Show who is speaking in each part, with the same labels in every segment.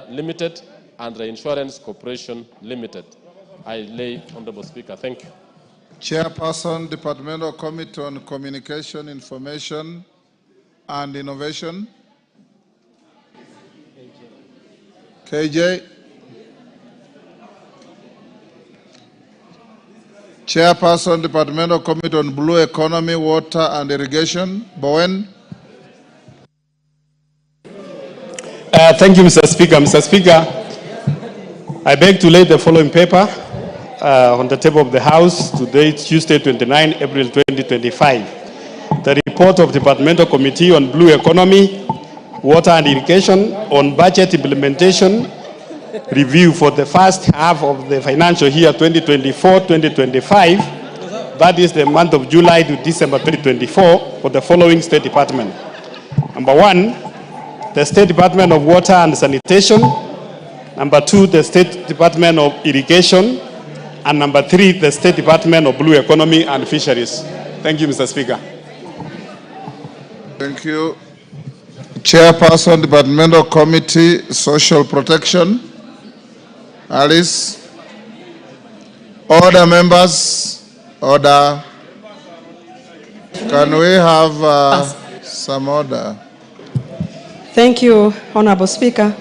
Speaker 1: Limited and the Insurance Corporation Limited. I lay, Honorable Speaker. Thank you.
Speaker 2: Chairperson, Departmental Committee on Communication, Information and Innovation. KJ. Chairperson, Departmental Committee on Blue Economy, Water and Irrigation. Bowen.
Speaker 3: Thank you, Mr. Speaker. Mr. Speaker, I beg to lay the following paper on the table of the House today, Tuesday, 29 April 2025. The report of Departmental Committee on Blue Economy, Water and Irrigation on budget implementation review for the first half of the financial year 2024-2025. That is the month of July to December 2024 for the following State Department. Number 1, the State Department of Water and Sanitation. Number 2, the State Department of Irrigation. And number 3, the State Department of Blue Economy and Fisheries. Thank you, Mr. Speaker.
Speaker 2: Thank you. Chairperson, Departmental Committee, Social Protection. Alice. Order, members. Order. Can we have some order?
Speaker 4: Thank you, Honorable Speaker.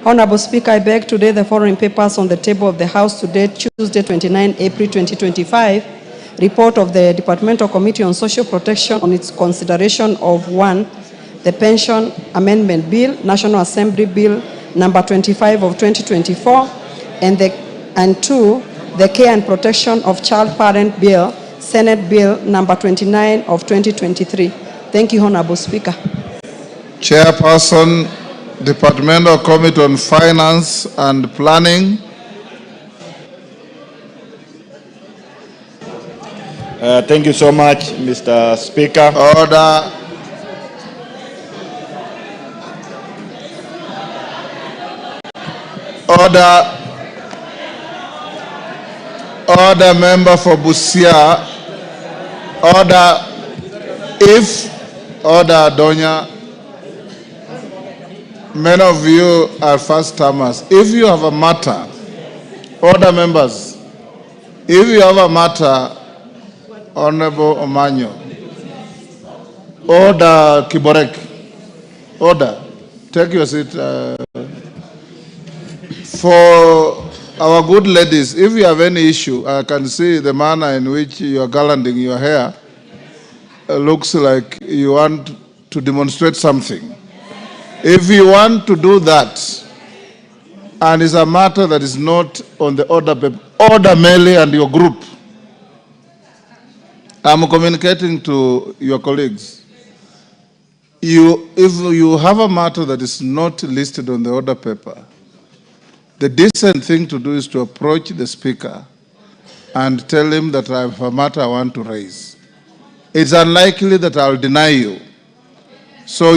Speaker 4: Honorable Speaker, I beg to lay the following papers on the table of the House today, Tuesday, 29 April 2025. Report of the Departmental Committee on Social Protection on its consideration of 1, the Pension Amendment Bill, National Assembly Bill number 25 of 2024, and 2, the Care and Protection of Child Parent Bill, Senate Bill number 29 of 2023. Thank you, Honorable Speaker.
Speaker 2: Chairperson, Departmental Committee on Finance and Planning.
Speaker 3: Thank you so much, Mr. Speaker.
Speaker 2: Order. Order. Order, member for Busia. Order. Order, Donya. Many of you are first-timers. If you have a matter, order, members. If you have a matter, Honorable Omanyo. Order, Kiborek. Order. Take your seat. For our good ladies, if you have any issue, I can see the manner in which you are garlanding your hair. Looks like you want to demonstrate something. If you want to do that, and it's a matter that is not on the order paper, order Meli and your group. I'm communicating to your colleagues. If you have a matter that is not listed on the order paper, the decent thing to do is to approach the speaker and tell him that I have a matter I want to raise. It's unlikely that I'll deny you. So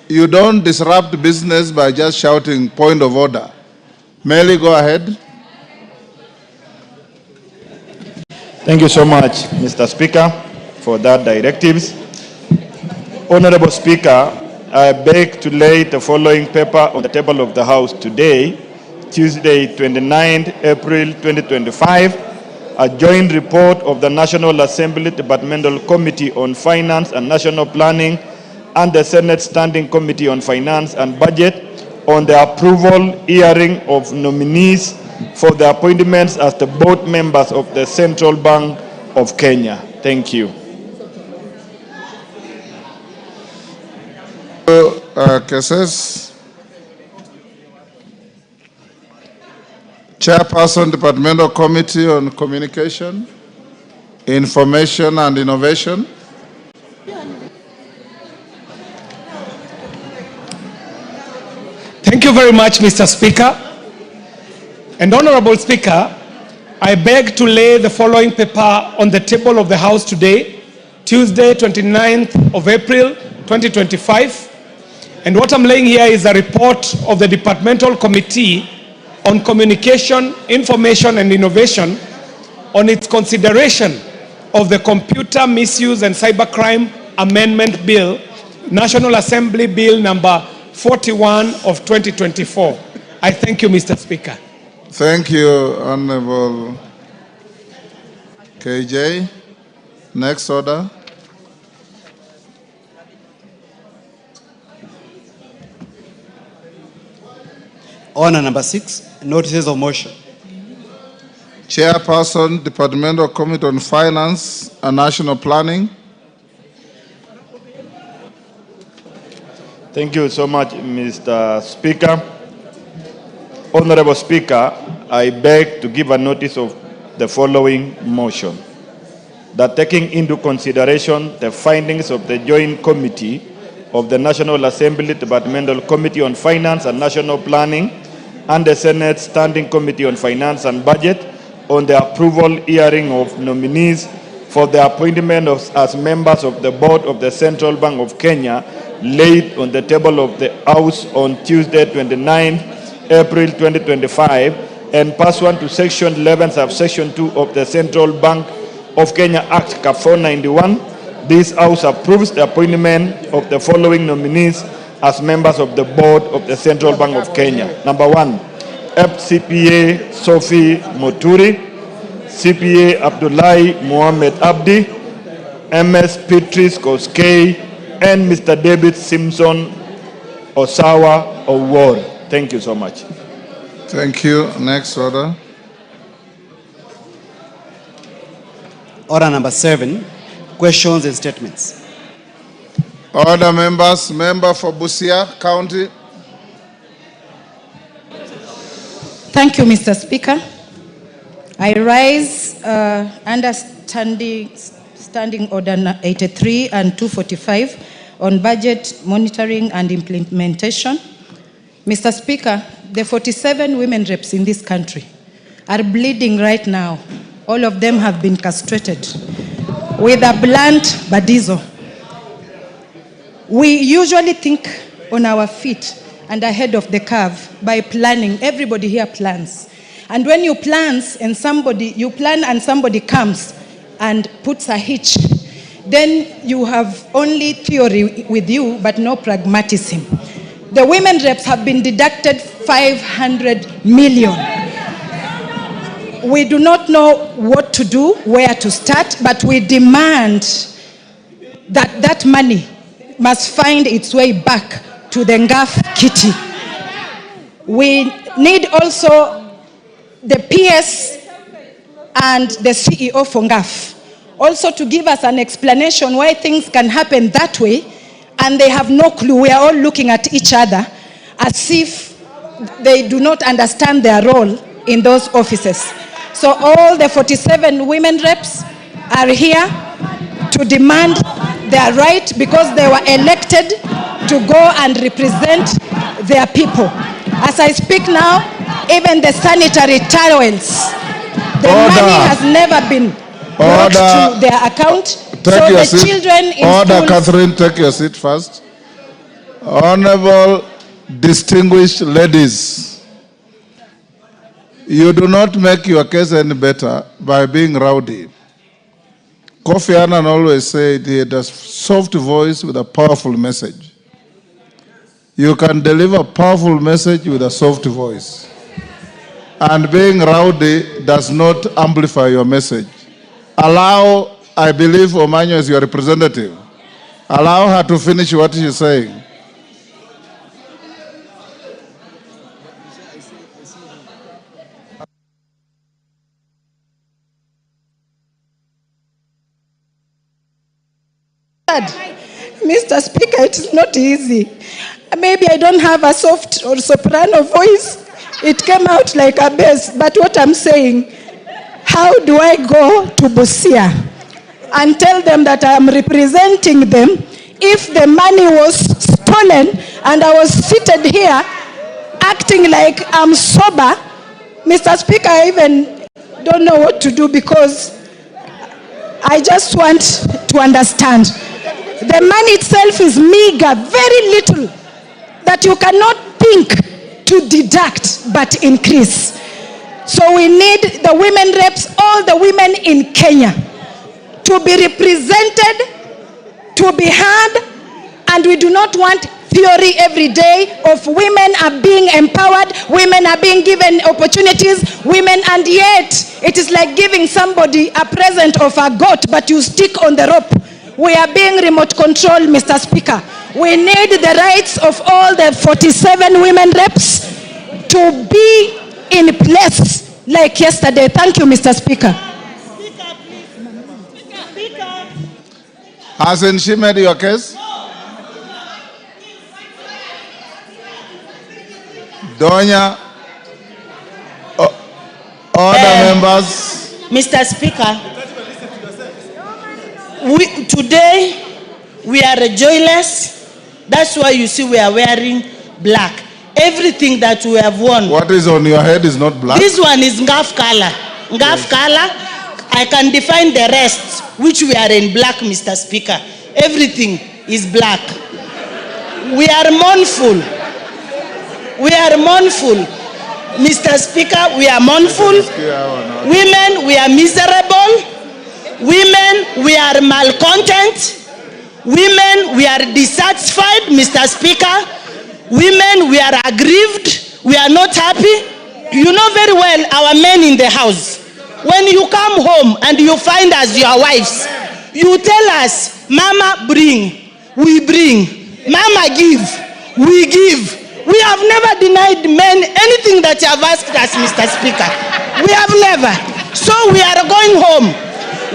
Speaker 2: you don't disrupt business by just shouting point of order. Meli, go ahead.
Speaker 3: Thank you so much, Mr. Speaker, for that directives. Honorable Speaker, I beg to lay the following paper on the table of the House today, Tuesday, 29 April 2025, a joint report of the National Assembly Departmental Committee on Finance and National Planning and the Senate Standing Committee on Finance and Budget on the approval hearing of nominees for the appointments as the board members of the Central Bank of Kenya. Thank you.
Speaker 2: Cases. Chairperson, Departmental Committee on Communication, Information and Innovation.
Speaker 5: Thank you very much, Mr. Speaker. And Honorable Speaker, I beg to lay the following paper on the table of the House today, Tuesday, 29th of April, 2025. And what I'm laying here is a report of the Departmental Committee on Communication, Information and Innovation on its consideration of the Computer Misuse and Cybercrime Amendment Bill, National Assembly Bill number 41 of 2024. I thank you, Mr. Speaker.
Speaker 2: Thank you, Honorable KJ. Next order.
Speaker 6: Order number 6, notices of motion.
Speaker 2: Chairperson, Departmental Committee on Finance and National Planning.
Speaker 7: Thank you so much, Mr. Speaker. Honorable Speaker, I beg to give a notice of the following motion. That taking into consideration the findings of the Joint Committee of the National Assembly Departmental Committee on Finance and National Planning and the Senate Standing Committee on Finance and Budget on the approval hearing of nominees for the appointment as members of the Board of the Central Bank of Kenya laid on the table of the House on Tuesday, 29 April 2025, and pursuant to Section 11, Subsection 2 of the Central Bank of Kenya Act 491, this House approves the appointment of the following nominees as members of the Board of the Central Bank of Kenya. Number 1, FCPA Sophie Moturi, CPA Abdullahi Mohamed Abdi, MS Petrice Koskei, and Mr. David Simpson Osawa Award. Thank you so much.
Speaker 2: Thank you. Next order.
Speaker 6: Order number 7, questions and statements.
Speaker 2: Order, members. Member for Busia County.
Speaker 8: Thank you, Mr. Speaker. I rise under Standing Order 83 and 245 on budget monitoring and implementation. Mr. Speaker, the 47 women reps in this country are bleeding right now. All of them have been castrated with a blunt badizo. We usually think on our feet and ahead of the curve by planning. Everybody here plans. And when you plan and somebody comes and puts a hitch, then you have only theory with you, but no pragmatism. The women reps have been deducted 500 million. We do not know what to do, where to start, but we demand that that money must find its way back to the Ngaf kitty. We need also the PS and the CEO for Ngaf also to give us an explanation why things can happen that way, and they have no clue. We are all looking at each other as if they do not understand their role in those offices. So all the 47 women reps are here to demand their right because they were elected to go and represent their people. As I speak now, even the sanitary towels, the money has never been brought to their account. So the children in schools...
Speaker 2: Catherine, take your seat first. Honorable distinguished ladies, you do not make your case any better by being rowdy. Kofi Annan always said he had a soft voice with a powerful message. You can deliver a powerful message with a soft voice. And being rowdy does not amplify your message. Allow, I believe Omanyo is your representative. Allow her to finish what she's saying.
Speaker 8: Mr. Speaker, it is not easy. Maybe I don't have a soft or soprano voice. It came out like a bass. But what I'm saying, how do I go to Busia and tell them that I am representing them if the money was stolen and I was seated here acting like I'm sober? Mr. Speaker, I even don't know what to do because I just want to understand. The money itself is meager, very little, that you cannot think to deduct but increase. So we need the women reps, all the women in Kenya, to be represented, to be heard, and we do not want theory every day of women are being empowered, women are being given opportunities, women, and yet it is like giving somebody a present of a goat, but you stick on the rope. We are being remote controlled, Mr. Speaker. We need the rights of all the 47 women reps to be in place like yesterday. Thank you, Mr. Speaker.
Speaker 2: Hasn't she made your case? Donya, other members.
Speaker 9: Mr. Speaker, today we are joyless. That's why you see we are wearing black. Everything that we have worn.
Speaker 2: What is on your head is not black.
Speaker 9: This one is ngaf color. Ngaf color. I can define the rest, which we are in black, Mr. Speaker. Everything is black. We are mournful. We are mournful. Mr. Speaker, we are mournful. Women, we are miserable. Women, we are malcontent. Women, we are dissatisfied, Mr. Speaker. Women, we are aggrieved. We are not happy. You know very well our men in the house. When you come home and you find us your wives, you tell us, Mama, bring. We bring. Mama, give. We give. We have never denied men anything that you have asked us, Mr. Speaker. We have never. So we are going home.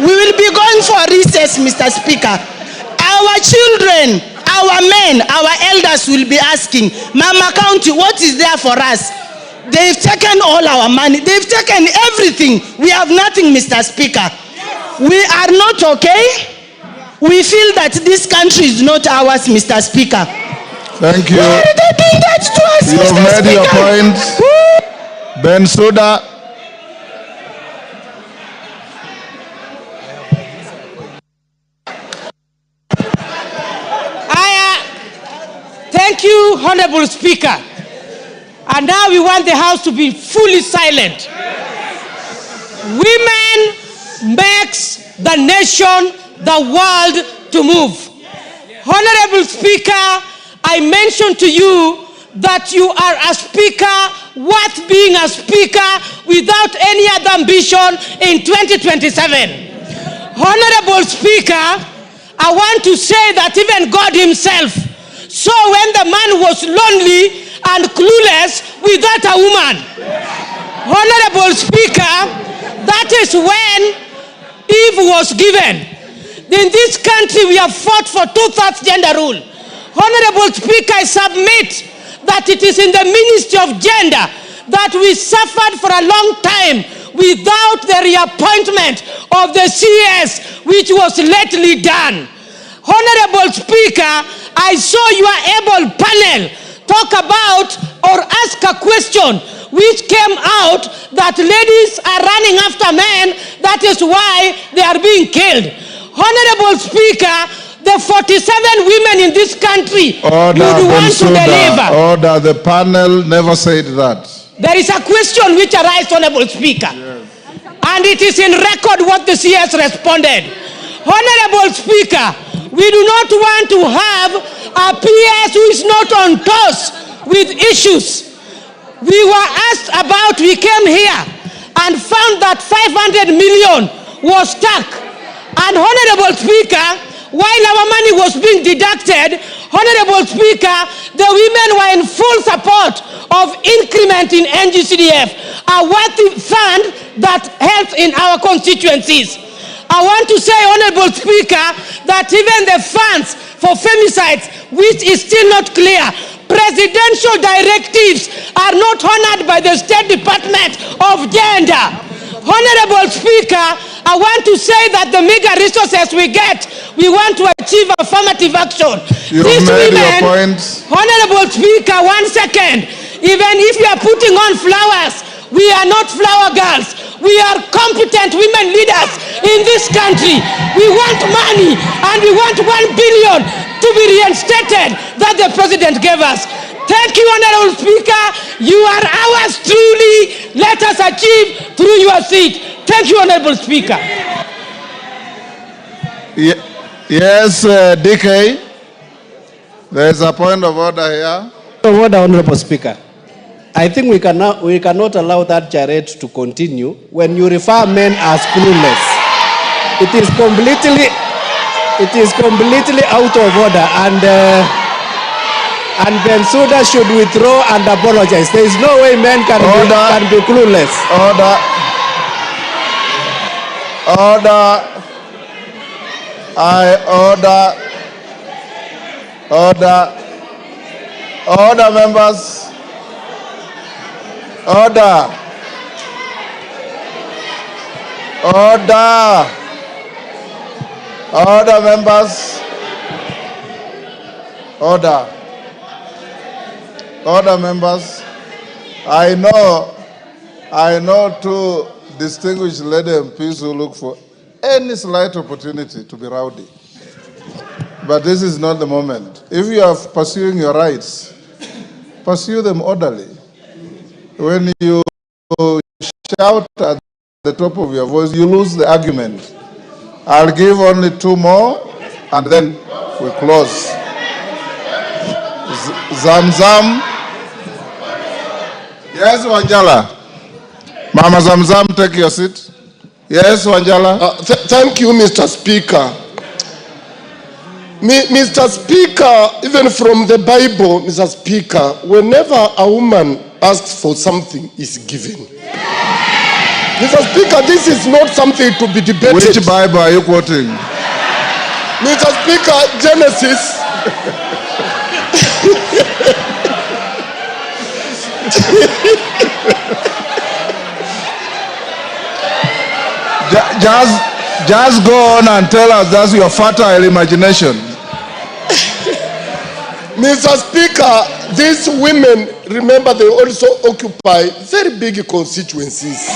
Speaker 9: We will be going for recess, Mr. Speaker. Our children, our men, our elders will be asking, Mama County, what is there for us? They've taken all our money. They've taken everything. We have nothing, Mr. Speaker. We are not okay. We feel that this country is not ours, Mr. Speaker.
Speaker 2: Thank you.
Speaker 9: Why are they doing that to us,
Speaker 2: You have
Speaker 9: Mr.
Speaker 2: made your
Speaker 9: Speaker?
Speaker 2: point. Ben Suda.
Speaker 10: Thank you, Honorable Speaker. And now we want the House to be fully silent. Women makes the nation, the world to move. Honorable Speaker, I mentioned to you that you are a speaker worth being a speaker without any other ambition in 2027. Honorable Speaker, I want to say that even God himself saw when the man was lonely and clueless without a woman. Honorable Speaker, that is when Eve was given. In this country, we have fought for 2/3 gender rule. Honorable Speaker, I submit that it is in the Ministry of Gender that we suffered for a long time without the reappointment of the CS, which was lately done. Honorable Speaker, I saw your able panel talk about or ask a question which came out that ladies are running after men. That is why they are being killed. Honorable Speaker, the 47 women in this country would want to deliver.
Speaker 2: Order, the panel never said that.
Speaker 10: There is a question which arises, Honorable Speaker. Yes. And it is in record what the CS responded. Honorable Speaker, we do not want to have a PS who is not on toes with issues. We were asked about, we came here and found that 500 million was stuck. And Honorable Speaker, while our money was being deducted, Honorable Speaker, the women were in full support of increment in NGCDF, a worthy fund that helps in our constituencies. I want to say, Honorable Speaker, that even the funds for femicides, which is still not clear, presidential directives are not honored by the State Department of Gender. Honorable Speaker, I want to say that the meager resources we get, we want to achieve affirmative action.
Speaker 2: You've made your points.
Speaker 10: Honorable Speaker, 1 second. Even if you are putting on flowers, we are not flower girls. We are competent women leaders in this country. We want money and we want 1 billion to be reinstated that the president gave us. Thank you, Honorable Speaker. You are ours truly. Let us achieve through your seat. Thank you, Honorable Speaker.
Speaker 2: Yes, DK. There is a point of order here.
Speaker 11: Order, Honorable Speaker. I think we cannot allow that charade to continue when you refer men as clueless. It is completely out of order, and Bensouda should withdraw and apologize. There is no way men can be clueless.
Speaker 2: Order. Order. I order. Order. Order, members. Order. Order. Order, members. Order. Order, members. I know two distinguished lady MPs who look for any slight opportunity to be rowdy. But this is not the moment. If you are pursuing your rights, pursue them orderly. When you shout at the top of your voice, you lose the argument. I'll give only two more, and then we close. Zamzam. Yes, Wanjala. Mama Zamzam, take your seat. Yes, Wanjala.
Speaker 12: Thank you, Mr. Speaker. Mr. Speaker, even from the Bible, Mr. Speaker, whenever a woman asks for something, is given. Mr. Speaker, this is not something to be debated.
Speaker 2: Which Bible are you quoting?
Speaker 12: Mr. Speaker, Genesis.
Speaker 2: Just go on and tell us that's your fertile imagination.
Speaker 12: Mr. Speaker, these women, remember, they also occupy very big constituencies.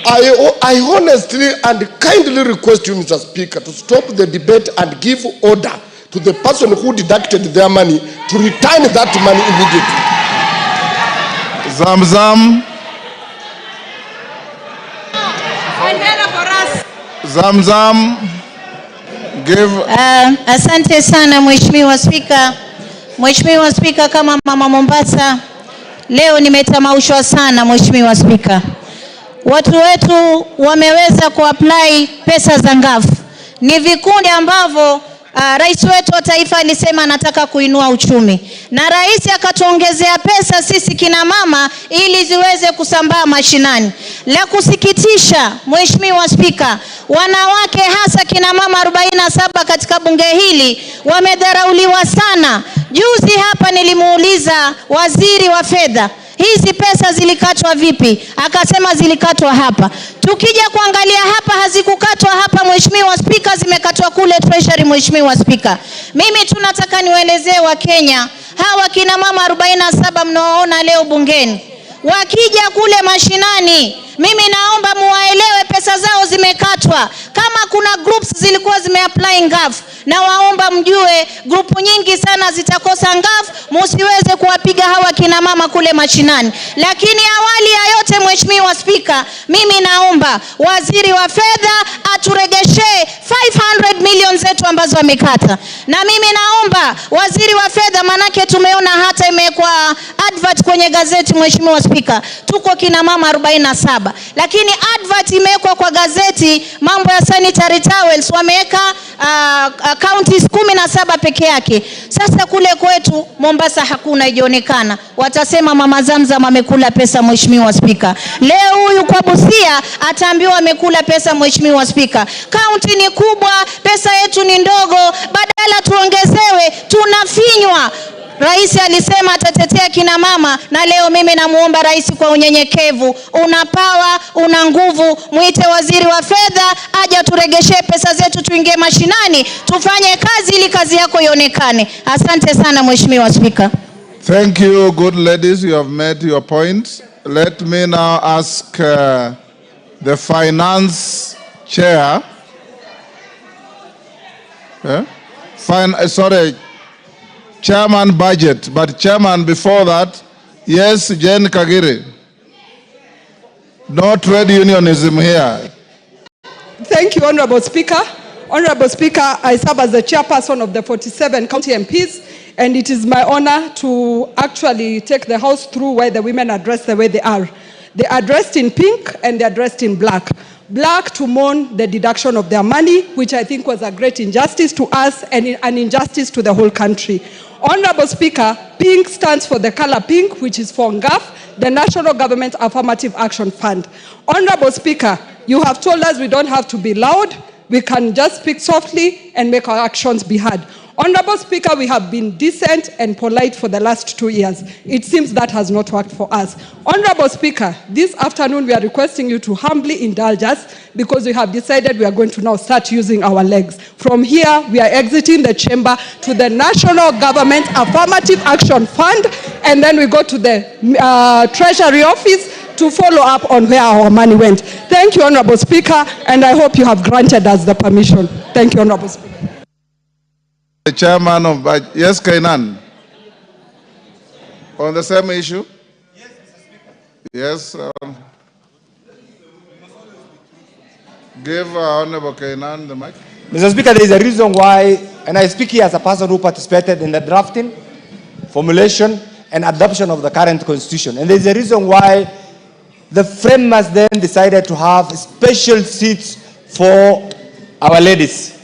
Speaker 12: I honestly and kindly request you, Mr. Speaker, to stop the debate and give order to the person who deducted their money to return that money immediately.
Speaker 2: Zamzam. Zamzam.
Speaker 13: Asante sana Mheshimiwa Spika. Mheshimiwa Spika, kama mama Mombasa, leo nimetamaushwa sana Mheshimiwa Spika. Watu wetu wameweza kuapply pesa za ngafu. Ni vikundi ambavyo rais wetu wa taifa alisema anataka kuinua uchumi. Na rais akatuongezea pesa sisi kina mama ili ziweze kusambaa mashinani. La kusikitisha Mheshimiwa Spika, wanawake hasa kina mama 47 katika bunge hili wamedharauliwa sana. Juzi hapa nilimuuliza waziri wa fedha, hizi pesa zilikatwa vipi? Akasema zilikatwa hapa. Tukija kuangalia hapa, hazikukatwa hapa Mheshimiwa Spika, zimekatwa kule Treasury Mheshimiwa Spika. Mimi tunataka niwaelezee wa Kenya, hawa kina mama 47 mnaoona leo bungeni, wakija kule mashinani, mimi naomba muwaelewe pesa zao zimekatwa. Kama kuna groups zilikuwa zimeapply ngafu, na waomba mjue grupu nyingi sana zitakosa ngafu, msiweze kuwapiga hawa kina mama kule mashinani. Lakini awali ya yote Mheshimiwa Spika, mimi naomba waziri wa fedha aturegeshe 500 million zetu ambazo amekata. Na mimi naomba waziri wa fedha, manake tumeona hata imekuwa advert kwenye gazeti Mheshimiwa Spika, tuko kina mama 47. Lakini advert imewekwa kwa gazeti, mambo ya sanitary towels wameweka counties 17 peke yake. Sasa kule kwetu Mombasa hakuna, ijionekana. Watasema mama Zamzam amekula pesa Mheshimiwa Spika. Leo huyu kwa Busia ataambiwa amekula pesa Mheshimiwa Spika. County ni kubwa, pesa yetu ni ndogo, badala tuongezewe tunafinywa. Rais alisema atatetea kina mama, na leo mimi namuomba rais kwa unyenyekevu, una power, una nguvu, muite waziri wa fedha aje turegeshe pesa zetu, tuingie mashinani, tufanye kazi ili kazi yako ionekane. Asante sana Mheshimiwa Spika.
Speaker 2: Thank you, good ladies. You have made your point. Let me now ask the finance chair. Chairman budget, but chairman before that, yes, Jen Kagiri. No trade unionism here.
Speaker 14: Thank you, Honorable Speaker.
Speaker 4: Honorable Speaker, I serve as the chairperson of the 47 county MPs, and it is my honor to actually take the House through why the women are dressed the way they are. They are dressed in pink and they are dressed in black. Black to mourn the deduction of their money, which I think was a great injustice to us and an injustice to the whole country. Honorable Speaker, pink stands for the color pink, which is for NGAF, the National Government Affirmative Action Fund. Honorable Speaker, you have told us we don't have to be loud. We can just speak softly and make our actions be heard. Honorable Speaker, we have been decent and polite for the last 2 years. It seems that has not worked for us. Honorable Speaker, this afternoon we are requesting you to humbly indulge us because we have decided we are going to now start using our legs. From here, we are exiting the chamber to the National Government Affirmative Action Fund, and then we go to the Treasury Office to follow up on where our money went. Thank you, Honorable Speaker, and I hope you have granted us the permission. Thank you, Honorable Speaker.
Speaker 2: The chairman of budget. Yes, Kainan. On the same issue? Yes. Give Honorable Kainan the mic.
Speaker 14: Mr. Speaker, there is a reason why, and I speak here as a person who participated in the drafting, formulation, and adoption of the current constitution. And there is a reason why the framers then decided to have special seats for our ladies.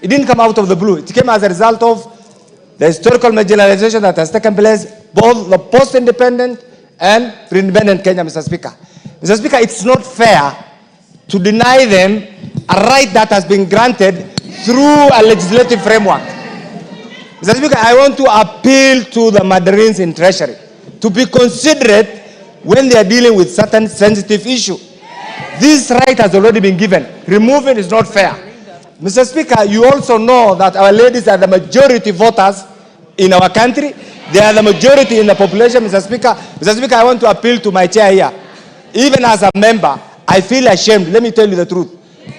Speaker 14: It didn't come out of the blue. It came as a result of the historical marginalization that has taken place, both the post-independent and pre-independent Kenya, Mr. Speaker. Mr. Speaker, it's not fair to deny them a right that has been granted through a legislative framework. Mr. Speaker, I want to appeal to the Mandarins in Treasury to be considerate when they are dealing with certain sensitive issue. This right has already been given. Removing is not fair. Mr. Speaker, you also know that our ladies are the majority voters in our country. They are the majority in the population, Mr. Speaker. Mr. Speaker, I want to appeal to my chair here. Even as a member, I feel ashamed. Let me tell you the truth.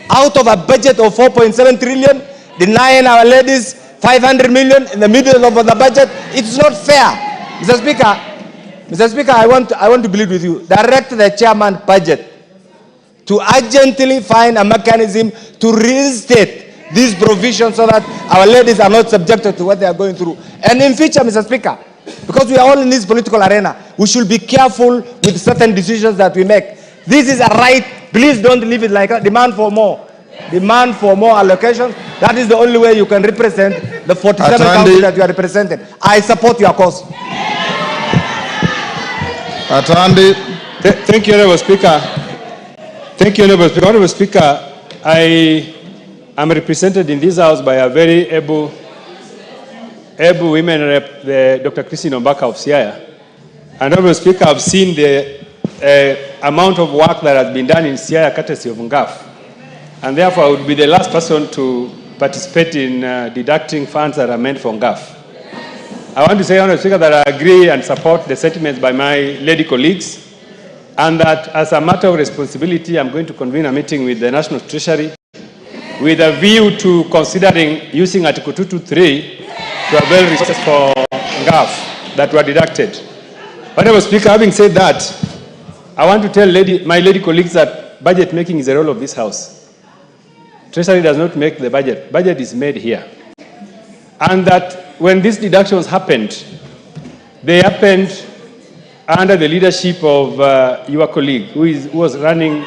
Speaker 14: Out of a budget of 4.7 trillion, denying our ladies 500 million in the middle of the budget, it's not fair. Mr. Speaker, I want to plead with you. Direct the chairman budget to urgently find a mechanism to reinstate these provisions so that our ladies are not subjected to what they are going through. And in future, Mr. Speaker, because we are all in this political arena, we should be careful with certain decisions that we make. This is a right. Please don't leave it like that. Demand for more. Demand for more allocations. That is the only way you can represent the 47 counties that you are representing. I support your cause.
Speaker 3: Thank you, Honorable Speaker. Thank you, Honorable Speaker. Honorable Speaker, I am represented in this House by a very able women rep, Dr. Christine Ombaka of Siaya. And Honorable Speaker, I've seen the amount of work that has been done in Siaya courtesy of NGAF. And therefore, I would be the last person to participate in deducting funds that are meant for NGAF. I want to say, Honorable Speaker, that I agree and support the sentiments by my lady colleagues, and that as a matter of responsibility, I'm going to convene a meeting with the National Treasury with a view to considering using Article 223 to avail resources for NGAF that were deducted. Honorable Speaker, having said that, I want to tell my lady colleagues that budget making is the role of this House. Treasury does not make the budget. Budget is made here. And that when these deductions happened, they happened under the leadership of your colleague who was running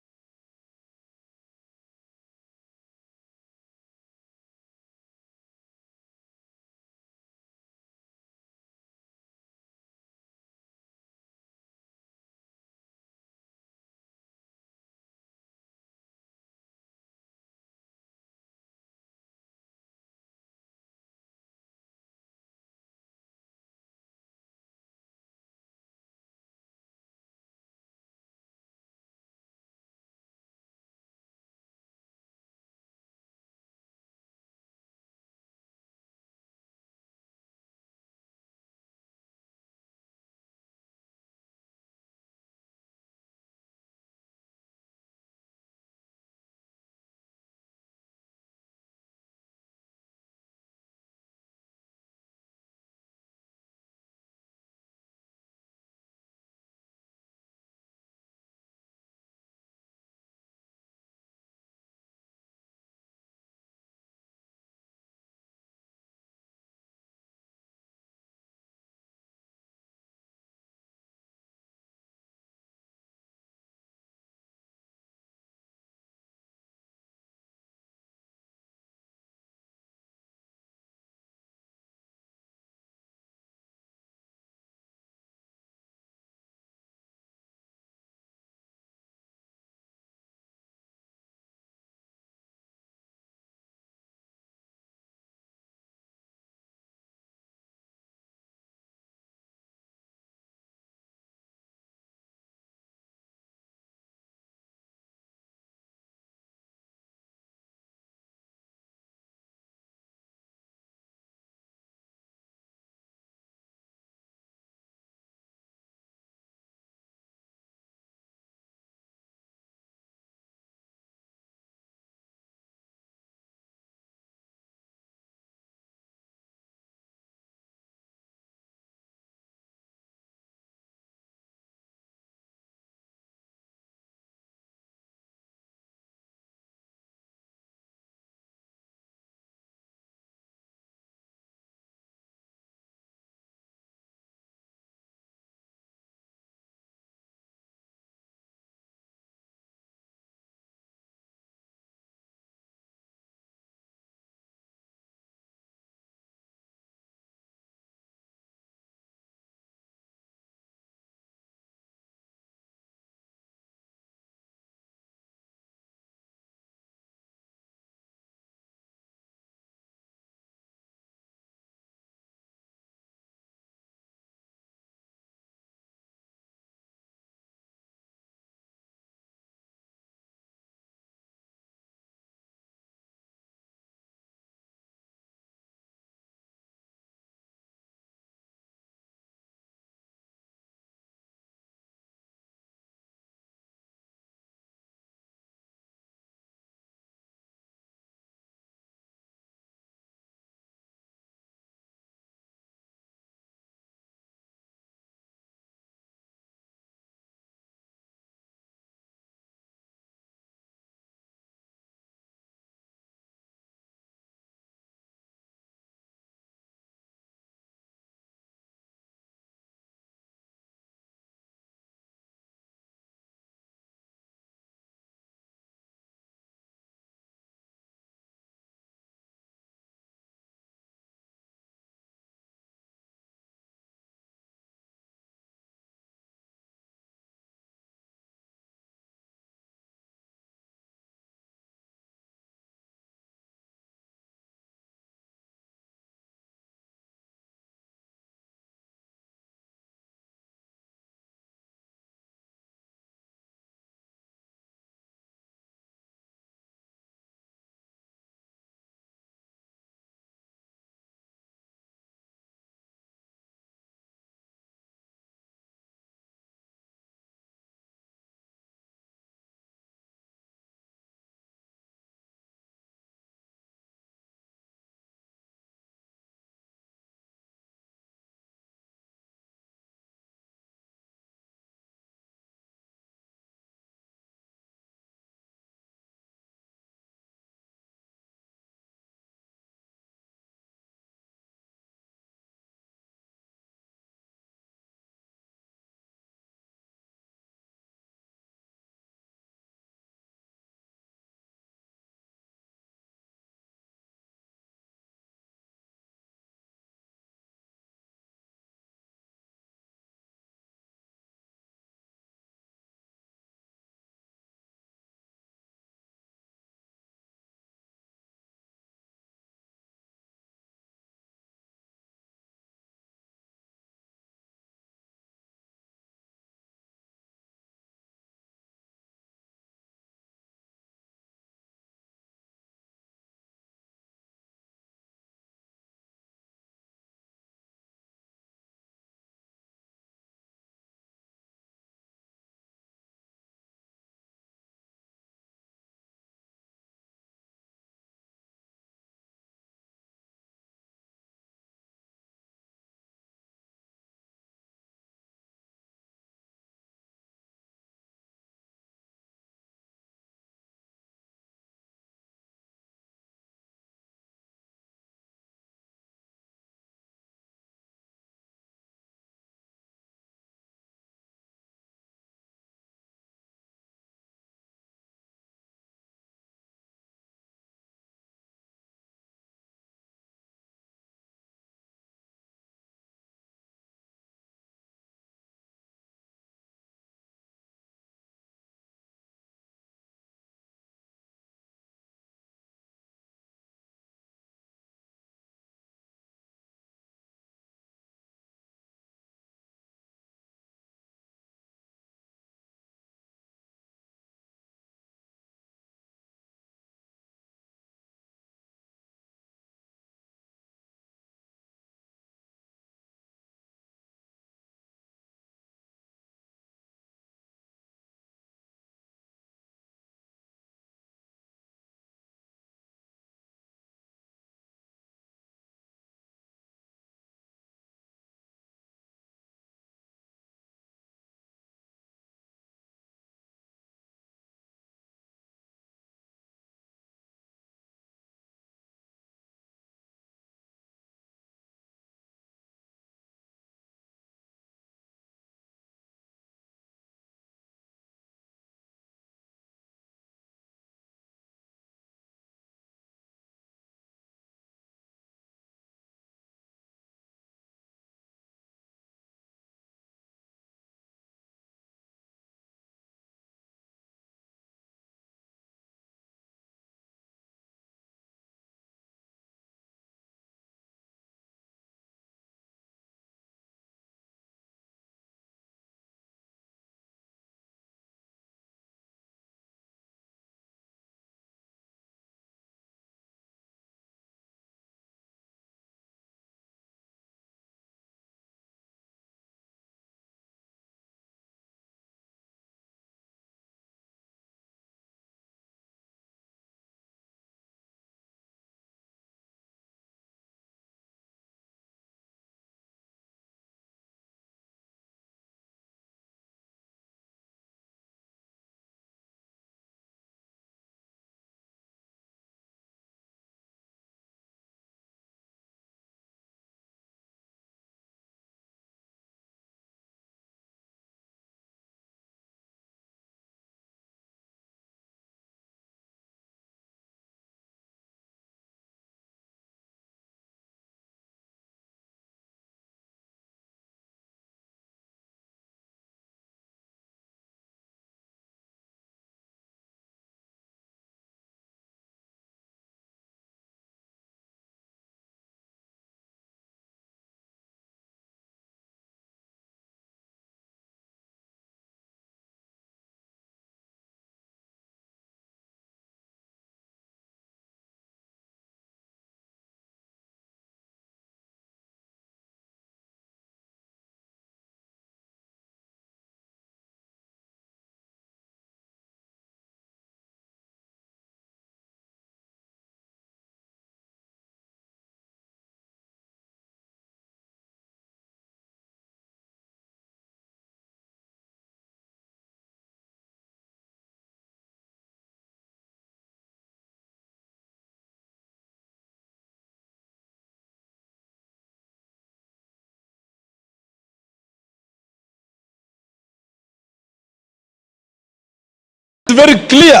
Speaker 15: very clear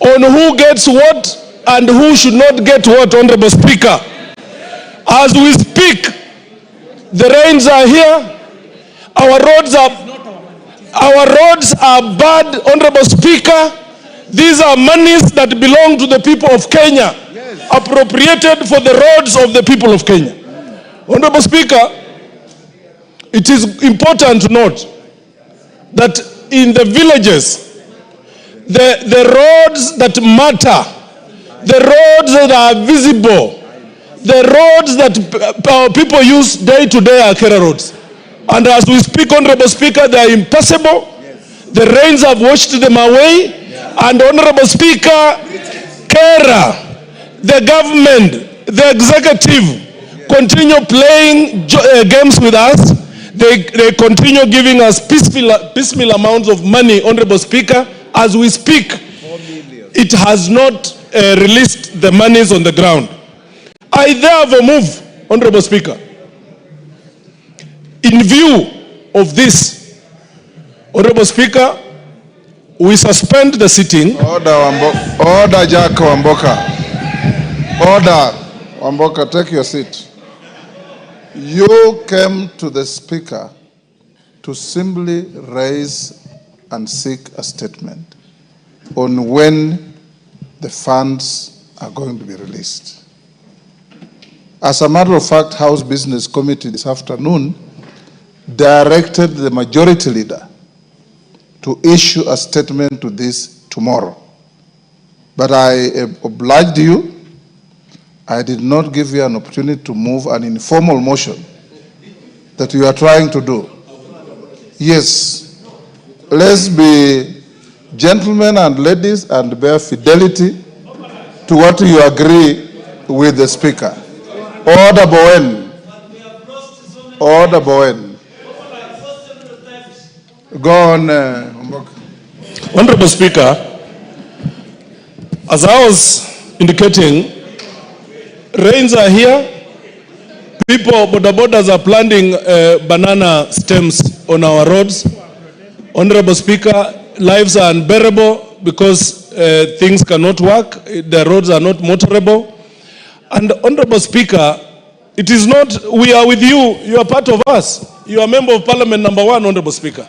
Speaker 15: on who gets what and who should not get what, Honorable Speaker. As we speak, the rains are here. Our roads are bad, Honorable Speaker. These are monies that belong to the people of Kenya, appropriated for the roads of the people of Kenya. Honorable Speaker, it is important to note that in the villages, the roads that matter, the roads that are visible, the roads that people use day to day are Kera roads. And as we speak, Honorable Speaker, they are impassable. The rains have washed them away. And Honorable Speaker, Kera, the government, the executive, continue playing games with us. They continue giving us piecemeal amounts of money, Honorable Speaker. As we speak, it has not released the monies on the ground. I therefore move, Honorable Speaker, in view of this, Honorable Speaker, we suspend the sitting.
Speaker 2: Order, Jack Wamboka. Order. Wamboka, take your seat. You came to the Speaker to simply raise and seek a statement on when the funds are going to be released. As a matter of fact, House Business Committee this afternoon directed the majority leader to issue a statement to this tomorrow. But I obliged you. I did not give you an opportunity to move an informal motion that you are trying to do. Yes, let's be gentlemen and ladies and bear fidelity to what you agree with the Speaker. Order Bowen. Order Bowen. Go on,
Speaker 15: Honorable Speaker, as I was indicating, rains are here. People, bodabodas are planting banana stems on our roads. Honorable Speaker, lives are unbearable because things cannot work. The roads are not motorable. And Honorable Speaker, it is not, we are with you. You are part of us. You are Member of Parliament number 1, Honorable Speaker.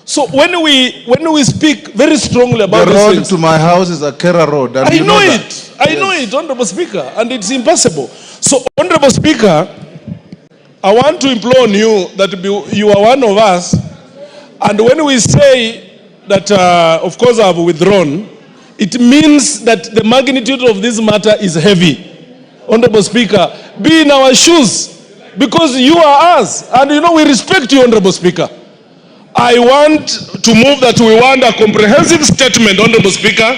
Speaker 15: So when we speak very strongly about
Speaker 2: the road
Speaker 15: things,
Speaker 2: to my house is a Kera road. And
Speaker 15: I know it. I know it, Honorable Speaker, and it's impossible. So, Honorable Speaker, I want to implore on you that you are one of us, and when we say that, of course, I have withdrawn, it means that the magnitude of this matter is heavy. Honorable Speaker, be in our shoes, because you are us, and you know we respect you, Honorable Speaker. I want to move that we want a comprehensive statement, Honorable Speaker,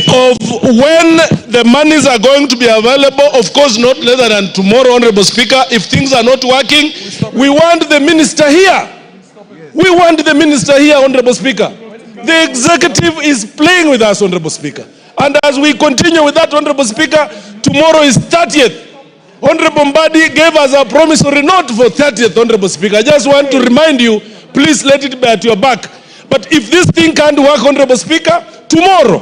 Speaker 15: of when the monies are going to be available, of course not later than tomorrow, Honorable Speaker. If things are not working, we want the minister here. We want the minister here, Honorable Speaker. The executive is playing with us, Honorable Speaker. And as we continue with that, Honorable Speaker, tomorrow is 30th. Honorable Mbadi gave us a promissory note for 30th, Honorable Speaker. I just want to remind you, please let it be at your back. But if this thing can't work, Honorable Speaker, tomorrow,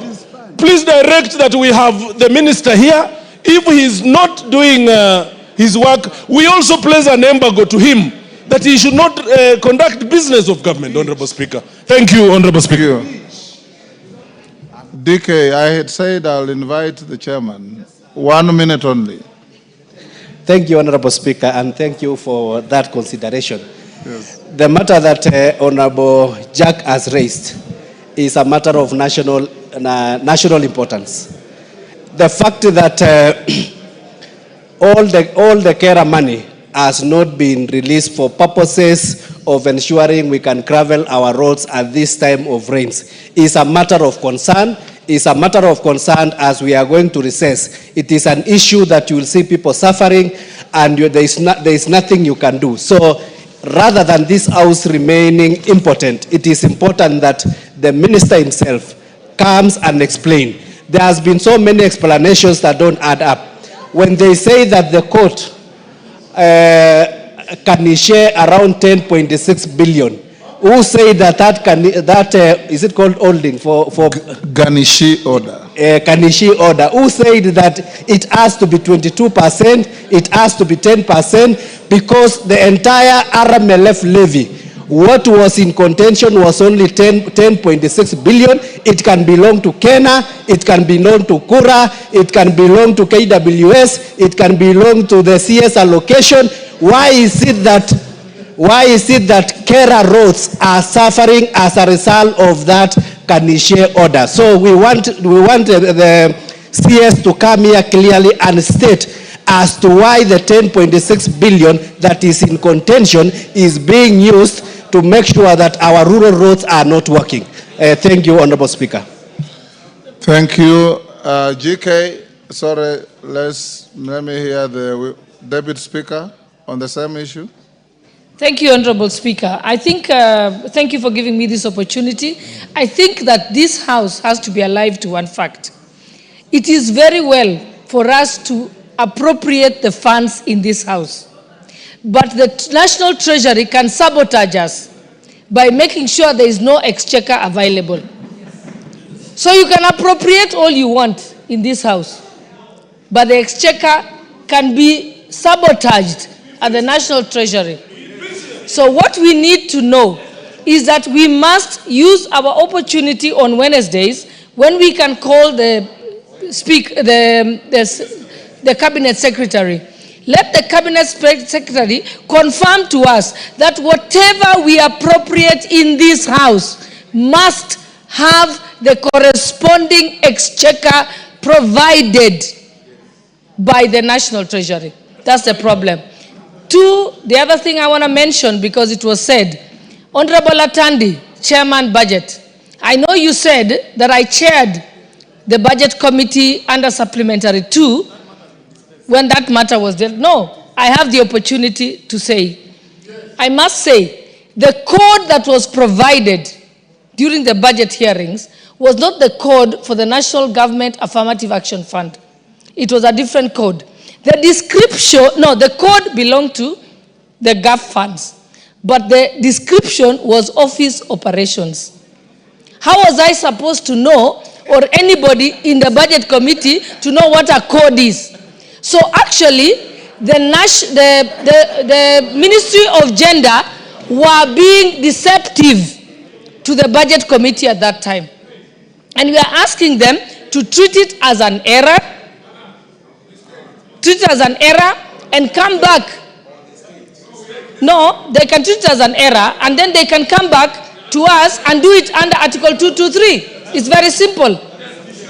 Speaker 15: please direct that we have the minister here. If he is not doing his work, we also place an embargo to him that he should not conduct business of government, Honorable Speaker. Thank you, Honorable Speaker.
Speaker 2: DK, I had said I'll invite the chairman. 1 minute only.
Speaker 11: Thank you, Honorable Speaker, and thank you for that consideration.
Speaker 2: Yes.
Speaker 11: The matter that Honorable Jack has raised is a matter of national importance. The fact that all the Kera money has not been released for purposes of ensuring we can gravel our roads at this time of rains is a matter of concern. Is a matter of concern as we are going to recess. It is an issue that you will see people suffering, and there is nothing you can do. So rather than this house remaining impotent, it is important that the minister himself comes and explain. There has been so many explanations that don't add up. When they say that the court can share around 10.6 billion, who said that is it called holding for
Speaker 2: Ganishi order?
Speaker 11: Kanishi order, who said that it has to be 22%, it has to be 10%, because the entire RMLF levy, what was in contention was only 10.6 billion. It can belong to Kenya, it can belong to Kura, it can belong to KWS, it can belong to the CS allocation. Why is it that Kera roads are suffering as a result of that Kanishe order? So we want the CS to come here clearly and state as to why the 10.6 billion that is in contention is being used to make sure that our rural roads are not working. Thank you, Honorable Speaker.
Speaker 2: Thank you. GK, sorry, let me hear the Deputy Speaker on the same issue.
Speaker 10: Thank you, Honorable Speaker. I think, thank you for giving me this opportunity. I think that this House has to be alive to one fact. It is very well for us to appropriate the funds in this House. But the National Treasury can sabotage us by making sure there is no exchequer available. So you can appropriate all you want in this House, but the exchequer can be sabotaged at the National Treasury. So what we need to know is that we must use our opportunity on Wednesdays when we can call the Cabinet Secretary. Let the Cabinet Secretary confirm to us that whatever we appropriate in this House must have the corresponding exchequer provided by the National Treasury. That's the problem. Two, the other thing I want to mention, because it was said, Honorable Atandi, Chairman Budget, I know you said that I chaired the Budget Committee under Supplementary 2 when that matter was dealt. No, I have the opportunity to say, I must say, the code that was provided during the budget hearings was not the code for the National Government Affirmative Action Fund. It was a different code. The description, no, the code belonged to the GAF funds, but the description was office operations. How was I supposed to know, or anybody in the budget committee, to know what a code is? So actually, the Ministry of Gender were being deceptive to the budget committee at that time. And we are asking them to treat it as an error, and come back. No, they can treat it as an error, and then they can come back to us and do it under Article 223. It's very simple.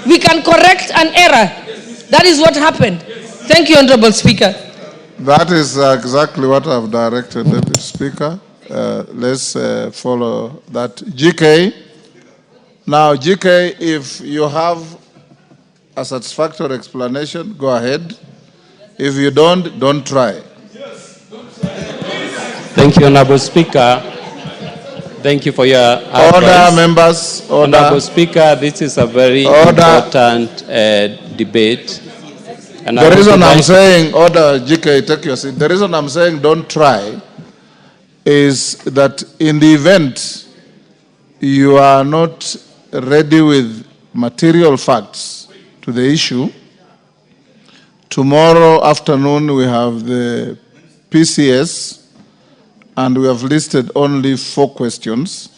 Speaker 10: We can correct an error. That is what happened. Thank you, Honorable Speaker.
Speaker 2: That is exactly what I've directed, Deputy Speaker. Let's follow that. GK. Now, GK, if you have a satisfactory explanation, go ahead. If you don't try.
Speaker 16: Thank you, Honorable Speaker. Thank you for your advice.
Speaker 2: Order, members. Order.
Speaker 16: Honorable Speaker, this is a very important debate. And
Speaker 2: the reason I'm saying, order, GK, take your seat. The reason I'm saying don't try is that in the event you are not ready with material facts to the issue, tomorrow afternoon we have the PCS and we have listed only 4 questions.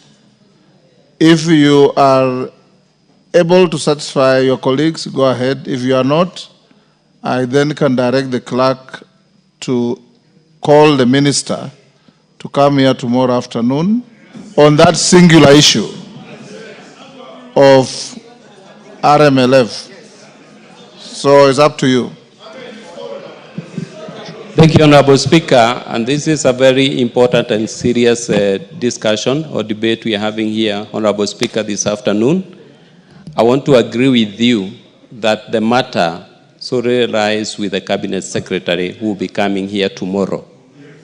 Speaker 2: If you are able to satisfy your colleagues, go ahead. If you are not, I then can direct the clerk to call the minister to come here tomorrow afternoon on that singular issue of RMLF. So it's up to you.
Speaker 16: Thank you, Honorable Speaker. And this is a very important and serious discussion or debate we are having here, Honorable Speaker, this afternoon. I want to agree with you that the matter solely lies with the Cabinet Secretary who will be coming here tomorrow.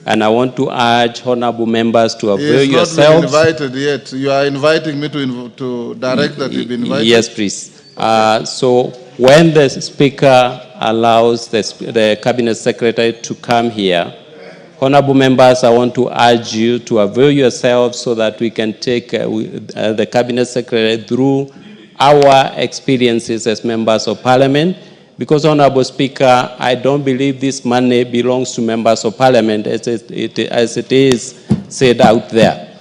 Speaker 16: And I want to urge honorable members to avail yourselves.
Speaker 2: He has not been invited yet. You are inviting me to direct that he be invited?
Speaker 16: Yes, please. So when the Speaker allows the Cabinet Secretary to come here, Honorable members, I want to urge you to avail yourselves so that we can take the Cabinet Secretary through our experiences as members of Parliament. Because, Honorable Speaker, I don't believe this money belongs to members of Parliament as it is said out there.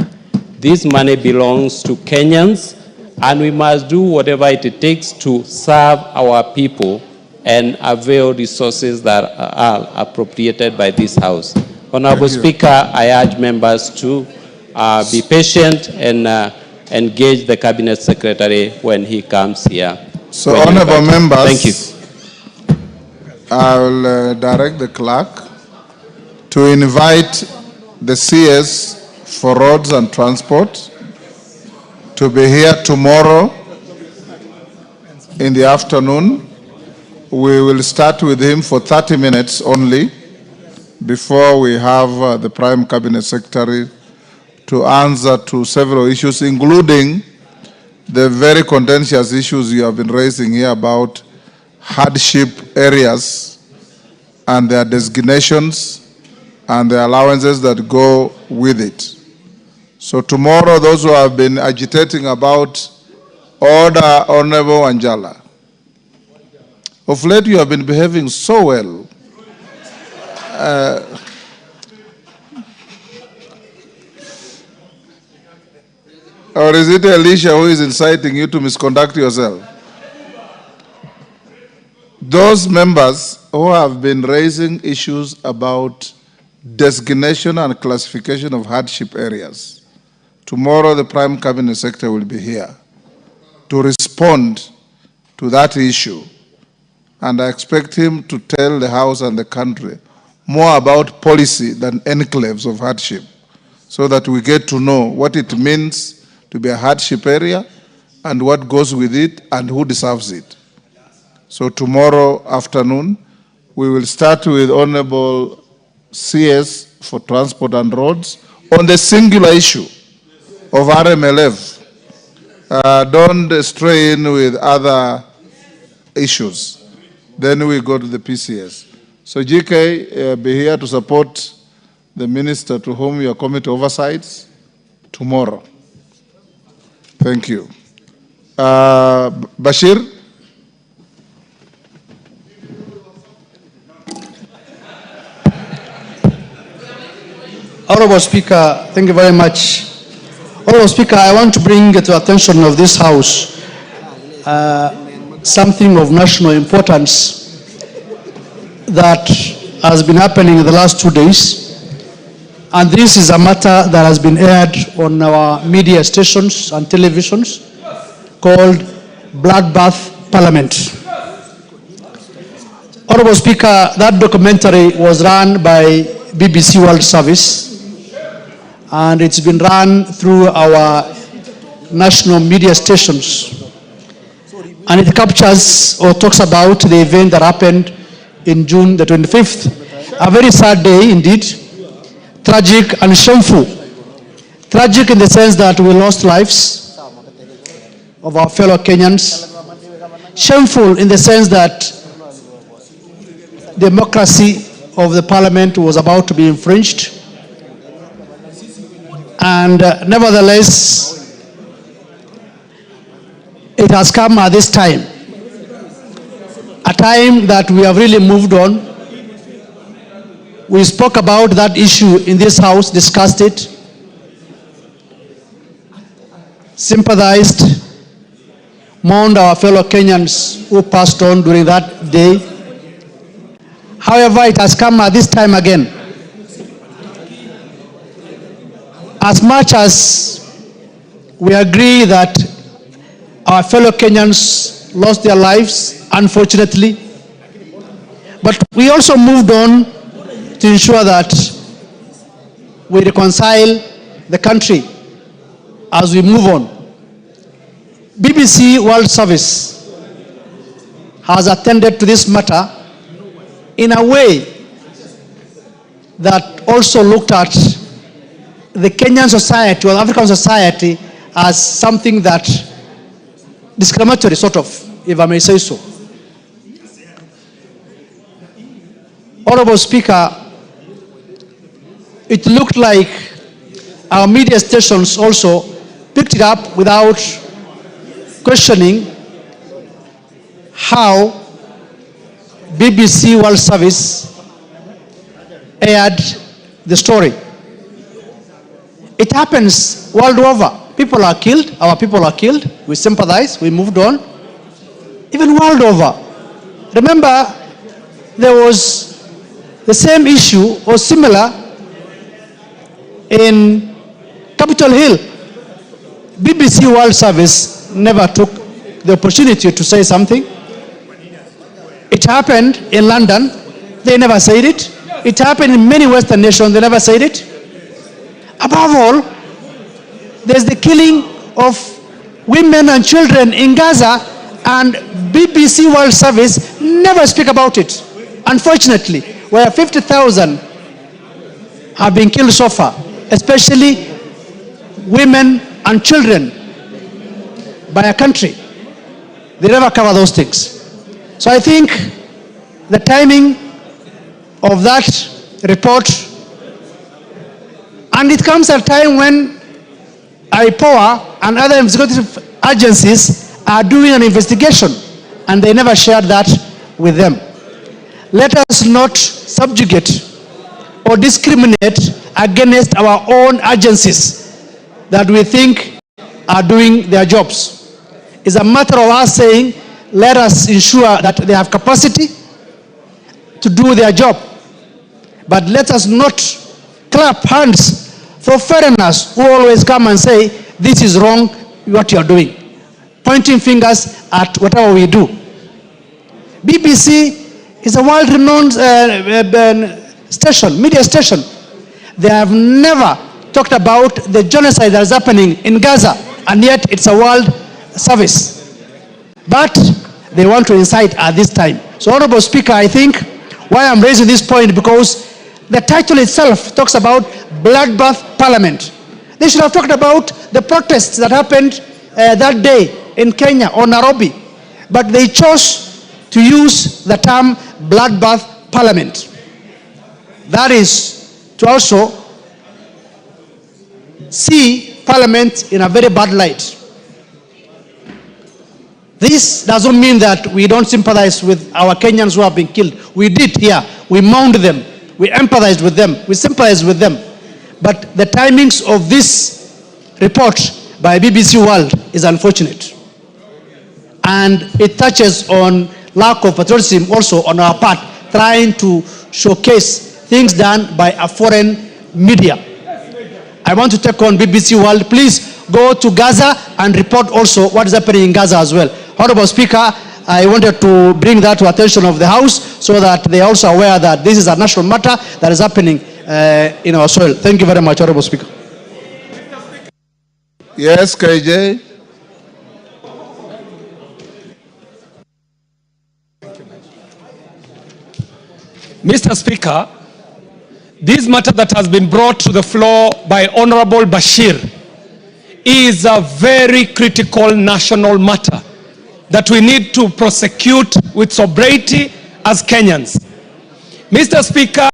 Speaker 16: This money belongs to Kenyans, and we must do whatever it takes to serve our people and avail resources that are appropriated by this House. Honorable Speaker, I urge members to be patient and engage the Cabinet Secretary when he comes here.
Speaker 2: So, honorable members,
Speaker 16: thank you.
Speaker 2: I will direct the clerk to invite the CS for roads and transport to be here tomorrow in the afternoon. We will start with him for 30 minutes only before we have the Prime Cabinet Secretary to answer to several issues, including the very contentious issues you have been raising here about hardship areas and their designations and the allowances that go with it. So tomorrow, those who have been agitating about order, Honorable Anjala, of late you have been behaving so well. Or is it Alicia who is inciting you to misconduct yourself? Those members who have been raising issues about designation and classification of hardship areas, tomorrow the Prime Cabinet Secretary will be here to respond to that issue. And I expect him to tell the House and the country more about policy than enclaves of hardship, so that we get to know what it means to be a hardship area and what goes with it and who deserves it. So tomorrow afternoon, we will start with Honorable CS for Transport and Roads on the singular issue of RMLF. Don't stray in with other issues. Then we go to the PCS. So GK, be here to support the minister to whom your committee oversights tomorrow. Thank you. Bashir?
Speaker 17: Honorable Speaker, thank you very much. Honorable Speaker, I want to bring to the attention of this House something of national importance that has been happening in the last 2 days. And this is a matter that has been aired on our media stations and televisions called Bloodbath Parliament. Honorable Speaker, that documentary was run by BBC World Service, and it's been run through our national media stations. And it captures or talks about the event that happened in June the 25th. A very sad day indeed, tragic and shameful. Tragic in the sense that we lost lives of our fellow Kenyans. Shameful in the sense that democracy of the parliament was about to be infringed. And nevertheless, it has come at this time, a time that we have really moved on. We spoke about that issue in this House, discussed it, sympathized, mourned our fellow Kenyans who passed on during that day. However, it has come at this time again. As much as we agree that our fellow Kenyans lost their lives, unfortunately, but we also moved on to ensure that we reconcile the country as we move on. BBC World Service has attended to this matter in a way that also looked at the Kenyan society or African society as something that discriminatory, sort of, if I may say so. Honorable Speaker, it looked like our media stations also picked it up without questioning how BBC World Service aired the story. It happens world over. People are killed, our people are killed, we sympathize, we moved on. Even world over. Remember, there was the same issue or similar in Capitol Hill. BBC World Service never took the opportunity to say something. It happened in London, they never said it. It happened in many Western nations, they never said it. Above all, there's the killing of women and children in Gaza, and BBC World Service never speak about it. Unfortunately, where 50,000 have been killed so far, especially women and children by a country. They never cover those things. So I think the timing of that report, and it comes at a time when IPOA and other executive agencies are doing an investigation, and they never shared that with them. Let us not subjugate or discriminate against our own agencies that we think are doing their jobs. It's a matter of us saying, let us ensure that they have capacity to do their job. But let us not clap hands for foreigners who always come and say, this is wrong, what you are doing. Pointing fingers at whatever we do. BBC is a world-renowned station, media station. They have never talked about the genocide that is happening in Gaza, and yet it's a world service. But they want to incite at this time. So, Honorable Speaker, I think why I'm raising this point, because the title itself talks about bloodbath parliament. They should have talked about the protests that happened that day in Kenya or Nairobi, but they chose to use the term bloodbath parliament. That is to also see parliament in a very bad light. This doesn't mean that we don't sympathize with our Kenyans who have been killed. We did here. We mourned them. We empathized with them. We sympathized with them. But the timings of this report by BBC World is unfortunate. And it touches on lack of patriotism also on our part, trying to showcase things done by a foreign media. I want to take on BBC World. Please go to Gaza and report also what is happening in Gaza as well. Honorable Speaker, I wanted to bring that to attention of the House so that they are also aware that this is a national matter that is happening in our soil. Thank you very much, Honorable Speaker.
Speaker 2: Yes, KJ.
Speaker 5: Mr. Speaker, this matter that has been brought to the floor by Honorable Bashir is a very critical national matter that we need to prosecute with sobriety as Kenyans. Mr. Speaker,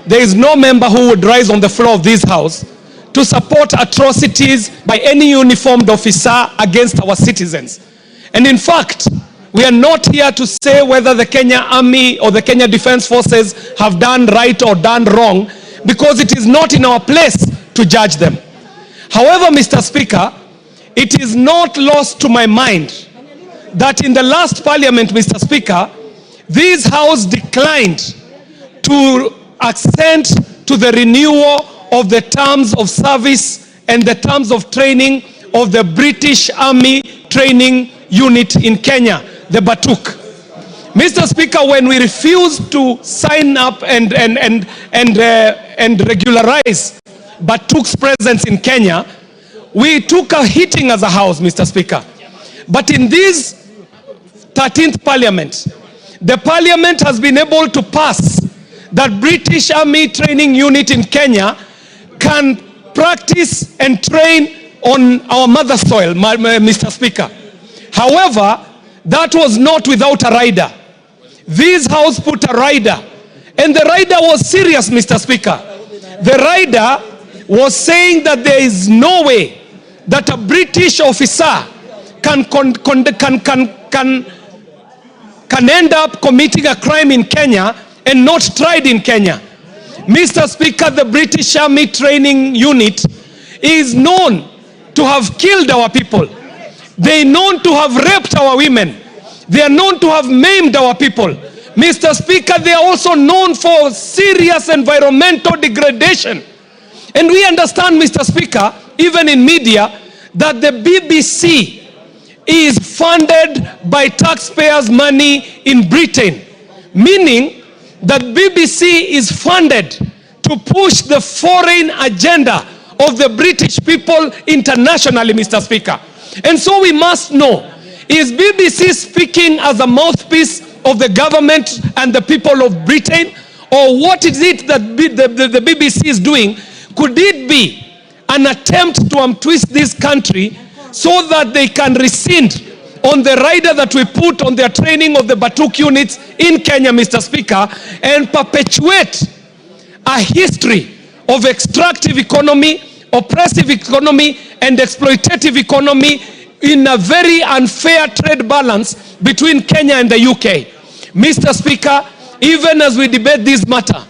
Speaker 5: there is no member who would rise on the floor of this House to support atrocities by any uniformed officer against our citizens. And in fact, we are not here to say whether the Kenya Army or the Kenya Defense Forces have done right or done wrong, because it is not in our place to judge them. However, Mr. Speaker, it is not lost to my mind that in the last parliament, Mr. Speaker, this House declined to assent to the renewal of the terms of service and the terms of training of the British Army Training Unit in Kenya, the Batuk. Mr. Speaker, when we refused to sign up and regularize Batuk's presence in Kenya, we took a hitting as a House, Mr. Speaker. But in this 13th Parliament, the Parliament has been able to pass that British Army Training Unit in Kenya can practice and train on our mother soil, Mr. Speaker. However, that was not without a rider. This House put a rider, and the rider was serious, Mr. Speaker. The rider was saying that there is no way that a British officer can end up committing a crime in Kenya and not tried in Kenya. Mr. Speaker, the British Army Training Unit is known to have killed our people. They are known to have raped our women. They are known to have maimed our people. Mr. Speaker, they are also known for serious environmental degradation. And we understand, Mr. Speaker, even in media, that the BBC is funded by taxpayers' money in Britain, meaning that BBC is funded to push the foreign agenda of the British people internationally, Mr. Speaker. And so we must know, is BBC speaking as a mouthpiece of the government and the people of Britain? Or what is it that the BBC is doing? Could it be an attempt to twist this country so that they can rescind on the rider that we put on their training of the Batuk units in Kenya, Mr. Speaker, and perpetuate a history of extractive economy, oppressive economy, and exploitative economy in a very unfair trade balance between Kenya and the UK. Mr. Speaker, even as we debate this matter,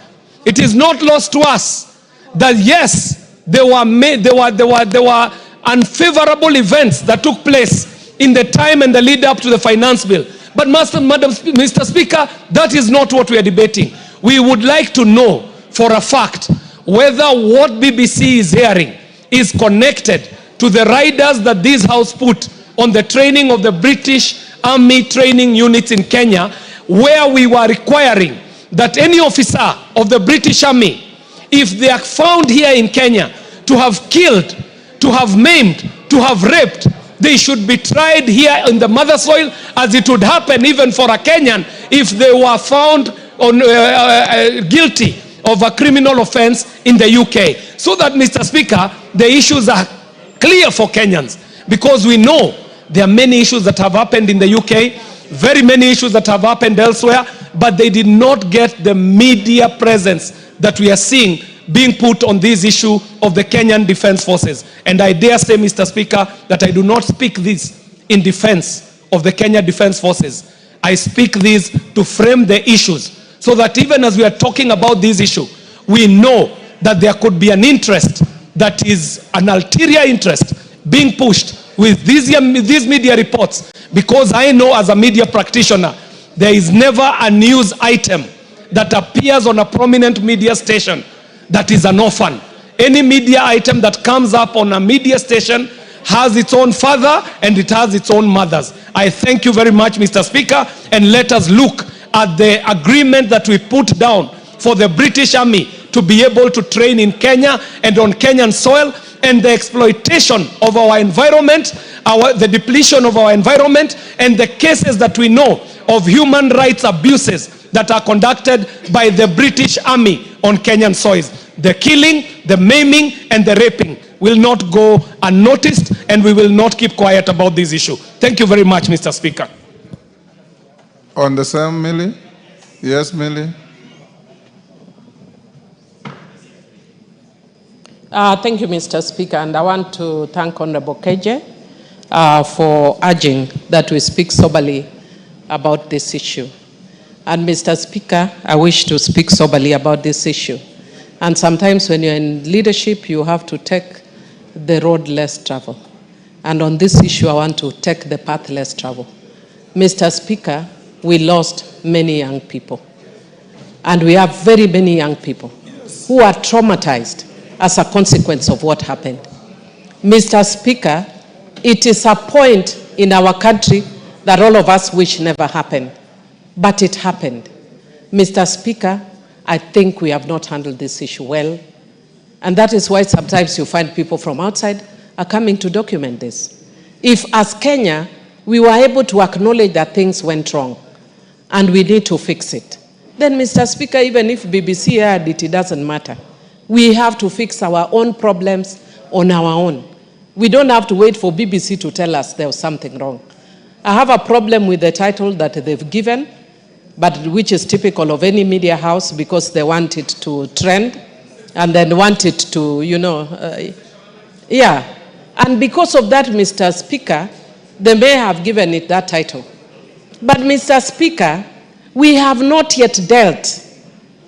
Speaker 5: it is not lost to us that yes, there were unfavorable events that took place in the time and the lead up to the finance bill. But Mr. Speaker, that is not what we are debating. We would like to know for a fact whether what BBC is hearing is connected to the riders that this house put on the training of the British Army Training Units in Kenya, where we were requiring that any officer of the British Army, if they are found here in Kenya to have killed, to have maimed, to have raped, they should be tried here in the mother soil, as it would happen even for a Kenyan if they were found on, guilty of a criminal offense in the UK. So that, Mr. Speaker, the issues are clear for Kenyans, because we know there are many issues that have happened in the UK, very many issues that have happened elsewhere, but they did not get the media presence that we are seeing being put on this issue of the Kenyan Defense Forces. And I dare say, Mr. Speaker, that I do not speak this in defense of the Kenya Defense Forces. I speak this to frame the issues, so that even as we are talking about this issue, we know that there could be an interest that is an ulterior interest being pushed with these media reports. Because I know, as a media practitioner, there is never a news item that appears on a prominent media station that is an orphan. Any media item that comes up on a media station has its own father and it has its own mothers. I thank you very much, Mr. Speaker, and let us look at the agreement that we put down for the British Army to be able to train in Kenya and on Kenyan soil, and the exploitation of our environment, the depletion of our environment, and the cases that we know of human rights abuses that are conducted by the British Army on Kenyan soils. The killing, the maiming, and the raping will not go unnoticed, and we will not keep quiet about this issue. Thank you very much, Mr. Speaker.
Speaker 2: On the same, Millie? Yes, Millie?
Speaker 10: Thank you, Mr. Speaker, and I want to thank Honorable KJ for urging that we speak soberly about this issue. And Mr. Speaker, I wish to speak soberly about this issue. And sometimes when you're in leadership, you have to take the road less traveled. And on this issue, I want to take the path less traveled. Mr. Speaker, we lost many young people. And we have very many young people who are traumatized as a consequence of what happened. Mr. Speaker, it is a point in our country that all of us wish never happened, but it happened. Mr. Speaker, I think we have not handled this issue well, and that is why sometimes you find people from outside are coming to document this. If as Kenya, we were able to acknowledge that things went wrong, and we need to fix it, then Mr. Speaker, even if BBC heard it, it doesn't matter. We have to fix our own problems on our own. We don't have to wait for BBC to tell us there was something wrong. I have a problem with the title that they've given, but which is typical of any media house because they want it to trend and then want it to, yeah. And because of that, Mr. Speaker, they may have given it that title. But Mr. Speaker, we have not yet dealt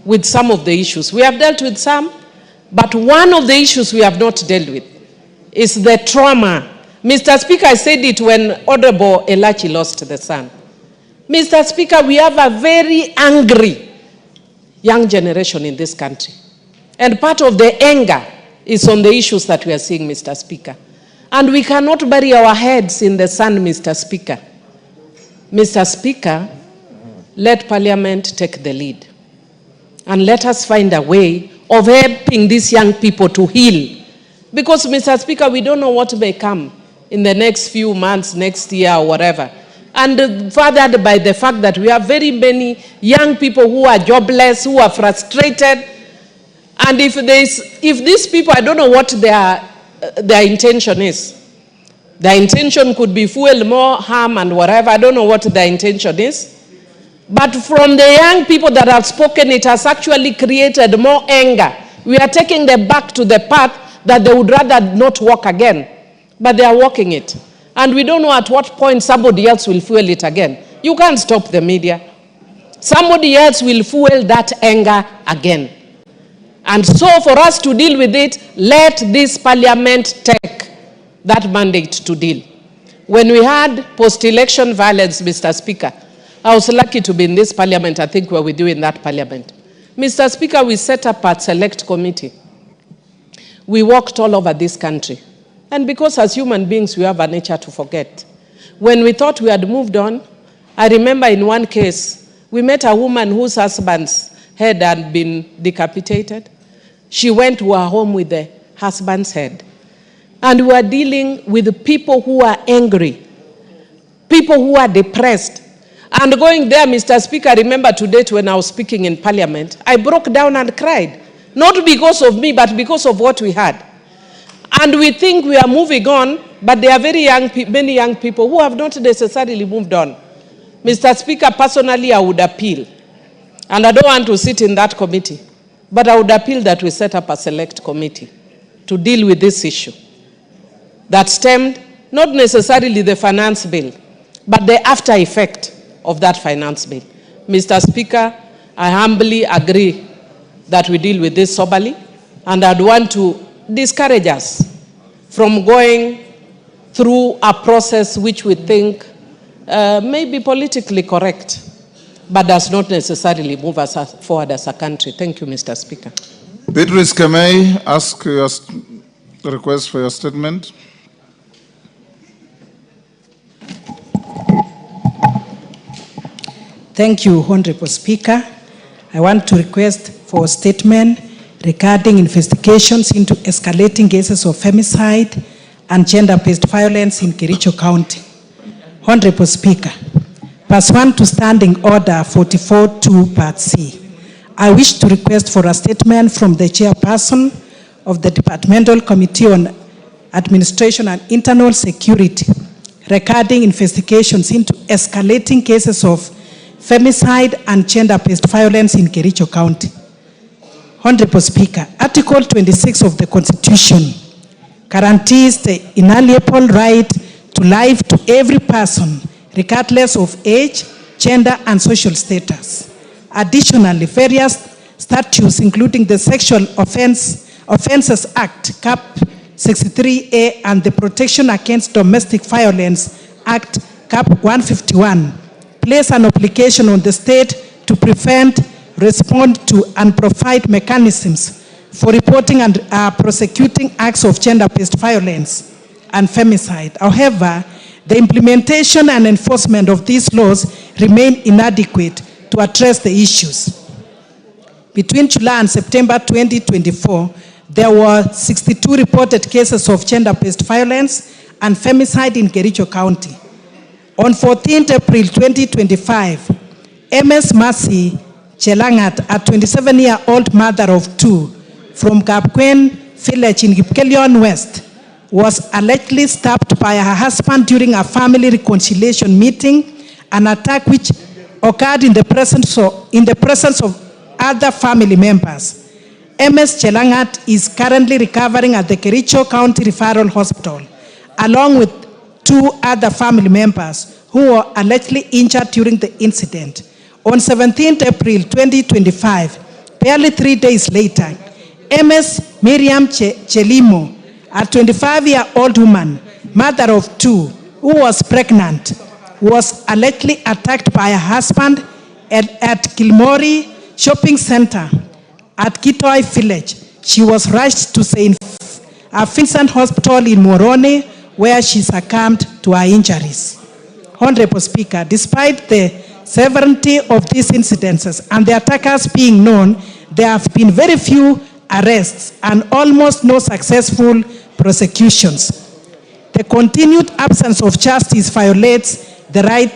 Speaker 10: with some of the issues. We have dealt with some, but one of the issues we have not dealt with is the trauma. Mr. Speaker, I said it when Honorable Elachi lost the son. Mr. Speaker, we have a very angry young generation in this country. And part of the anger is on the issues that we are seeing, Mr. Speaker. And we cannot bury our heads in the sand, Mr. Speaker. Mr. Speaker, let Parliament take the lead. And let us find a way of helping these young people to heal. Because, Mr. Speaker, we don't know what may come in the next few months, next year, or whatever. And furthered by the fact that we have very many young people who are jobless, who are frustrated. And if these people, I don't know what their intention is. Their intention could be fuel more harm and whatever. I don't know what their intention is. But from the young people that have spoken, it has actually created more anger. We are taking them back to the path that they would rather not walk again. But they are walking it. And we don't know at what point somebody else will fuel it again. You can't stop the media. Somebody else will fuel that anger again. And so for us to deal with it, let this Parliament take that mandate to deal. When we had post-election violence, Mr. Speaker, I was lucky to be in this Parliament, I think where we do in that Parliament. Mr. Speaker, we set up a select committee. We walked all over this country. And because as human beings, we have a nature to forget. When we thought we had moved on, I remember in one case, we met a woman whose husband's head had been decapitated. She went to her home with the husband's head. And we are dealing with people who are angry, people who are depressed. And going there, Mr. Speaker, I remember today when I was speaking in Parliament, I broke down and cried. Not because of me, but because of what we had. And we think we are moving on, but there are many young people who have not necessarily moved on. Mr. Speaker, personally, I would appeal. And I don't want to sit in that committee, but I would appeal that we set up a select committee to deal with this issue that stemmed not necessarily the finance bill, but the after effect of that finance bill. Mr. Speaker, I humbly agree that we deal with this soberly, and I'd want to discourage us from going through a process which we think may be politically correct, but does not necessarily move us forward as a country. Thank you, Mr. Speaker.
Speaker 2: Beatrice, can I ask your request for your statement?
Speaker 8: Thank you, Honorable Speaker. I want to request for a statement regarding investigations into escalating cases of femicide and gender-based violence in Kericho County. Honorable Speaker, pursuant to Standing Order 44.2 Part C, I wish to request for a statement from the chairperson of the Departmental Committee on Administration and Internal Security regarding investigations into escalating cases of femicide and gender-based violence in Kericho County. Honorable Speaker, Article 26 of the Constitution guarantees the inalienable right to life to every person, regardless of age, gender, and social status. Additionally, various statutes, including the Sexual Offences Act, Cap 63A, and the Protection Against Domestic Violence Act, Cap 151, place an obligation on the state to prevent, respond to, and provide mechanisms for reporting and prosecuting acts of gender-based violence and femicide. However, the implementation and enforcement of these laws remain inadequate to address the issues. Between July and September 2024, there were 62 reported cases of gender-based violence and femicide in Kericho County. On 14th April 2025, MS Mercy Chelangat, a 27-year-old mother of two from Kapkwen village in Kipkelion West, was allegedly stabbed by her husband during a family reconciliation meeting, an attack which occurred in the presence of other family members. MS Chelangat is currently recovering at the Kericho County Referral Hospital, along with 2 other family members who were allegedly injured during the incident. On 17th April 2025, barely 3 days later, MS Miriam Chelimo, a 25-year-old woman, mother of 2, who was pregnant, was allegedly attacked by her husband at Kilmori Shopping Center at Kitoi Village. She was rushed to St. Vincent Hospital in Moroni, where she succumbed to her injuries. Honorable Speaker, despite the severity of these incidences and the attackers being known, there have been very few arrests and almost no successful prosecutions. The continued absence of justice violates the right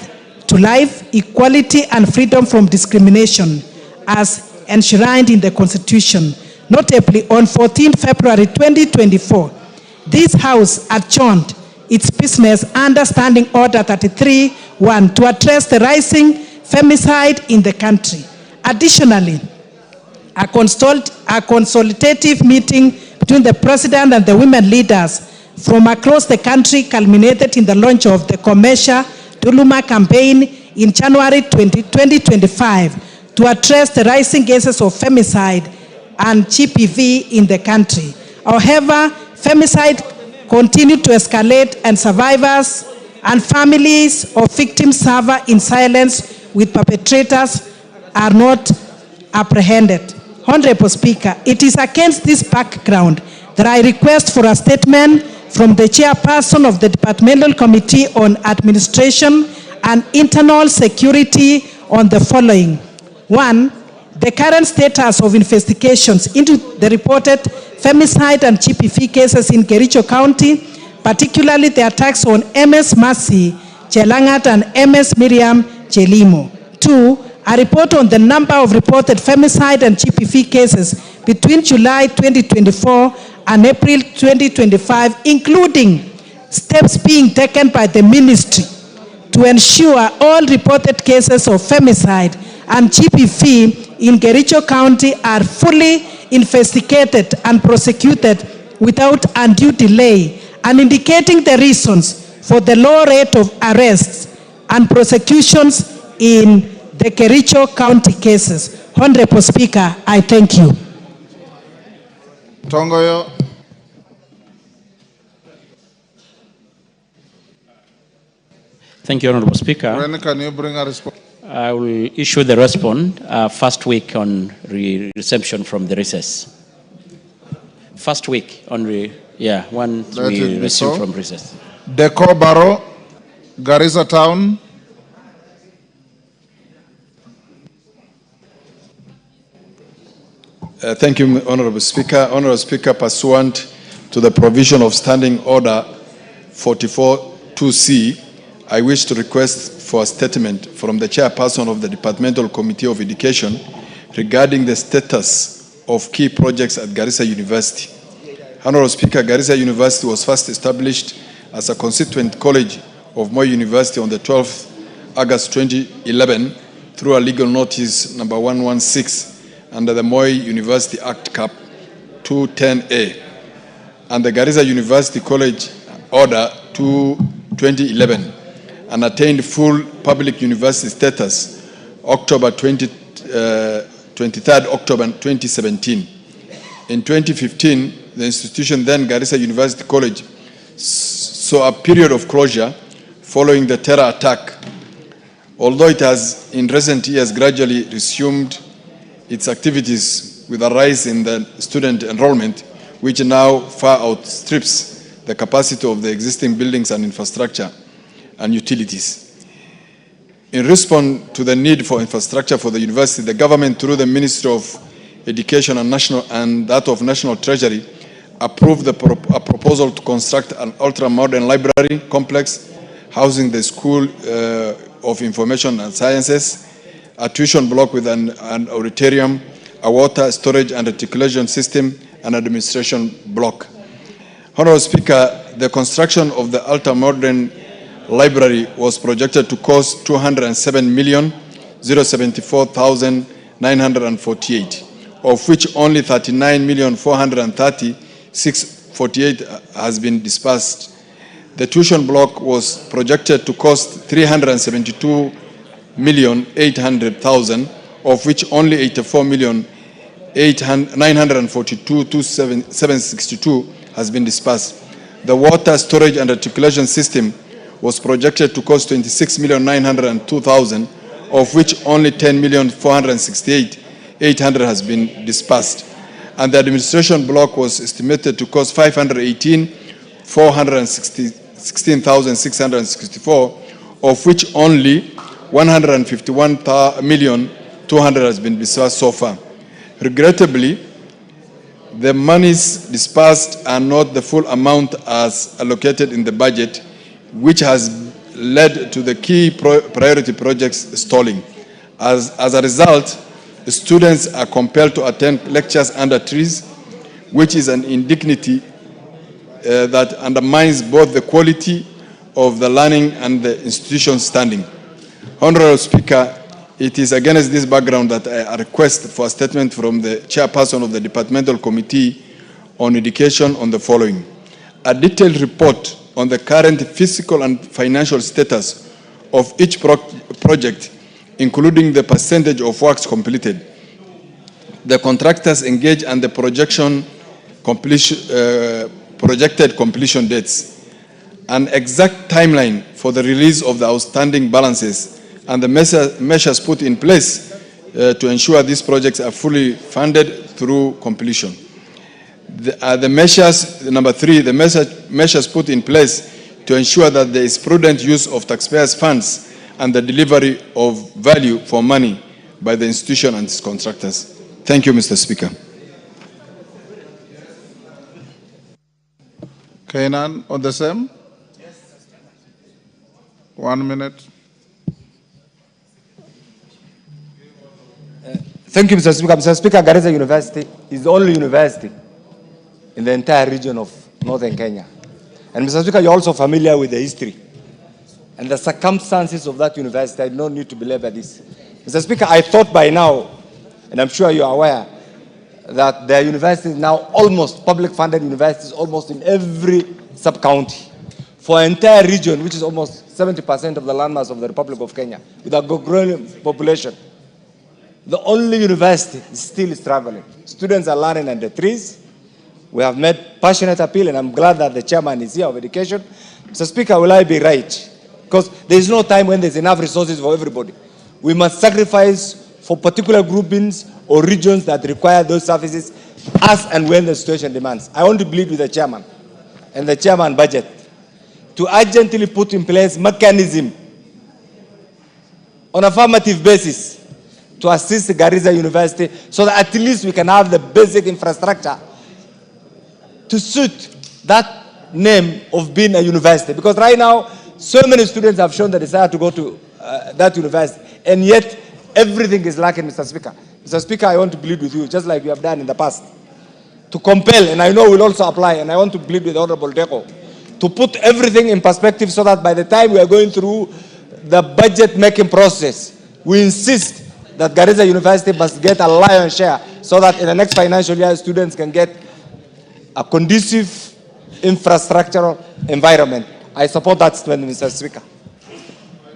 Speaker 8: to life, equality, and freedom from discrimination as enshrined in the Constitution. Notably, on 14 February 2024, this House adjourned its business under Standing Order 33-1 to address the rising femicide in the country. Additionally, a consultative meeting between the President and the women leaders from across the country culminated in the launch of the Commercia Tuluma campaign in January 2025 to address the rising cases of femicide and GBV in the country. However, femicide continued to escalate, and survivors and families of victims suffer in silence, with perpetrators are not apprehended. Honorable Speaker, it is against this background that I request for a statement from the chairperson of the Departmental Committee on Administration and Internal Security on the following. 1, the current status of investigations into the reported femicide and GBV cases in Kericho County, particularly the attacks on MS Mercy Chelangat and MS Miriam Chelimo. 2, a report on the number of reported femicide and GBV cases between July 2024 and April 2025, including steps being taken by the ministry to ensure all reported cases of femicide and GBV in Kericho County are fully investigated and prosecuted without undue delay, and indicating the reasons for the low rate of arrests and prosecutions in the Kericho County cases. Honorable Speaker, I thank you.
Speaker 2: Tongoyo.
Speaker 18: Thank you, Honorable Speaker.
Speaker 2: When can you bring a response?
Speaker 18: I will issue the response first week on reception from the recess. First week on once we resume from recess.
Speaker 2: Deco Barrow, Garissa Town.
Speaker 19: Thank you, Honorable Speaker. Honorable Speaker, pursuant to the provision of Standing Order 44-2C, I wish to request for a statement from the chairperson of the Departmental Committee of Education regarding the status of key projects at Garissa University. Honorable Speaker, Garissa University was first established as a constituent college of Moi University on the 12th August 2011 through a legal notice number 116 under the Moi University Act Cap 210A and the Garissa University College Order 2011, and attained full public university status October 23rd October 2017. In 2015, the institution, then Garissa University College, saw a period of closure following the terror attack, although it has in recent years gradually resumed its activities with a rise in the student enrollment, which now far outstrips the capacity of the existing buildings and infrastructure and utilities. In response to the need for infrastructure for the university, the government, through the Ministry of Education and that of National Treasury, approved a proposal to construct an ultra-modern library complex housing the School of Information and Sciences, a tuition block with an auditorium, a water storage and reticulation system, and administration block. Honorable Speaker, the construction of the ultra-modern library was projected to cost 207,074,948, of which only 39,430,648 has been disbursed. The tuition block was projected to cost 372,800,000, of which only 84,942,762 has been disbursed. The water storage and articulation system was projected to cost 26,902,000, of which only 10,468,800 has been disbursed. And the administration block was estimated to cost 518,416,664, of which only 151,200,000 has been disbursed so far. Regrettably, the monies disbursed are not the full amount as allocated in the budget, which has led to the key priority projects stalling. As a result, students are compelled to attend lectures under trees, which is an indignity that undermines both the quality of the learning and the institution's standing. Honorable Speaker, it is against this background that I request for a statement from the chairperson of the Departmental Committee on Education on the following. A detailed report on the current physical and financial status of each project, including the percentage of works completed, the contractors engaged, and the projected completion dates. An exact timeline for the release of the outstanding balances and the measures put in place to ensure these projects are fully funded through completion. Number three, the measures put in place to ensure that there is prudent use of taxpayers' funds and the delivery of value for money by the institution and its contractors. Thank you, Mr. Speaker.
Speaker 2: Kainan, on the same? 1 minute.
Speaker 14: Thank you, Mr. Speaker. Mr. Speaker, Garissa University is the only university in the entire region of northern Kenya. And Mr. Speaker, you're also familiar with the history and the circumstances of that university. I don't need to belabor this. Mr. Speaker, I thought by now, and I'm sure you are aware, that there are universities now, almost public-funded universities, almost in every sub-county for an entire region, which is almost 70% of the landmass of the Republic of Kenya, with a growing population. The only university still is traveling. Students are learning under trees. We have made passionate appeal, and I'm glad that the chairman is here of education. Mr. Speaker, will I be right? Because there is no time when there's enough resources for everybody. We must sacrifice for particular groupings or regions that require those services as and when the situation demands. I want to plead with the chairman and the chairman budget to urgently put in place mechanism on a affirmative basis to assist Garissa University so that at least we can have the basic infrastructure to suit that name of being a university. Because right now, so many students have shown the desire to go to that university, and yet everything is lacking, Mr. Speaker. Mr. Speaker, I want to plead with you, just like you have done in the past, to compel, and I know we'll also apply, and I want to plead with Honorable Deco, to put everything in perspective so that by the time we are going through the budget-making process, we insist that Garissa University must get a lion's share so that in the next financial year, students can get a conducive infrastructural environment. I support that statement, Mr. Speaker.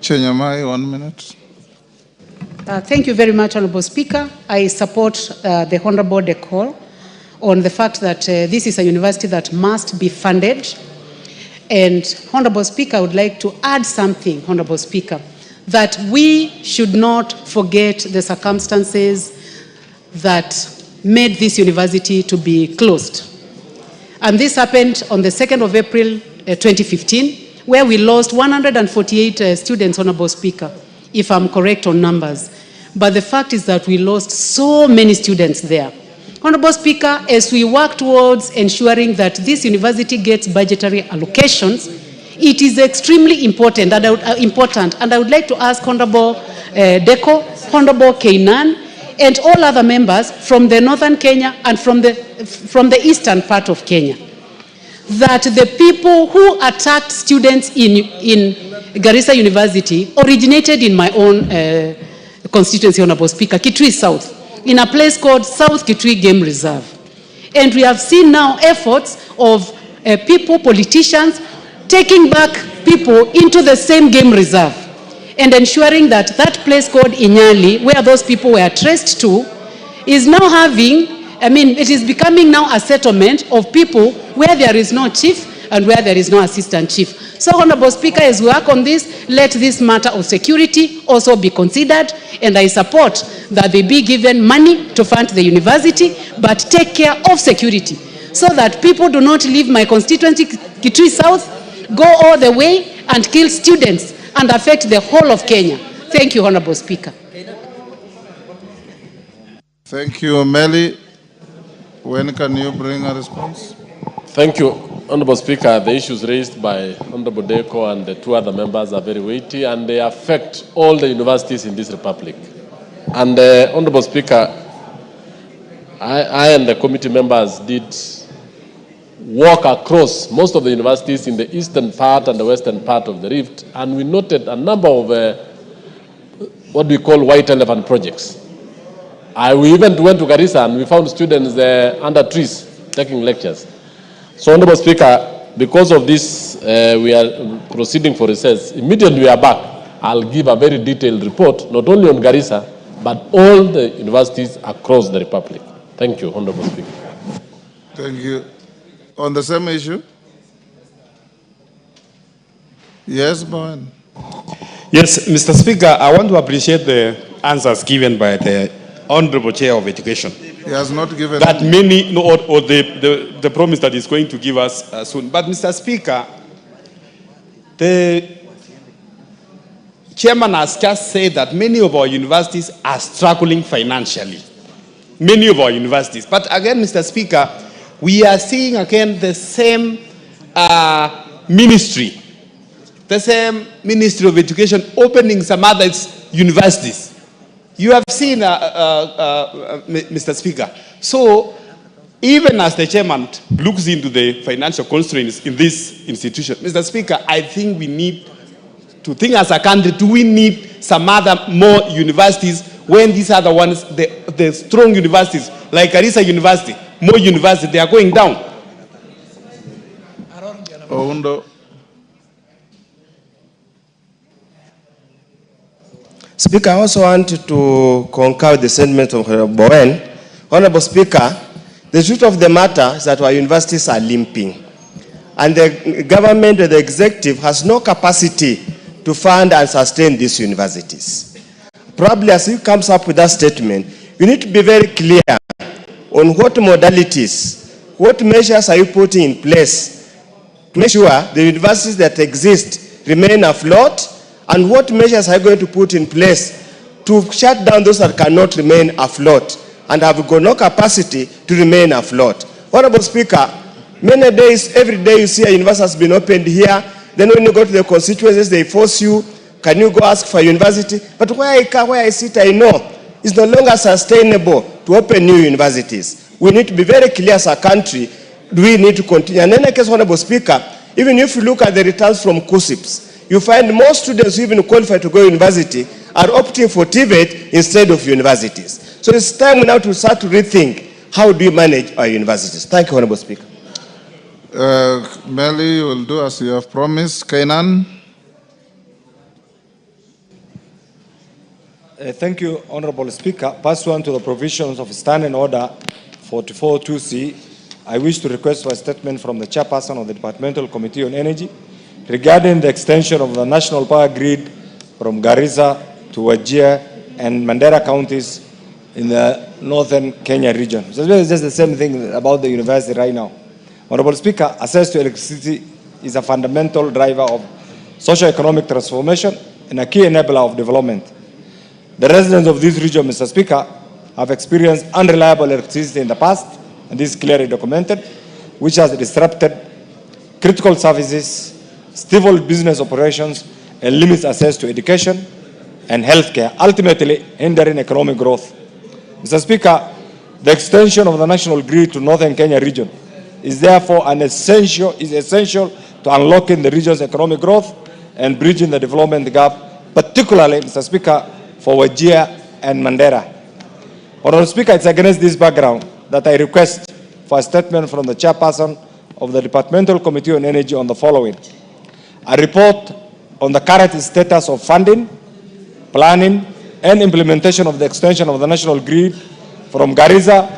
Speaker 2: Chenyamai, 1 minute.
Speaker 20: Thank you very much, Honorable Speaker. I support the Honorable Deco on the fact that this is a university that must be funded. And Honorable Speaker, I would like to add something, Honorable Speaker, that we should not forget the circumstances that made this university to be closed. And this happened on the 2nd of April 2015, where we lost 148 students, Honorable Speaker, if I'm correct on numbers. But the fact is that we lost so many students there. Honorable Speaker, as we work towards ensuring that this university gets budgetary allocations, it is extremely important, and I would like to ask Honorable Deco, Honorable Kainan, and all other members from the northern Kenya and from the eastern part of Kenya, that the people who attacked students in Garissa University originated in my own constituency, Honorable Speaker, Kitui South. in a place called South Kitui Game Reserve. And we have seen now efforts of people, politicians, taking back people into the same game reserve and ensuring that that place called Inyali, where those people were traced to, is now having, it is becoming now a settlement of people where there is no chief and where there is no assistant chief. So, Honorable Speaker, as we work on this, let this matter of security also be considered, and I support that they be given money to fund the university, but take care of security, so that people do not leave my constituency, Kitui South, go all the way and kill students and affect the whole of Kenya. Thank you, Honorable Speaker.
Speaker 2: Thank you, Meli. When can you bring a response?
Speaker 1: Thank you, Honorable Speaker. The issues raised by Honorable Deko and the two other members are very weighty, and they affect all the universities in this republic. And Honorable Speaker, I and the committee members did walk across most of the universities in the eastern part and the western part of the Rift, and we noted a number of what we call white elephant projects. We even went to Garissa and we found students under trees taking lectures. So, Honorable Speaker, because of this, we are proceeding for recess. Immediately we are back, I'll give a very detailed report, not only on Garissa, but all the universities across the Republic. Thank you, Honorable Speaker.
Speaker 2: Thank you. On the same issue? Yes, Bowen.
Speaker 3: Yes, Mr. Speaker, I want to appreciate the answers given by the Honorable Chair of Education.
Speaker 2: He has not given
Speaker 3: that many, no, or the promise that he's going to give us soon. But, Mr. Speaker, the chairman has just said that many of our universities are struggling financially. Many of our universities. But again, Mr. Speaker, we are seeing again the same ministry, the same Ministry of Education opening some other universities. You have seen, Mr. Speaker. So, even as the chairman looks into the financial constraints in this institution, Mr. Speaker, I think we need to think as a country, do we need some other more universities when these other ones, the strong universities, like Garissa University, more universities, they are going down?
Speaker 21: Speaker, I also want to concur with the sentiment of Honorable Bowen. Honorable Speaker, the truth of the matter is that our universities are limping. And the government and the executive has no capacity to fund and sustain these universities. Probably as he comes up with that statement, you need to be very clear on what modalities, what measures are you putting in place to make sure the universities that exist remain afloat, and what measures are you going to put in place to shut down those that cannot remain afloat and have got no capacity to remain afloat? Honorable Speaker, many days, every day you see a university has been opened here, then when you go to the constituencies, they force you, can you go ask for a university? But where I sit, I know it's no longer sustainable to open new universities. We need to be very clear as a country, do we need to continue? And in any case, Honorable Speaker, even if you look at the returns from KUSIPs, you find most students who even qualify to go to university are opting for TVET instead of universities. So it's time now to start to rethink how do you manage our universities. Thank you, Honorable Speaker.
Speaker 2: Meli, you will do as you have promised. Kainan.
Speaker 14: Thank you, Honorable Speaker. Pursuant to the provisions of Standing Order 44-2C, I wish to request for a statement from the Chairperson of the Departmental Committee on Energy regarding the extension of the national power grid from Garissa to Wajir and Mandera counties in the northern Kenya region. So it's just the same thing about the university right now. Honorable Speaker, access to electricity is a fundamental driver of socio-economic transformation and a key enabler of development. The residents of this region, Mr. Speaker, have experienced unreliable electricity in the past, and this is clearly documented, which has disrupted critical services, stifled business operations, and limits access to education and healthcare, ultimately hindering economic growth. Mr. Speaker, the extension of the national grid to northern Kenya region is therefore essential to unlocking the region's economic growth and bridging the development gap, particularly, Mr. Speaker, for Wajir and Mandera. Honorable Speaker, it's against this background that I request for a statement from the chairperson of the Departmental Committee on Energy on the following. A report on the current status of funding, planning, and implementation of the extension of the national grid from Garissa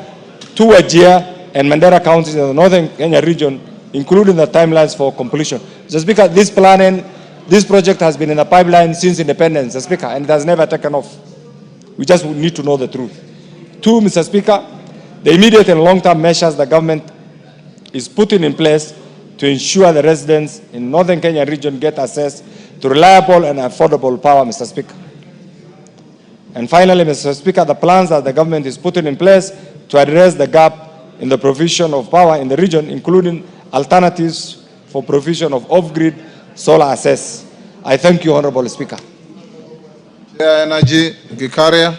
Speaker 14: to Wajir and Mandera counties in the northern Kenya region, including the timelines for completion. Mr. Speaker, this project has been in the pipeline since independence, Mr. Speaker, and it has never taken off. We just need to know the truth. Two, Mr. Speaker, the immediate and long-term measures the government is putting in place to ensure the residents in northern Kenya region get access to reliable and affordable power, Mr. Speaker. And finally, Mr. Speaker, the plans that the government is putting in place to address the gap in the provision of power in the region, including alternatives for provision of off-grid solar access. I thank you, Honorable Speaker.
Speaker 2: Energy, Gikaria,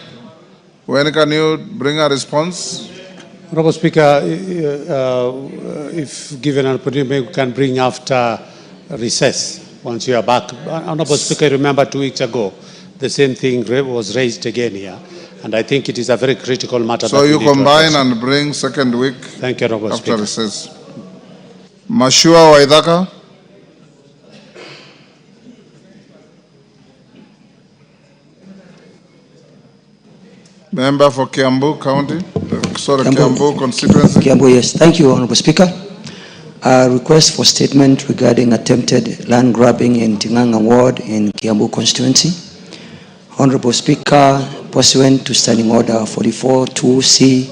Speaker 2: when can you bring a response?
Speaker 7: Honorable Speaker, if given an opportunity, we can bring after recess once you are back. Honorable Speaker, remember 2 weeks ago, the same thing was raised again here, and I think it is a very critical matter.
Speaker 2: So you combine and bring second week.
Speaker 7: Thank you, Honorable
Speaker 2: after
Speaker 7: Speaker.
Speaker 2: Recess. Mashua Waithaka. Member for Kiambu County, Kiambu constituency.
Speaker 22: Kiambu, yes. Thank you, Honorable Speaker. A request for statement regarding attempted land grabbing in Tinganga Ward in Kiambu constituency. Honorable Speaker, pursuant to Standing Order 44-2C,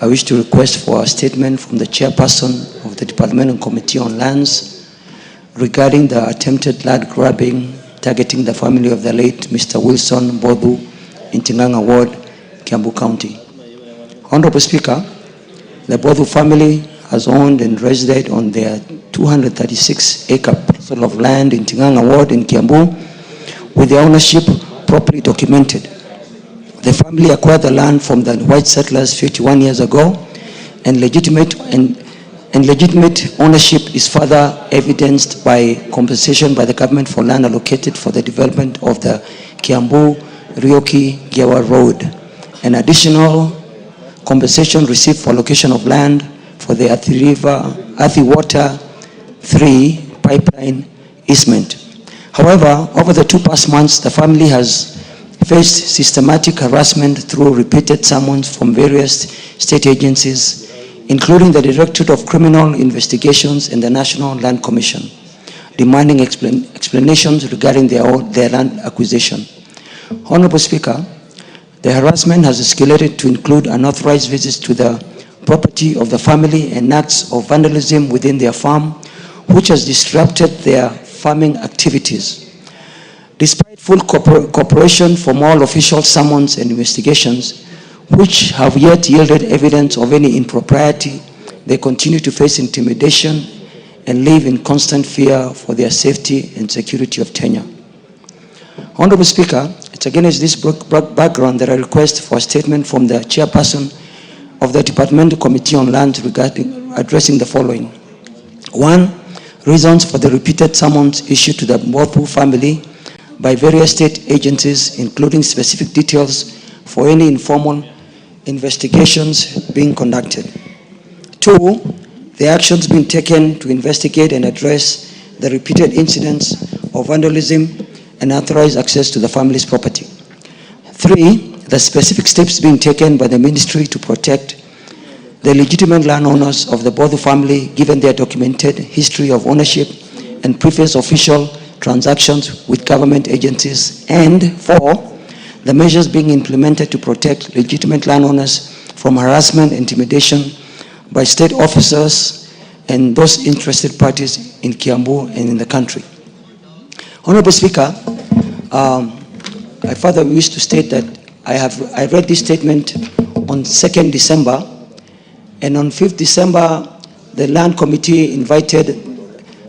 Speaker 22: I wish to request for a statement from the chairperson of the Departmental Committee on Lands regarding the attempted land grabbing targeting the family of the late Mr. Wilson Bodu in Tinganga Ward, Kiambu County. Honorable Speaker, the Bodu family has owned and resided on their 236-acre parcel of land in Tinganga Ward in Kiambu with their ownership properly documented. The family acquired the land from the white settlers 51 years ago, and legitimate ownership is further evidenced by compensation by the government for land allocated for the development of the Kiambu-Rioki-Gewa Road. An additional compensation received for allocation of land for the Athi Water 3 pipeline easement. However, over the 2 past months, the family has faced systematic harassment through repeated summons from various state agencies, including the Directorate of Criminal Investigations and the National Land Commission, demanding explanations regarding their land acquisition. Honorable Speaker, the harassment has escalated to include unauthorized visits to the property of the family and acts of vandalism within their farm, which has disrupted their farming activities. Despite full cooperation from all official summons and investigations, which have yet yielded evidence of any impropriety, they continue to face intimidation and live in constant fear for their safety and security of tenure. Honorable Speaker, it's against this background that I request for a statement from the chairperson of the Departmental Committee on Land regarding addressing the following. 1. Reasons for the repeated summons issued to the Mbopu family by various state agencies, including specific details for any informal investigations being conducted. 2. The actions being taken to investigate and address the repeated incidents of vandalism and unauthorized access to the family's property. 3. The specific steps being taken by the ministry to protect the legitimate landowners of the Bodu family, given their documented history of ownership and previous official transactions with government agencies. And 4, the measures being implemented to protect legitimate landowners from harassment and intimidation by state officers and those interested parties in Kiambu and in the country. Honorable Speaker, I further wish to state that I read this statement on 2nd December, and on 5th December, the Land Committee invited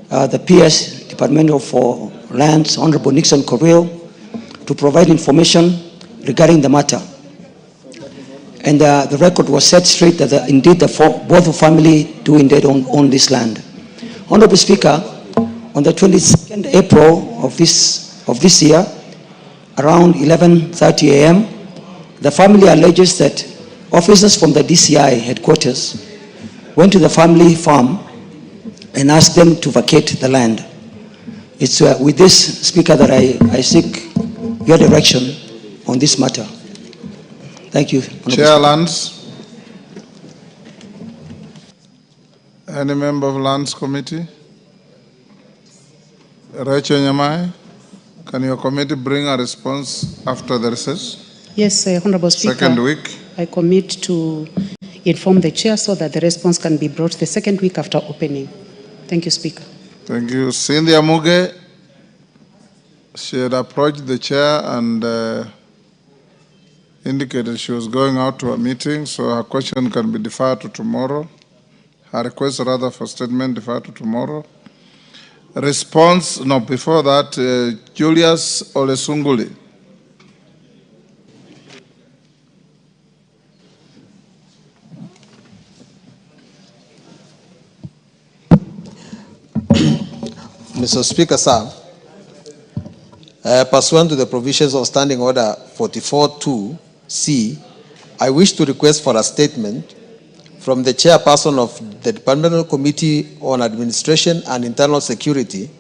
Speaker 22: the PS Department for Lands, Honorable Nixon Correo, to provide information regarding the matter. And the record was set straight that indeed both the family do indeed own this land. Honorable Speaker, on the 22nd April of this year, around 11:30 a.m., the family alleges that Officers from the DCI headquarters went to the family farm and asked them to vacate the land. It's with this, Speaker, that I seek your direction on this matter. Thank you.
Speaker 2: Chair Lands. Any member of Lands Committee? Rachel Nyamai, can your committee bring a response after the recess?
Speaker 20: Yes, Honorable Speaker.
Speaker 2: Second week.
Speaker 20: I commit to inform the chair so that the response can be brought the second week after opening. Thank you, Speaker.
Speaker 2: Thank you. Cynthia Muge, she had approached the chair and indicated she was going out to a meeting, so her question can be deferred to tomorrow. Her request rather for statement deferred to tomorrow. Response, no, before that, Julius Olesunguli.
Speaker 6: Mr. Speaker, sir, pursuant to the provisions of Standing Order 44.2c, I wish to request for a statement from the chairperson of the Departmental Committee on Administration and Internal Security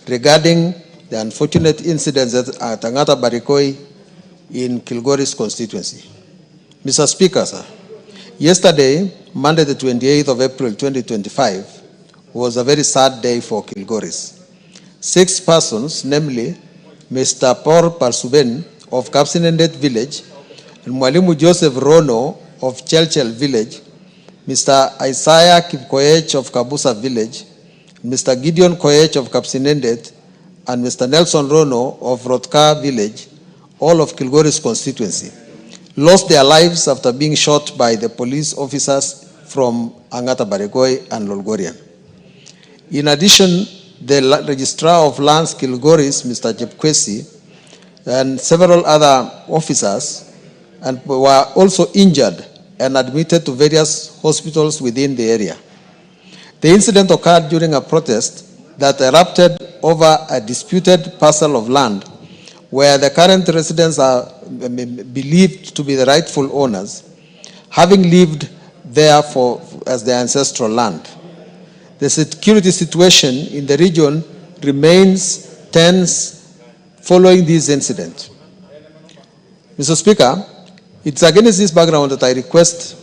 Speaker 6: regarding the unfortunate incidents at Angata Barikoi in Kilgoris constituency. Mr. Speaker, sir, yesterday, Monday the 28th of April 2025, was a very sad day for Kilgoris. 6 persons, namely Mr. Paul Parsuben of Kapsinendet Village and Mwalimu Joseph Rono of Chelchel Village, Mr. Isaiah Kipkoech of Kabusa Village, Mr. Gideon Koech of Kapsinendet, and Mr. Nelson Rono of Rotka Village, all of Kilgoris constituency, lost their lives after being shot by the police officers from Angata Barikoi and Lolgorian. In addition, the Registrar of Lands Kilgoris, Mr. Jepkwesi, and several other officers were also injured and admitted to various hospitals within the area. The incident occurred during a protest that erupted over a disputed parcel of land where the current residents are believed to be the rightful owners, having lived there as their ancestral land. The security situation in the region remains tense following this incident. Mr. Speaker, it's against this background that I request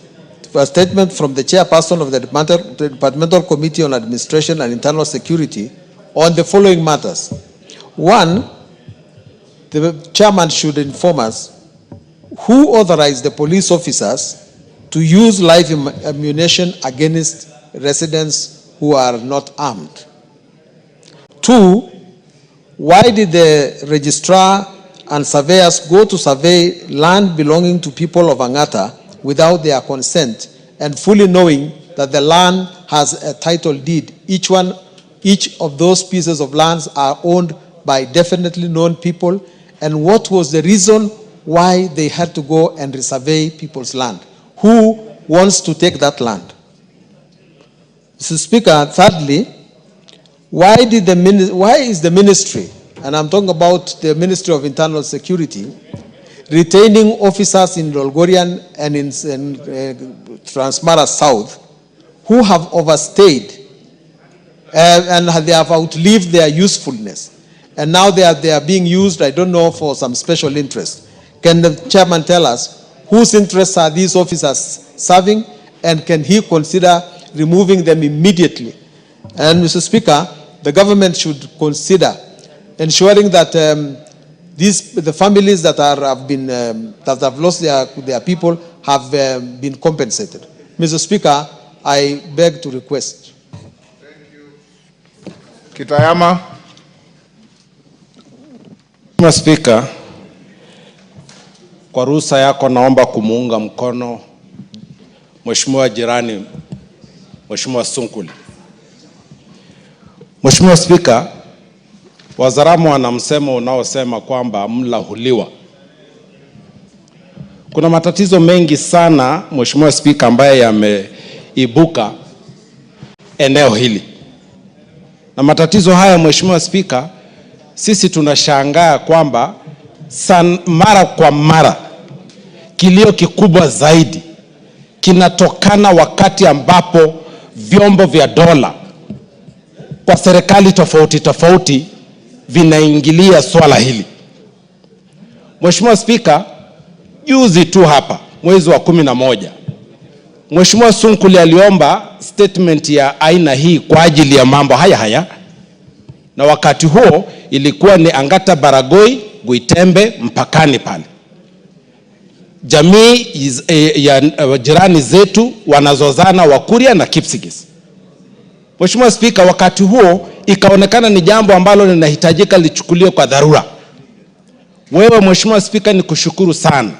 Speaker 6: for a statement from the chairperson of the Departmental Committee on Administration and Internal Security on the following matters. 1, the chairman should inform us who authorized the police officers to use live ammunition against residents who are not armed. 2, why did the registrar and surveyors go to survey land belonging to people of Angata without their consent and fully knowing that the land has a title deed? Each of those pieces of lands are owned by definitely known people. And what was the reason why they had to go and resurvey people's land? Who wants to take that land? Mr. Speaker, thirdly, why is the ministry, and I'm talking about the Ministry of Internal Security, retaining officers in Lolgorian and in Transmara South who have overstayed and they have outlived their usefulness, and now they are being used, I don't know, for some special interest? Can the chairman tell us whose interests are these officers serving, and can he consider removing them immediately? And Mr. Speaker, the government should consider ensuring that the families that have lost their people have been compensated. Mr. Speaker, I beg to request.
Speaker 2: Thank you. Kitayama.
Speaker 9: Mr. Speaker, kwa ruhusa yako naomba kumuunga mkono Mheshimiwa jirani, Mheshimiwa Sunkuli. Mheshimiwa Speaker, Wazaramo wana msemo unaosema kwamba mla huliwa. Kuna matatizo mengi sana, Mheshimiwa Speaker, ambaye yameibuka eneo hili. Na matatizo haya, Mheshimiwa Speaker, sisi tunashangaa kwamba mara kwa mara kilio kikubwa zaidi
Speaker 12: kinatokana wakati ambapo vyombo vya dola kwa serikali tofauti tofauti vinaingilia swala hili. Mheshimiwa Spika, juzi tu hapa mwezi wa 11 Mheshimiwa Sunkuli aliomba statement ya aina hii kwa ajili ya mambo haya, na wakati huo ilikuwa ni Angata Baragoi, Guitembe, mpakani pale. Jamii ya jirani zetu wanazozana, Wakuria na Kipsigis. Mheshimiwa Spika, wakati huo ikaonekana ni jambo ambalo linahitajika lichukuliwe kwa dharura. Wewe Mheshimiwa Spika, ni kushukuru sana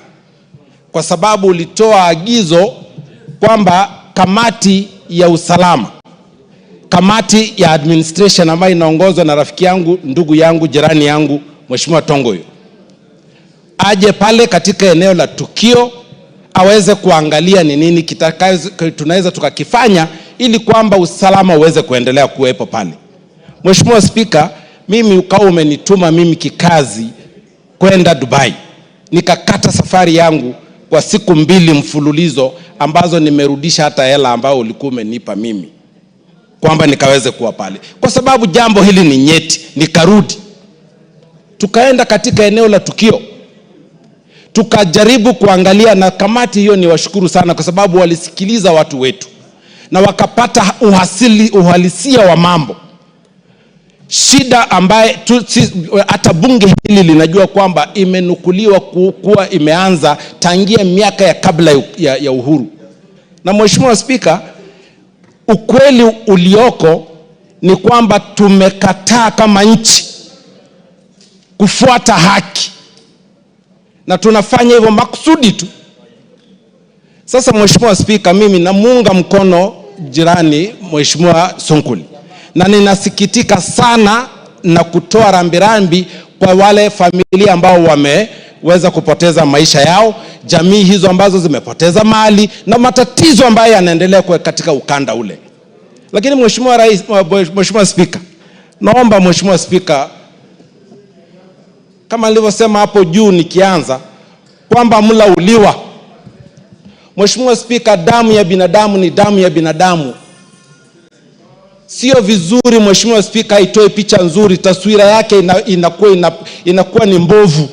Speaker 12: kwa sababu ulitoa agizo kwamba kamati ya usalama, kamati ya administration ambayo inaongozwa na rafiki yangu, ndugu yangu, jirani yangu Mheshimiwa Tongoyo, aje pale katika eneo la tukio aweze kuangalia ni nini tunaweza tukakifanya ili kwamba usalama uweze kuendelea kuwepo pale. Mheshimiwa Spika, mimi ukao umenituma mimi kikazi kwenda Dubai. Nikakata safari yangu kwa siku 2 mfululizo ambazo nimerudisha hata hela ambayo ulikuwa umenipa mimi kwamba nikaweze kuwa pale. Kwa sababu jambo hili ni nyeti, nikarudi. Tukaenda katika eneo la tukio. Tukajaribu kuangalia, na kamati hiyo ni washukuru sana kwa sababu walisikiliza watu wetu na wakapata uhalisia wa mambo. Shida ambaye hata bunge hili linajua kwamba imenukuliwa kuwa imeanza tangia miaka ya kabla ya uhuru. Na Mheshimiwa Spika, ukweli ulioko ni kwamba tumekataa kama nchi kufuata haki, na tunafanya hivyo makusudi tu. Sasa Mheshimiwa Spika, mimi namuunga mkono jirani Mheshimiwa Sunkuli, na ninasikitika sana na kutoa rambirambi kwa wale familia ambao wameweza kupoteza maisha yao, jamii hizo ambazo zimepoteza mali na matatizo ambayo yanaendelea katika ukanda ule. Lakini Mheshimiwa Spika, naomba Mheshimiwa Spika, kama nilivyosema hapo juu nikianza kwamba mlauliwa. Mheshimiwa Spika, damu ya binadamu ni damu ya binadamu. Sio vizuri Mheshimiwa Spika itoe picha nzuri, taswira yake inakuwa ni mbovu.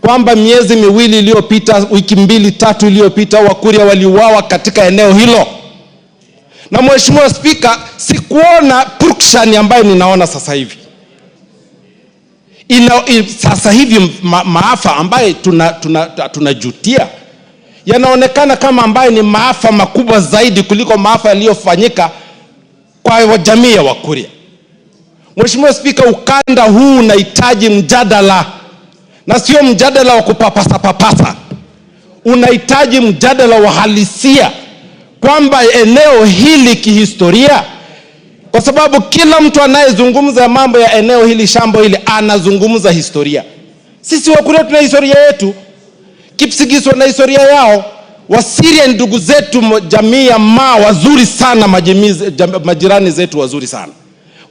Speaker 12: Kwamba miezi 2 iliyopita, wiki 2-3 iliyopita, Wakuria waliuawa katika eneo hilo. Na Mheshimiwa Spika, sikuona purukushani ambayo ninaona sasa hivi. Sasa hivi maafa ambaye tunajutia yanaonekana kama ambaye ni maafa makubwa zaidi kuliko maafa yaliyofanyika kwa jamii ya Wakuria. Mheshimiwa Spika, ukanda huu unahitaji mjadala, na sio mjadala wa kupapasa. Unahitaji mjadala wa halisia kwamba eneo hili kihistoria, kwa sababu kila mtu anayezungumza mambo ya eneo hili, shambo hili, anazungumza historia. Sisi Wakuria tuna historia yetu, Kipsigis wana historia yao, Wasiria ndugu zetu, jamii ya Maa wazuri sana, majirani zetu wazuri sana,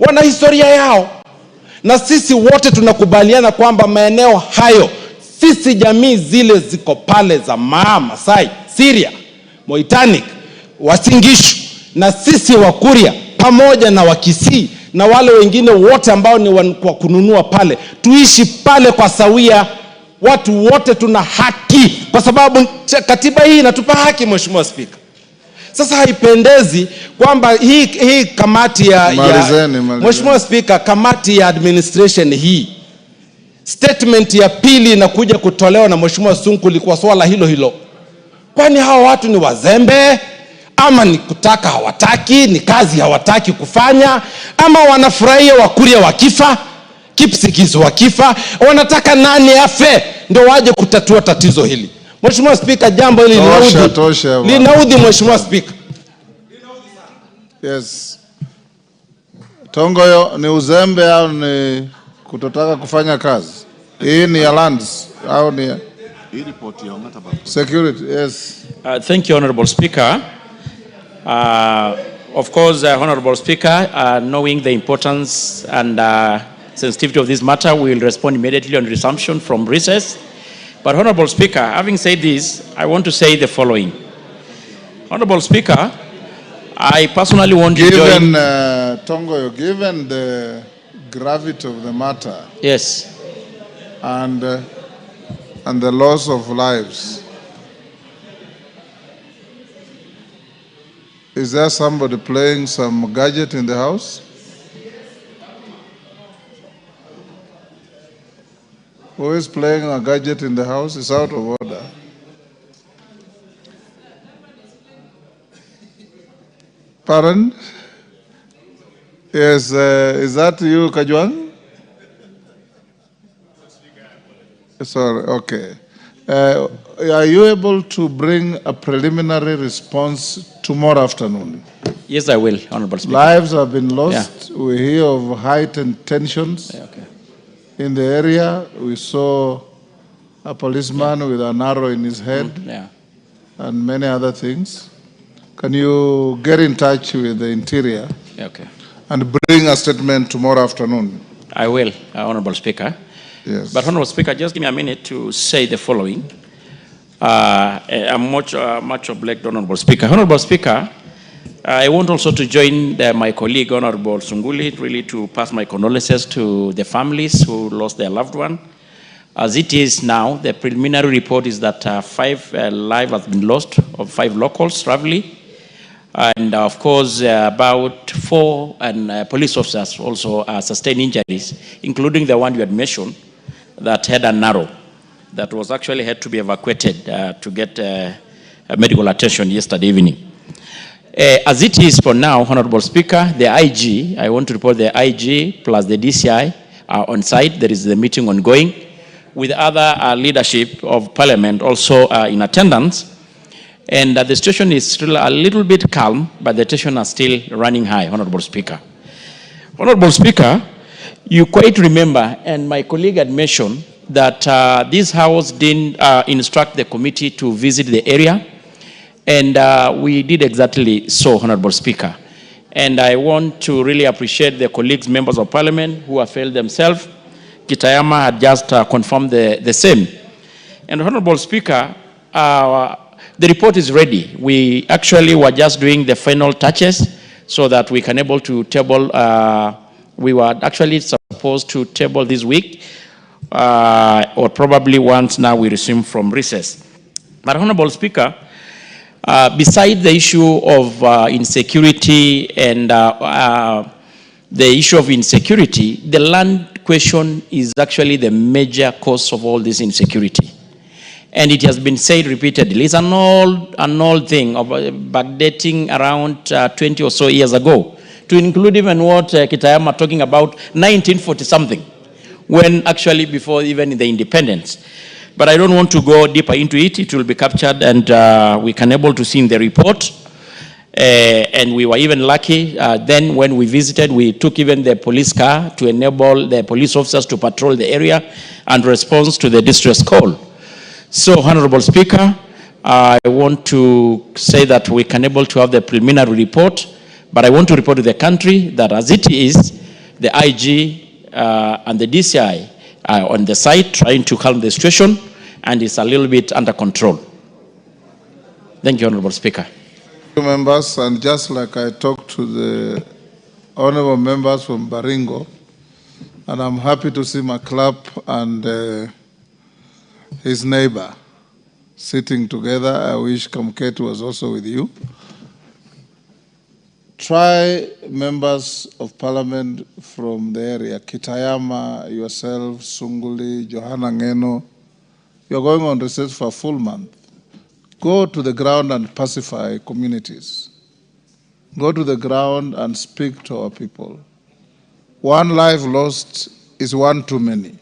Speaker 12: wana historia yao. Na sisi wote tunakubaliana kwamba maeneo hayo, sisi jamii zile ziko pale za Maa, Masai, Syria, Moitanik, Wasingishu, na sisi Wakuria pamoja na Wakisii na wale wengine wote ambao ni kwa kununua pale, tuishi pale kwa sawia. Watu wote tuna haki kwa sababu katiba hii inatupa haki, Mheshimiwa Spika. Sasa haipendezi kwamba hii kamati Mheshimiwa Spika, kamati ya administration hii, statement ya pili inakuja kutolewa na Mheshimiwa Sunkuli kwa swala hilo. Kwani hawa watu ni wazembe? Ama ni kutaka hawataki, ni kazi hawataki kufanya? Ama wanafurahia Wakuria wakifa, Kipsigis wakifa, wanataka nani afe ndio waje kutatua tatizo hili? Mheshimiwa Spika, jambo hili linaudhi Mheshimiwa Spika.
Speaker 2: Yes. Tongoyo, ni uzembe au ni kutotaka kufanya kazi? Hii ni ya lands au ni ya security? Yes.
Speaker 18: Thank you, Honorable Speaker. Of course, Honorable Speaker, knowing the importance and sensitivity of this matter, we will respond immediately on resumption from recess. But Honorable Speaker, having said this, I want to say the following. Honorable Speaker, I personally want to join...
Speaker 2: Tongoyo, given the gravity of the matter...
Speaker 18: Yes.
Speaker 2: And the loss of lives, is there somebody playing some gadget in the house? Who is playing a gadget in the house? It's out of order. Pardon? Yes, is that you, Kajwang? Sorry, okay. Are you able to bring a preliminary response tomorrow afternoon?
Speaker 18: Yes, I will, Honorable Speaker.
Speaker 2: Lives have been lost. Yeah. We hear of heightened tensions in the area. We saw a policeman with an arrow in his head and many other things. Can you get in touch with the Interior and bring a statement tomorrow afternoon?
Speaker 18: I will, Honorable Speaker.
Speaker 2: Yes.
Speaker 18: But Honorable Speaker, just give me a minute to say the following. I'm much obliged, Honorable Speaker. Honorable Speaker, I want also to join my colleague, Honorable Sunguli, really to pass my condolences to the families who lost their loved one. As it is now, the preliminary report is that 5 lives have been lost, of 5 locals, roughly. And of course, about 4 police officers also sustained injuries, including the one you had mentioned that had a narrow that was actually had to be evacuated to get medical attention yesterday evening. As it is for now, Honorable Speaker, the IG, I want to report the IG plus the DCI are on site. There is the meeting ongoing with other leadership of Parliament also in attendance. And the situation is still a little bit calm, but the tension is still running high, Honorable Speaker. Honorable Speaker, you quite remember, and my colleague had mentioned, that this House didn't instruct the committee to visit the area, and we did exactly so, Honorable Speaker. And I want to really appreciate the colleagues, members of Parliament, who have failed themselves. Kitayama had just confirmed the same. And Honorable Speaker, the report is ready. We actually were just doing the final touches so that we can able to table. We were actually supposed to table this week, or probably once now we resume from recess. But Honorable Speaker, beside the issue of insecurity and the issue of insecurity, the land question is actually the major cause of all this insecurity. And it has been said repeatedly. It's an old thing of backdating around 20 or so years ago, to include even what Kitayama talking about 1940-something, when actually before even the independence. But I don't want to go deeper into it. It will be captured and we can able to see in the report. And we were even lucky. Then when we visited, we took even the police car to enable the police officers to patrol the area and respond to the distress call. So, Honorable Speaker, I want to say that we can able to have the preliminary report, but I want to report to the country that as it is, the IG and the DCI are on the site trying to calm the situation, and it's a little bit under control. Thank you, Honorable Speaker.
Speaker 2: Thank you, members, and just like I talked to the honorable members from Baringo, and I'm happy to see my club and his neighbor sitting together. I wish Kamket was also with you. Try members of Parliament from the area, Kitayama, yourself, Sunguli, Johanna Ngeno. You're going on recess for a full month. Go to the ground and pacify communities. Go to the ground and speak to our people. One life lost is one too many.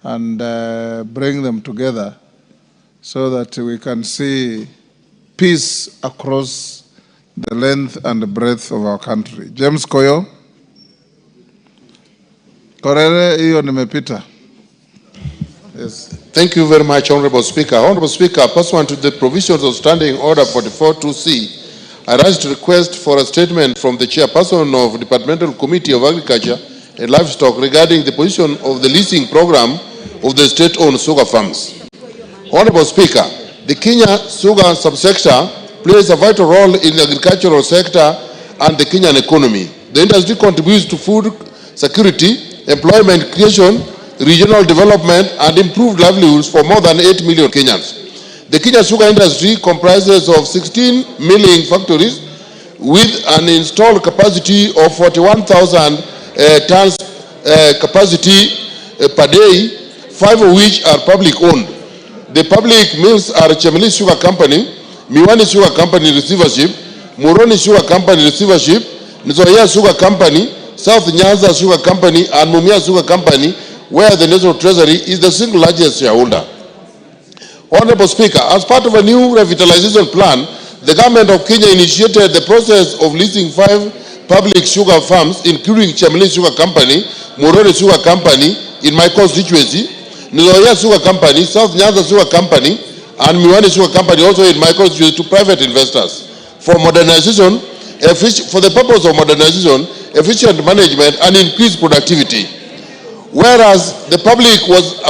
Speaker 2: And bring them together so that we can see peace across the length and the breadth of our country. James Koyo. Korere hiyo nimepita. Yes.
Speaker 4: Thank you very much, Honorable Speaker. Honorable Speaker, pursuant to the provisions of Standing Order 44.2c, I rise to request for a statement from the Chairperson of Departmental Committee of Agriculture and Livestock regarding the position of the leasing program of the state-owned sugar farms. Honorable Speaker, the Kenya Sugar Subsector plays a vital role in the agricultural sector and the Kenyan economy. The industry contributes to food security, employment creation, regional development, and improved livelihoods for more than 8 million Kenyans. The Kenyan sugar industry comprises of 16 milling factories with an installed capacity of 41,000 tons capacity per day, 5 of which are public owned. The public mills are Chemeli Sugar Company, Miwani Sugar Company receivership, Moroni Sugar Company receivership, Nzoia Sugar Company, South Nyanza Sugar Company, and Mumia Sugar Company, where the National Treasury is the single largest shareholder. Honorable Speaker, as part of a new revitalization plan, the government of Kenya initiated the process of leasing 5 public sugar farms, including Chemeli Sugar Company, Moroni Sugar Company in my constituency, Nzoia Sugar Company, South Nyanza Sugar Company, and Miwani Sugar Company also in my constituency to private investors for modernization, for the purpose of modernization, efficient management, and increased productivity. Whereas the public was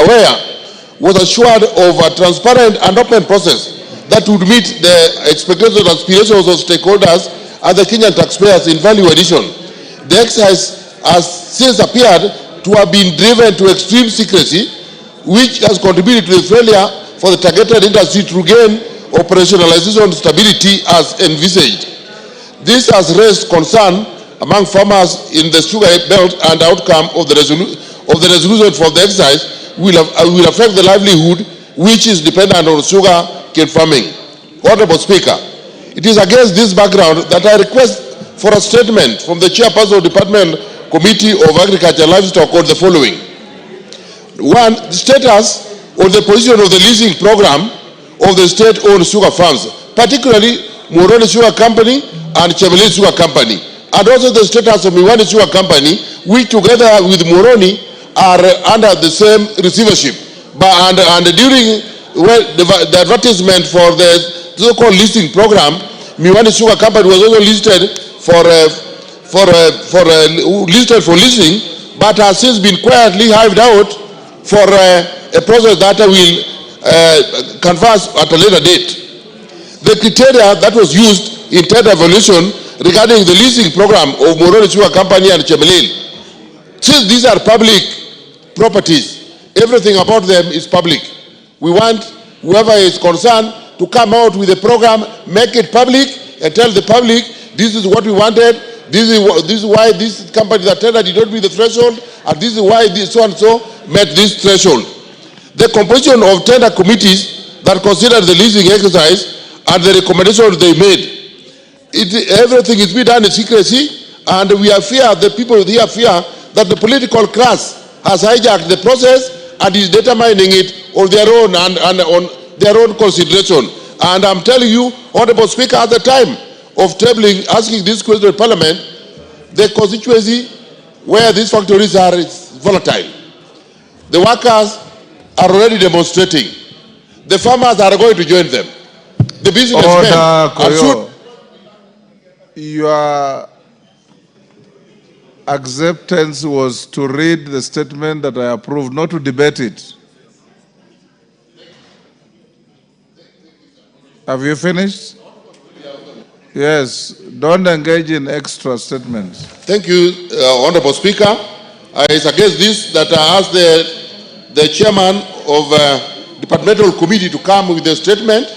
Speaker 4: assured of a transparent and open process that would meet the expectations and aspirations of stakeholders and the Kenyan taxpayers in value addition. The exercise has since appeared to have been driven to extreme secrecy, which has contributed to the failure for the targeted industry to gain operationalization stability as envisaged. This has raised concern among farmers in the sugar belt, and the outcome of the resolution for the exercise will affect the livelihood which is dependent on sugar cane farming. Honorable Speaker, it is against this background that I request for a statement from the Chairperson of the Department Committee of Agriculture and Livestock on the following. 1. The status on the position of the leasing program of the state-owned sugar farms, particularly Moroni Sugar Company and Chemeli Sugar Company, and also the status of Miwani Sugar Company, which together with Moroni are under the same receivership. And during the advertisement for the so-called leasing program, Miwani Sugar Company was also listed for leasing, but has since been quietly hived out for a process that will converse at a later date. The criteria that was used in tender evaluation regarding the leasing program of Moroni Sugar Company and Chemeli, since these are public properties, everything about them is public. We want whoever is concerned to come out with a program, make it public, and tell the public this is what we wanted, this is why this company that tendered did not meet the threshold, and this is why this so and so met this threshold. The composition of tender committees that considered the leasing exercise and the recommendations they made, everything is being done in secrecy, and we are fear, the people here fear that the political class has hijacked the process and is determining it on their own and on their own consideration. And I'm telling you, Honorable Speaker, at the time of asking this question in Parliament, the constituency where these factories are is volatile. The workers are already demonstrating. The farmers are going to join them. The businessmen are soon.
Speaker 2: Your acceptance was to read the statement that I approved, not to debate it. Have you finished? Yes. Don't engage in extra statements.
Speaker 4: Thank you, Honorable Speaker. It's against this that I ask the chairman of departmental committee to come with a statement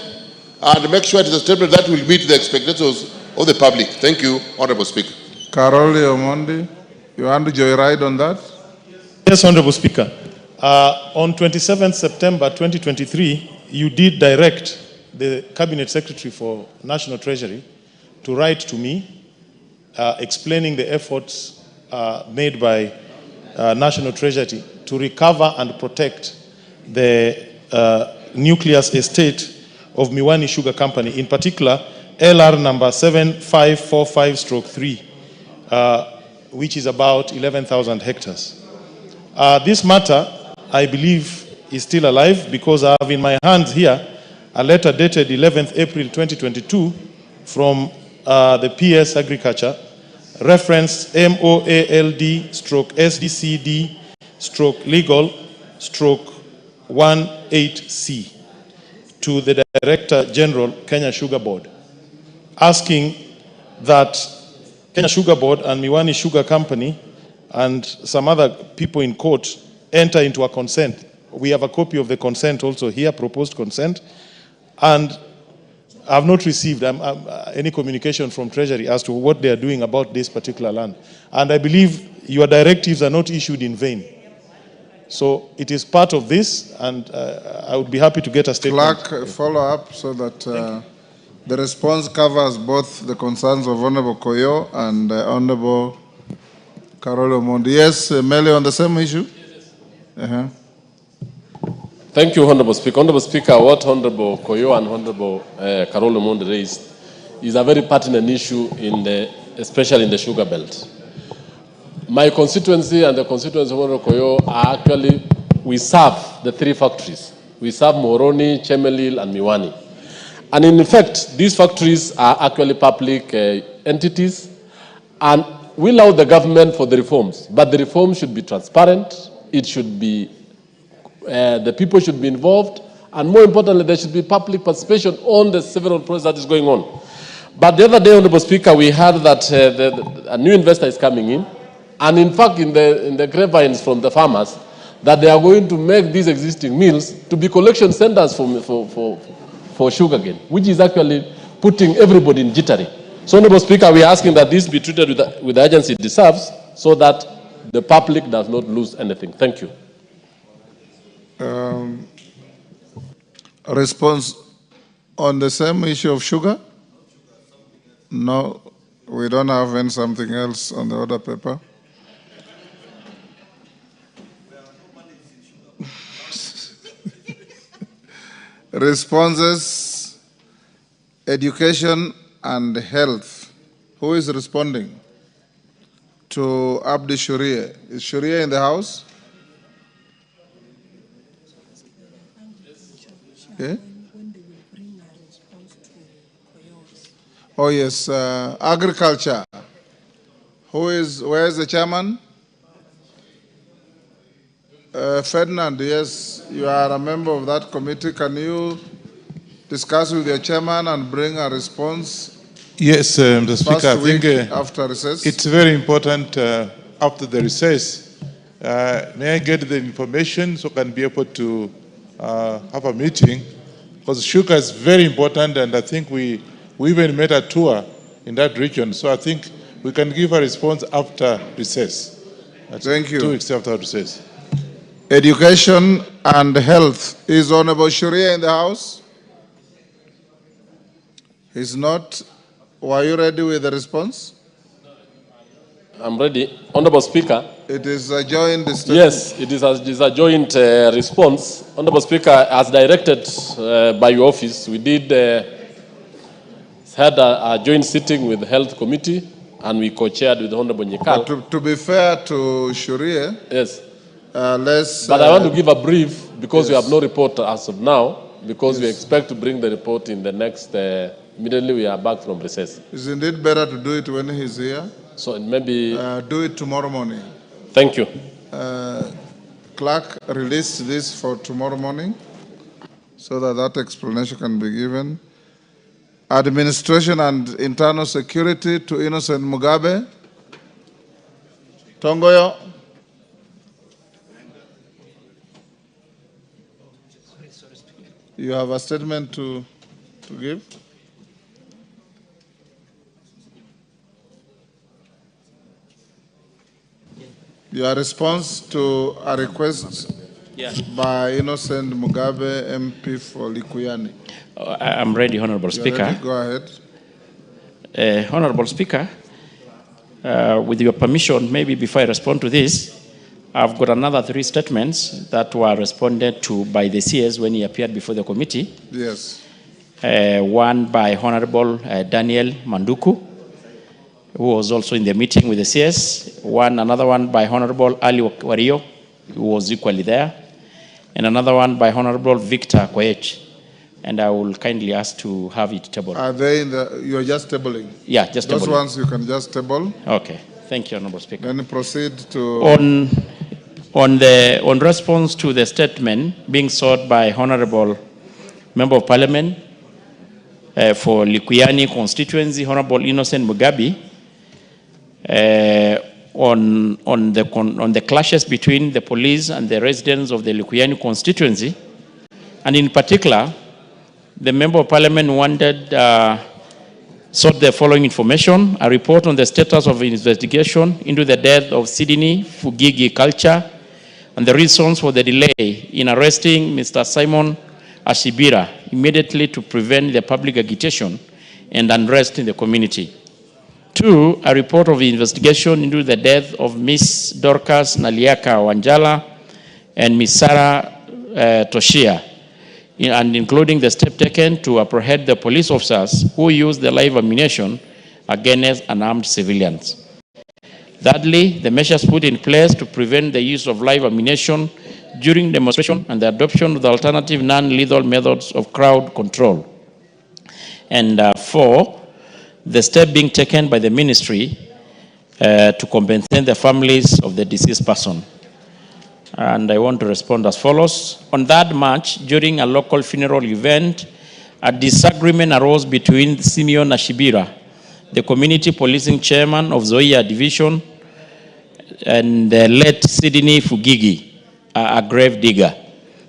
Speaker 4: and make sure it is a statement that will meet the expectations of the public. Thank you, Honorable Speaker.
Speaker 2: Carol Omondi, you want to joyride on that?
Speaker 13: Yes, Honorable Speaker. On 27 September 2023, you did direct the Cabinet Secretary for National Treasury to write to me explaining the efforts made by National Treasury to recover and protect the nucleus estate of Miwani Sugar Company, in particular LR number 7545/3, which is about 11,000 hectares. This matter, I believe, is still alive because I have in my hands here a letter dated 11th April 2022 from the PS Agriculture, reference MOALD/SDCD/legal/18C to the Director General, Kenya Sugar Board. asking that Kenya Sugar Board and Miwani Sugar Company and some other people in court enter into a consent. We have a copy of the consent also here, proposed consent, and I have not received any communication from Treasury as to what they are doing about this particular land. And I believe your directives are not issued in vain. So it is part of this, and I would be happy to get a statement.
Speaker 2: Clerk, follow up so that the response covers both the concerns of Honorable Koyo and Honorable Carolo Mondi. Yes, Mele, on the same issue?
Speaker 1: Thank you, Honorable Speaker. Honorable Speaker, what Honorable Koyo and Honorable Carolo Mondi raised is a very pertinent issue, especially in the sugar belt. My constituency and the constituency of Honorable Koyo are actually, we serve the three factories. We serve Moroni, Chemelil, and Miwani. And in fact, these factories are actually public entities, and we allow the government for the reforms. But the reforms should be transparent, it should be the people should be involved, and more importantly, there should be public participation on the several process that is going on. But the other day, Honorable Speaker, we heard that a new investor is coming in, and in fact, in the grapevines from the farmers, that they are going to make these existing mills to be collection centers for sugarcane, which is actually putting everybody in jittery. So, Honorable Speaker, we are asking that this be treated with the urgency it deserves, so that the public does not lose anything. Thank you.
Speaker 2: Response on the same issue of sugar? No, we don't have any something else on the order paper. Responses, education and health. Who is responding? To Abdi Shuria. Is Shuria in the house? Okay. Oh yes, agriculture. Where is the chairman? Ferdinand, yes, you are a member of that committee. Can you discuss with your chairman and bring a response?
Speaker 11: Yes, Mr. Speaker, I think
Speaker 2: after recess.
Speaker 11: It's very important after the recess. May I get the information so I can be able to have a meeting? Because sugar is very important, and I think we even made a tour in that region. So I think we can give a response after recess.
Speaker 2: Thank you.
Speaker 11: 2 weeks after recess.
Speaker 2: Education and health. Is Honorable Shuria in the house? He's not. Were you ready with the response?
Speaker 1: I'm ready. Honorable Speaker.
Speaker 2: It is a joint statement.
Speaker 1: Yes, it is a joint response. Honorable Speaker, as directed by your office, we did had a joint sitting with the Health Committee, and we co-chaired with Honorable Nyekal.
Speaker 2: But to be fair to Shuria,
Speaker 1: yes.
Speaker 2: Let's...
Speaker 1: But I want to give a brief, because we have no report as of now, because we expect to bring the report in the next, immediately we are back from recess.
Speaker 2: Is indeed better to do it when he's here?
Speaker 1: So maybe...
Speaker 2: do it tomorrow morning.
Speaker 1: Thank you.
Speaker 2: Clerk, release this for tomorrow morning, so that explanation can be given. Administration and internal security to Innocent Mugabe. Tongoyo. You have a statement to give? Your response to a request by Innocent Mugabe, MP for Likuyani.
Speaker 18: I'm ready, Honorable Speaker.
Speaker 2: Ready? Go ahead.
Speaker 18: Honorable Speaker, with your permission, maybe before I respond to this, I've got another 3 statements that were responded to by the CS when he appeared before the committee.
Speaker 2: Yes.
Speaker 18: One by Honorable Daniel Manduku, who was also in the meeting with the CS. Another one by Honorable Ali Wario, who was equally there. And another one by Honorable Victor Koech. And I will kindly ask to have it tabled.
Speaker 2: Are they in the, you're just tabling?
Speaker 18: Yeah, just tabling.
Speaker 2: Those ones you can just table.
Speaker 18: Okay, thank you, Honorable Speaker.
Speaker 2: Then proceed to...
Speaker 18: On response to the statement being sought by Honorable Member of Parliament, for Likuyani constituency, Honorable Innocent Mugabe, on the clashes between the police and the residents of the Likuyani constituency. And in particular, the Member of Parliament sought the following information: a report on the status of investigation into the death of Sydney Fugigi Culture and the reasons for the delay in arresting Mr. Simon Ashibira immediately to prevent the public agitation and unrest in the community. 2, a report of the investigation into the death of Miss Dorcas Naliaka Wanjala and Miss Sarah Toshia, and including the step taken to apprehend the police officers who used the live ammunition against unarmed civilians. Thirdly, the measures put in place to prevent the use of live ammunition during demonstration and the adoption of the alternative non-lethal methods of crowd control. And 4, the step being taken by the ministry to compensate the families of the deceased person. And I want to respond as follows. On that March, during a local funeral event, a disagreement arose between Simeon Ashibira, the community policing chairman of Zoia Division, and the late Sydney Fugigi, a grave digger.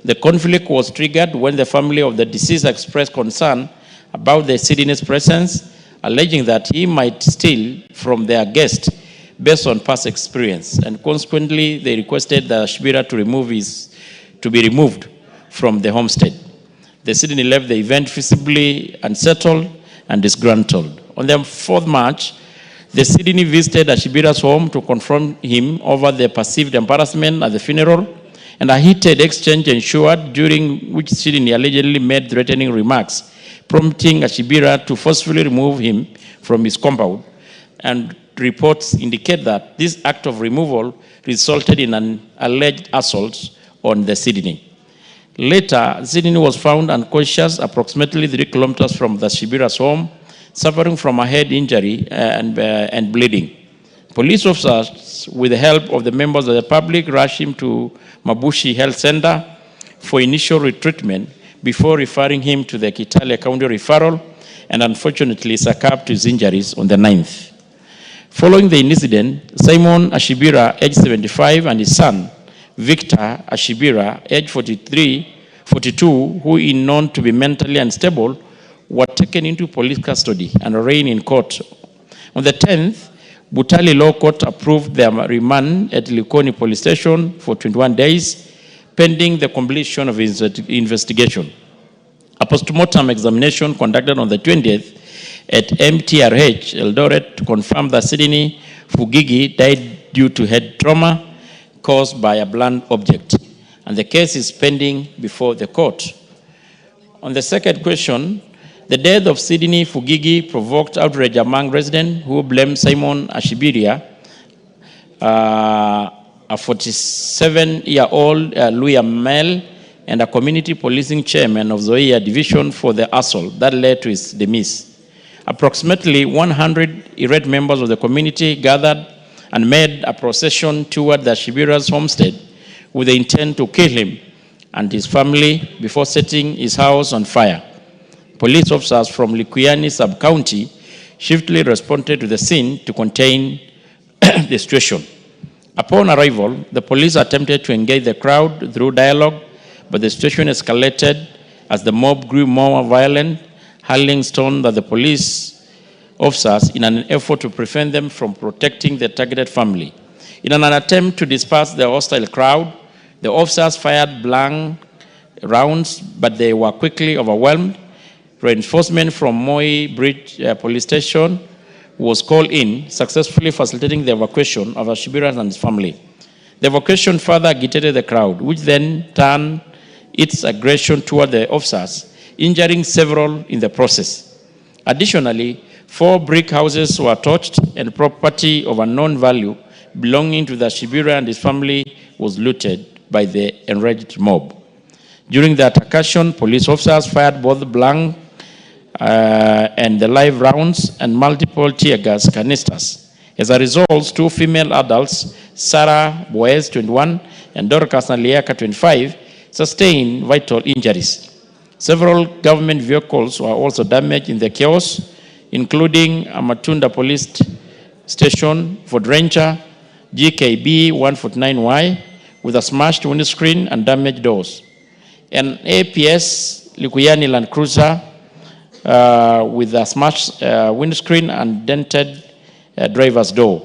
Speaker 18: The conflict was triggered when the family of the deceased expressed concern about the Sydney's presence, alleging that he might steal from their guest based on past experience, and consequently they requested the Ashibira to be removed from the homestead. The Sydney left the event visibly unsettled and disgruntled. On the 4th March, the Sydney visited Ashibira's home to confront him over the perceived embarrassment at the funeral, and a heated exchange ensued, during which Sydney allegedly made threatening remarks, prompting Ashibira to forcefully remove him from his compound, and reports indicate that this act of removal resulted in an alleged assault on the Sydney. Later, Sydney was found unconscious approximately 3 kilometers from the Ashibira's home, suffering from a head injury and bleeding. Police officers, with the help of the members of the public, rushed him to Mabushi Health Center for initial retreatment before referring him to the Kitale County Referral, and unfortunately succumbed to his injuries on the 9th. Following the incident, Simon Ashibira, age 75, and his son, Victor Ashibira, age 42, who is known to be mentally unstable, were taken into police custody and arraigned in court. On the 10th, Butali Law Court approved their remand at Likoni Police Station for 21 days, pending the completion of his investigation. A postmortem examination conducted on the 20th at MTRH Eldoret confirmed that Sydney Fugigi died due to head trauma caused by a blunt object, and the case is pending before the court. On the second question, the death of Sydney Fugigi provoked outrage among residents who blamed Simon Ashibira, a 47-year-old Luya male and a community policing chairman of Zoia Division, for the assault that led to his demise. Approximately 100 irate members of the community gathered and made a procession toward the Ashibira's homestead with the intent to kill him and his family before setting his house on fire. Police officers from Likuyani sub-county swiftly responded to the scene to contain the situation. Upon arrival, the police attempted to engage the crowd through dialogue, but the situation escalated as the mob grew more violent, hurling stones at the police officers in an effort to prevent them from protecting the targeted family. In an attempt to disperse the hostile crowd, the officers fired blank rounds, but they were quickly overwhelmed. Reinforcement from Moi Bridge Police Station was called in, successfully facilitating the evacuation of Ashibira and his family. The evacuation further agitated the crowd, which then turned its aggression toward the officers, injuring several in the process. Additionally, 4 brick houses were torched and property of unknown value belonging to the Ashibira and his family was looted by the enraged mob. During the altercation, police officers fired both blank and the live rounds and multiple tear gas canisters. As a result, 2 female adults, Sarah Boez, 21, and Dorcas Naliaka, 25, sustained vital injuries. Several government vehicles were also damaged in the chaos, including a Matunda police station, Ford Ranger, GKB 149Y, with a smashed windscreen and damaged doors. An APS Likuyani Land Cruiser with a smashed windscreen and dented driver's door.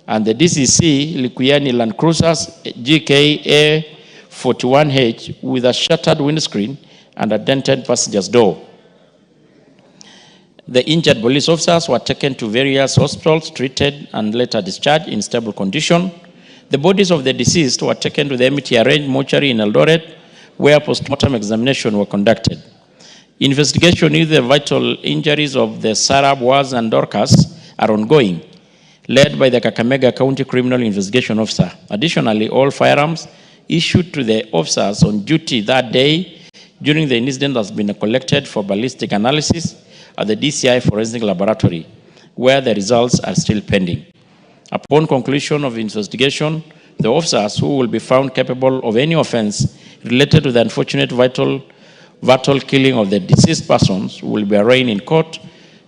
Speaker 18: And the DCC Likuyani Land Cruisers GKA 41H with a shattered windscreen and a dented passenger's door. The injured police officers were taken to various hospitals, treated, and later discharged in stable condition. The bodies of the deceased were taken to the MTRH mortuary in Eldoret, where post-mortem examination were conducted. Investigation into the vital injuries of the Sarah, Boaz, and Dorcas are ongoing, led by the Kakamega County Criminal Investigation Officer. Additionally, all firearms issued to the officers on duty that day during the incident has been collected for ballistic analysis at the DCI Forensic Laboratory, where the results are still pending. Upon conclusion of the investigation, the officers who will be found capable of any offense related to the unfortunate vital killing of the deceased persons will be arraigned in court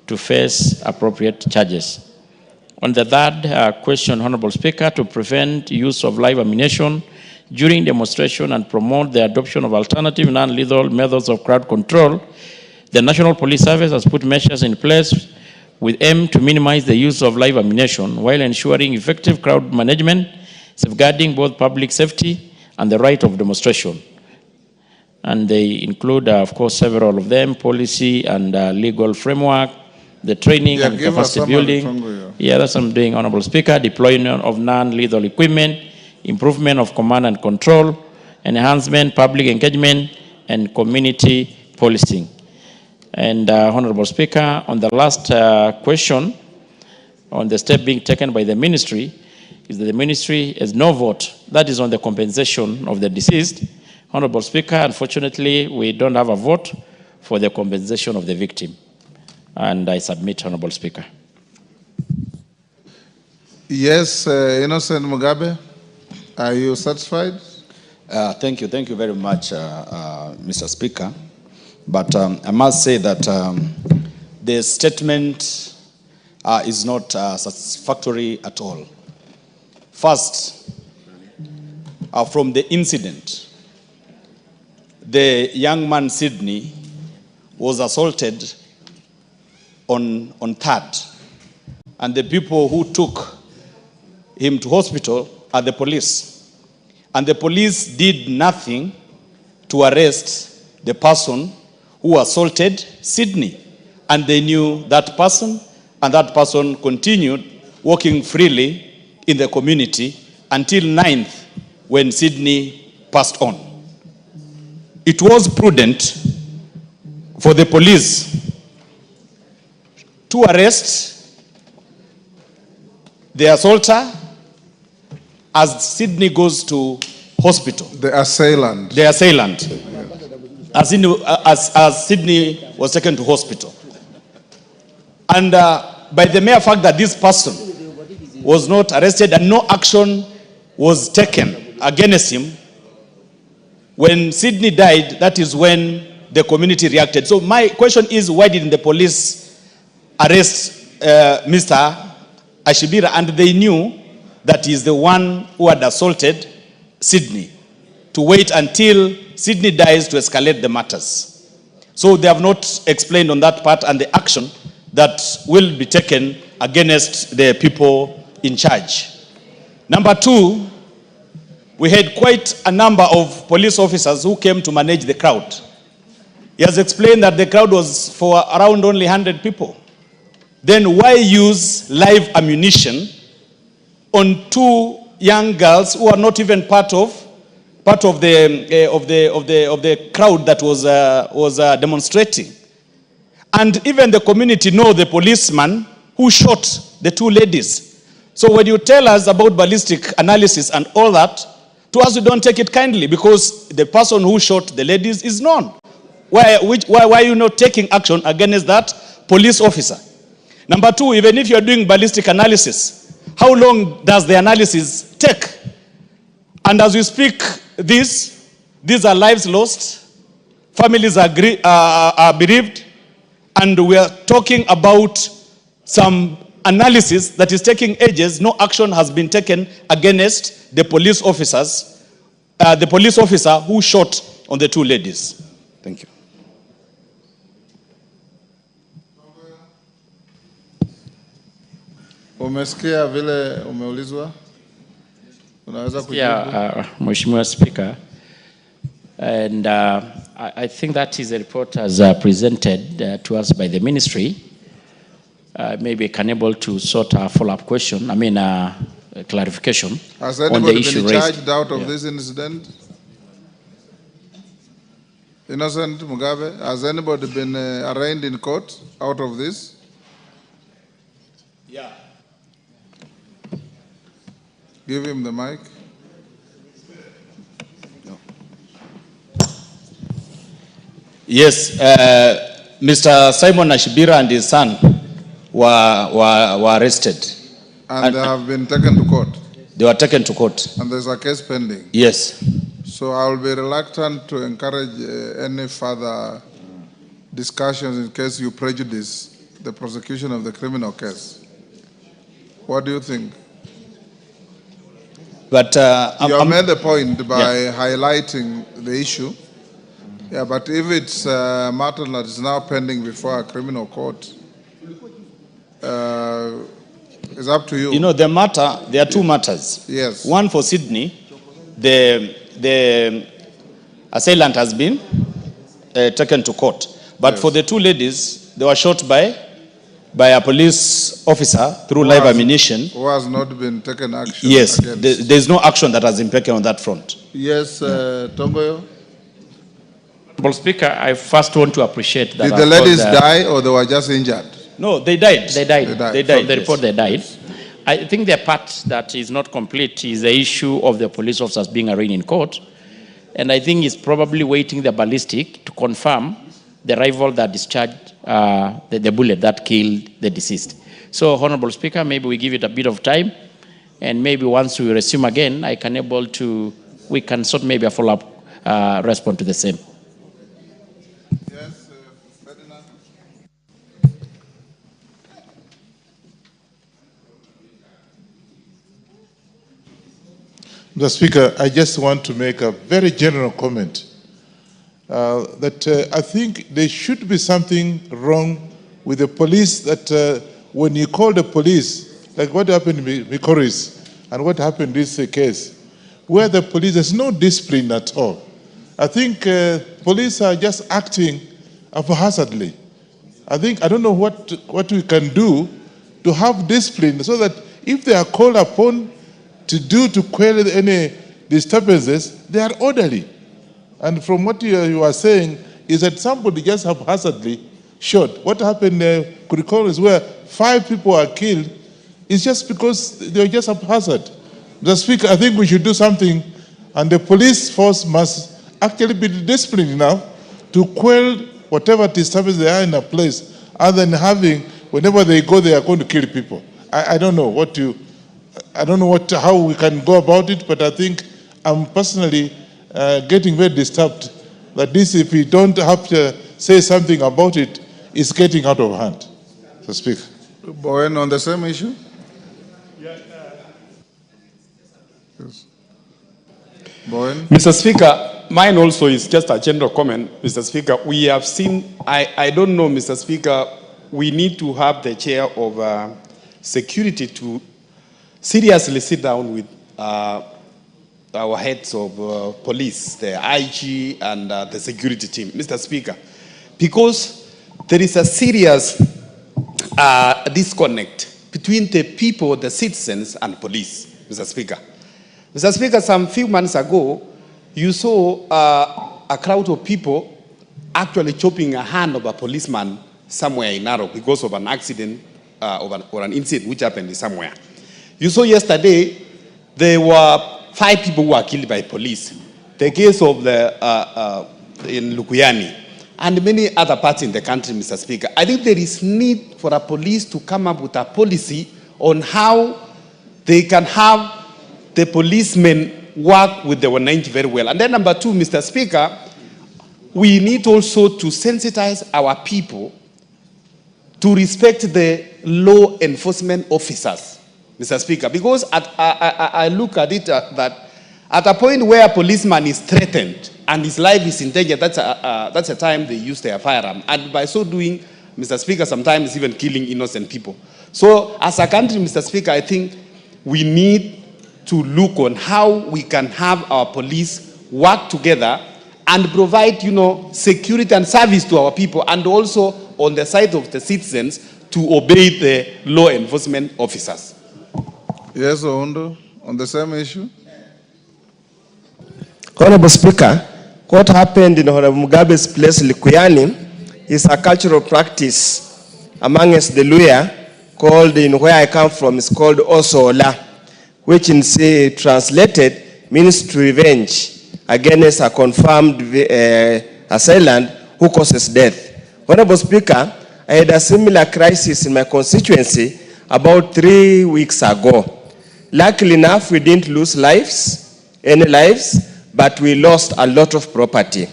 Speaker 18: to face appropriate charges. On the third question, Honorable Speaker, to prevent use of live ammunition during demonstration and promote the adoption of alternative non-lethal methods of crowd control, the National Police Service has put measures in place with aim to minimize the use of live ammunition while ensuring effective crowd management, safeguarding both public safety and the right of demonstration. And they include, of course, several of them: policy and legal framework, the training and capacity building. Yeah, that's what I'm doing, Honorable Speaker. Deployment of non-lethal equipment, improvement of command and control, enhancement, public engagement, and community policing. And Honorable Speaker, on the last question, on the step being taken by the ministry, is that the ministry has no vote. That is on the compensation of the deceased. Honorable Speaker, unfortunately, we don't have a vote for the compensation of the victim. And I submit, Honorable Speaker.
Speaker 2: Yes, Innocent Mugabe, are you satisfied?
Speaker 15: Thank you very much, Mr. Speaker. But I must say that the statement is not satisfactory at all. First, from the incident, the young man Sydney was assaulted on 3rd, and the people who took him to hospital are the police. And the police did nothing to arrest the person who assaulted Sydney. And they knew that person, and that person continued walking freely in the community until 9th, when Sydney passed on. It was prudent for the police to arrest the assaulter as Sydney goes to hospital.
Speaker 2: The assailant.
Speaker 15: The assailant. As Sydney was taken to hospital. And by the mere fact that this person was not arrested and no action was taken against him, when Sydney died, that is when the community reacted. So my question is, why didn't the police arrest Mr. Ashibira? And they knew that he's the one who had assaulted Sydney, to wait until Sydney dies to escalate the matters. So they have not explained on that part and the action that will be taken against the people in charge. Number two, we had quite a number of police officers who came to manage the crowd. He has explained that the crowd was for around only 100 people. Then why use live ammunition on 2 young girls who are not even part of the crowd that was demonstrating? And even the community know the policeman who shot the 2 ladies. So when you tell us about ballistic analysis and all that, to us we don't take it kindly, because the person who shot the ladies is known. Why are you not taking action against that police officer? Number 2, even if you're doing ballistic analysis, how long does the analysis take? And as we speak these are lives lost, families are bereaved, and we are talking about some analysis that is taking ages. No action has been taken against the police officers, the police officer who shot on the two ladies. Thank you.
Speaker 2: Umesikia vile umeulizwa? Unaweza kujibu?
Speaker 18: Mheshimiwa Speaker, and I think that is a report as presented to us by the ministry. Maybe can able to sort a follow-up question, clarification
Speaker 2: Has
Speaker 18: on the
Speaker 2: anybody
Speaker 18: issue
Speaker 2: been
Speaker 18: raised.
Speaker 2: charged out of this incident? Innocent Mugabe, has anybody been arraigned in court out of this?
Speaker 15: Yeah.
Speaker 2: Give him the mic.
Speaker 15: Yes, Mr. Simon Ashibira and his son were arrested.
Speaker 2: And they have been taken to court?
Speaker 15: They were taken to court.
Speaker 2: And there's a case pending?
Speaker 15: Yes.
Speaker 2: So I will be reluctant to encourage any further discussions in case you prejudice the prosecution of the criminal case. What do you think?
Speaker 15: But
Speaker 2: you have made the point by highlighting the issue. Yeah, but if it's a matter that is now pending before a criminal court, it's up to you.
Speaker 15: You know, the matter, there are two matters.
Speaker 2: Yes.
Speaker 15: One for Sydney, the assailant has been taken to court. But for the two ladies, they were shot by a police officer through live ammunition.
Speaker 2: Who has not been taken action
Speaker 15: Yes,
Speaker 2: against.
Speaker 15: there's no action that has been taken on that front.
Speaker 2: Yes, Tomboyo?
Speaker 18: Honorable Speaker, I first want to appreciate that.
Speaker 2: Did the ladies die or they were just injured?
Speaker 15: No, they died.
Speaker 18: They died.
Speaker 2: They died.
Speaker 18: From the report, they died. I think the part that is not complete is the issue of the police officers being arraigned in court. And I think it's probably waiting the ballistic to confirm the rifle that discharged the bullet that killed the deceased. So, Honorable Speaker, maybe we give it a bit of time, and maybe once we resume again, we can sort maybe a follow-up response to the same.
Speaker 2: Yes, Ferdinand.
Speaker 11: Mr. Speaker, I just want to make a very general comment that I think there should be something wrong with the police that when you call the police, like what happened in Mikoris and what happened in this case, where the police, there's no discipline at all. I think police are just acting haphazardly. I don't know what we can do to have discipline so that if they are called upon to quell any disturbances, they are orderly. And from what you are saying is that somebody just haphazardly shot. What happened could recall is where 5 people are killed. It's just because they were just haphazard. Mr. Speaker, I think we should do something, and the police force must actually be disciplined enough to quell whatever disturbance they are in a place, other than having, whenever they go, they are going to kill people. I don't know how we can go about it, but I think I'm personally getting very disturbed that this, if we don't have to say something about it, is getting out of hand. So speak.
Speaker 2: Bowen, on the same issue? Yes. Bowen?
Speaker 3: Mr. Speaker, mine also is just a general comment, Mr. Speaker. We have seen, I don't know, Mr. Speaker, we need to have the chair of security to seriously sit down with our heads of police, the IG and the security team, Mr. Speaker, because there is a serious disconnect between the people, the citizens, and police, Mr. Speaker. Mr. Speaker, some few months ago, you saw a crowd of people actually chopping a hand of a policeman somewhere in Narok because of an accident or an incident which happened somewhere. You saw yesterday, there were 5 people who were killed by police. The case of in Lukuyani and many other parts in the country, Mr. Speaker. I think there is need for a police to come up with a policy on how they can have the policemen work with the wananchi very well. And then number 2, Mr. Speaker,
Speaker 16: we need also to sensitize our people to respect the law enforcement officers, Mr. Speaker, because I look at it that at a point where a policeman is threatened and his life is in danger, that's a time they use their firearm. And by so doing, Mr. Speaker, sometimes even killing innocent people. So as a country, Mr. Speaker, I think we need to look on how we can have our police work together and provide, security and service to our people, and also on the side of the citizens to obey the law enforcement officers.
Speaker 2: Yes, Ondo, on the same issue.
Speaker 21: Honorable Speaker, what happened in Honorable Mugabe's place, Likuyani, is a cultural practice amongst the Luya called, in where I come from, is called Osola, which in say translated means to revenge against a confirmed assailant who causes death. Honorable Speaker, I had a similar crisis in my constituency about 3 weeks ago. Luckily enough, we didn't lose any lives, but we lost a lot of property.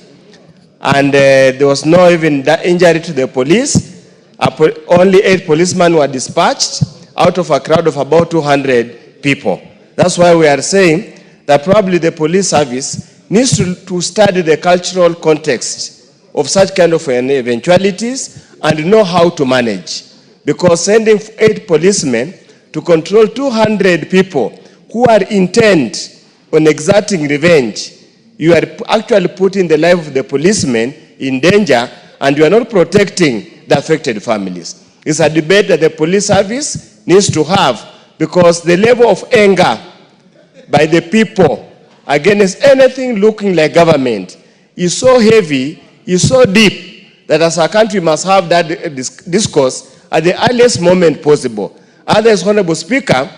Speaker 21: And there was no even that injury to the police. Only 8 policemen were dispatched out of a crowd of about 200 people. That's why we are saying that probably the police service needs to study the cultural context of such kind of eventualities and know how to manage. Because sending 8 policemen to control 200 people who are intent on exerting revenge, you are actually putting the life of the policemen in danger, and you are not protecting the affected families. It's a debate that the police service needs to have, because the level of anger by the people against anything looking like government is so heavy, is so deep, that as a country must have that discourse at the earliest moment possible. Otherwise, Honorable Speaker,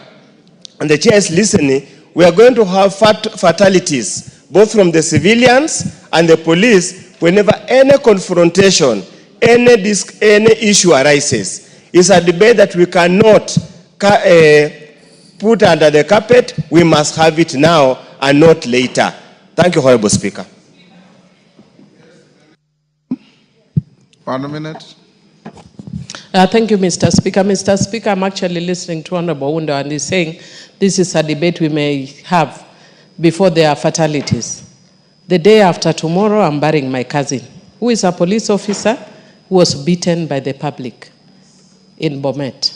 Speaker 21: and the chair is listening, we are going to have fatalities, both from the civilians and the police, whenever any confrontation, any issue arises. It's a debate that we cannot put under the carpet. We must have it now and not later. Thank you, Honorable Speaker.
Speaker 2: 1 minute.
Speaker 10: Thank you, Mr. Speaker. Mr. Speaker, I'm actually listening to Honorable Undo, and he's saying this is a debate we may have before there are fatalities. The day after tomorrow, I'm burying my cousin, who is a police officer who was beaten by the public in Bomet.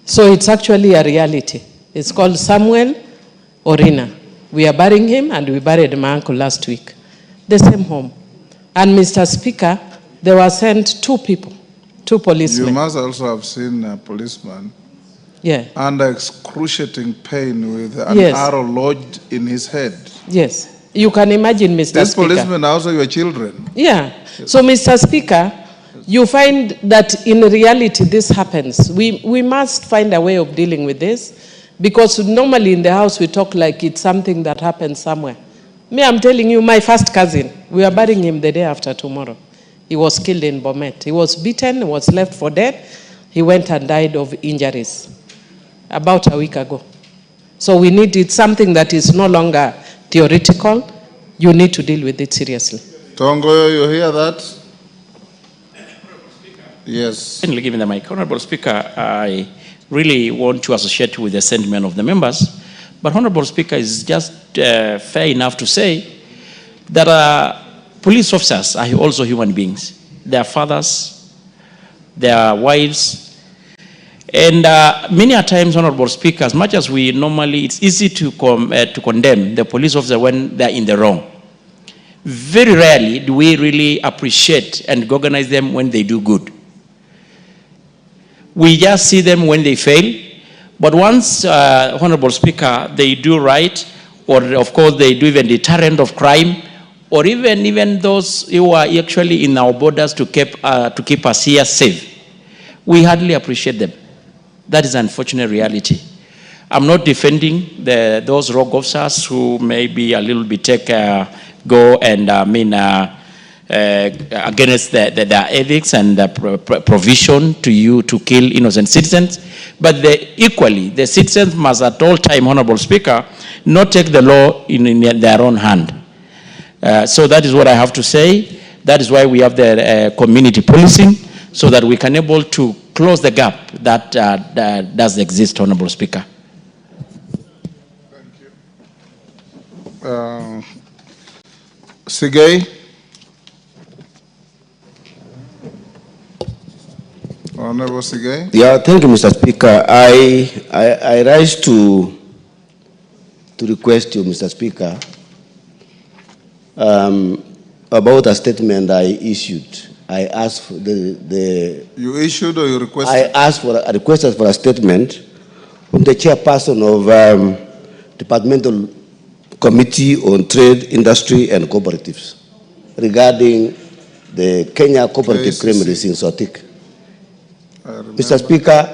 Speaker 10: So it's actually a reality. It's called Samuel Orina. We are burying him, and we buried my uncle last week. The same home. And Mr. Speaker, there were sent 2 people, 2 policemen.
Speaker 2: You must also have seen a policeman under excruciating pain with an arrow lodged in his head.
Speaker 10: Yes. You can imagine, Mr. Speaker.
Speaker 2: These policemen are also your children.
Speaker 10: Yeah. So, Mr. Speaker, you find that in reality this happens. We must find a way of dealing with this, because normally in the house we talk like it's something that happens somewhere. Me, I'm telling you, my first cousin, we are burying him the day after tomorrow. He was killed in Bomet. He was beaten, was left for dead. He went and died of injuries about a week ago. So we need it, something that is no longer theoretical. You need to deal with it seriously.
Speaker 2: Tongo, you hear that? Yes.
Speaker 18: Kindly give me the mic. Honorable Speaker, I really want to associate with the sentiment of the members, but Honorable Speaker is just fair enough to say that police officers are also human beings. They are fathers, they are wives, and many a times, Honorable Speaker, as much as we normally, it's easy to condemn the police officer when they're in the wrong. Very rarely do we really appreciate and recognize them when they do good. We just see them when they fail, but once, Honorable Speaker, they do right, or of course they do even deterrent of crime, or even those who are actually in our borders to keep us here safe, we hardly appreciate them. That is an unfortunate reality. I'm not defending those rogue officers who may be a little bit go and against the ethics and the provision to kill innocent citizens, but equally the citizens must at all time, Honorable Speaker, not take the law in their own hand. So that is what I have to say. That is why we have the community policing, so that we can able to close the gap that does exist, Honorable Speaker.
Speaker 2: Sigay. Honorable Sigay.
Speaker 5: Yeah, thank you, Mr. Speaker. I rise to request you, Mr. Speaker, about a statement I issued. I asked for
Speaker 2: You issued or you requested?
Speaker 5: I asked for a requested for a statement from the chairperson of Departmental Committee on Trade, Industry and Cooperatives regarding the Kenya Cooperative Creameries in Sotik. Mr. Speaker,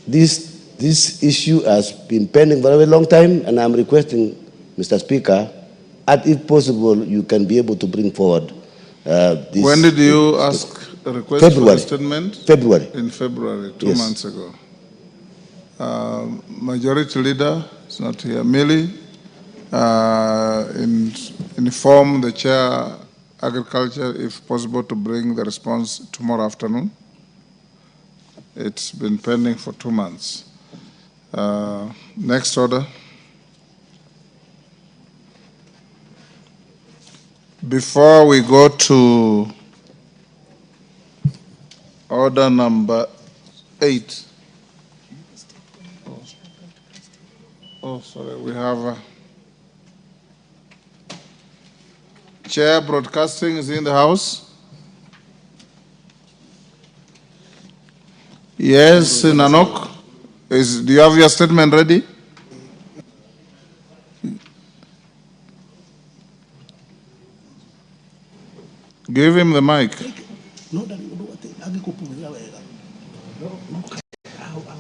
Speaker 5: this issue has been pending for a very long time, and I'm requesting, Mr. Speaker, if possible, you can be able to bring forward this.
Speaker 2: When did you ask a request
Speaker 5: February.
Speaker 2: for a statement?
Speaker 5: February.
Speaker 2: In February, 2
Speaker 5: Yes.
Speaker 2: months ago. Majority Leader is not here. Millie, inform the Chair Agriculture, if possible, to bring the response tomorrow afternoon. It's been pending for 2 months. Next order. Before we go to order number 8. Oh, sorry, we have Chair Broadcasting is in the house. Yes, Nanok. Do you have your statement ready? Give him the mic.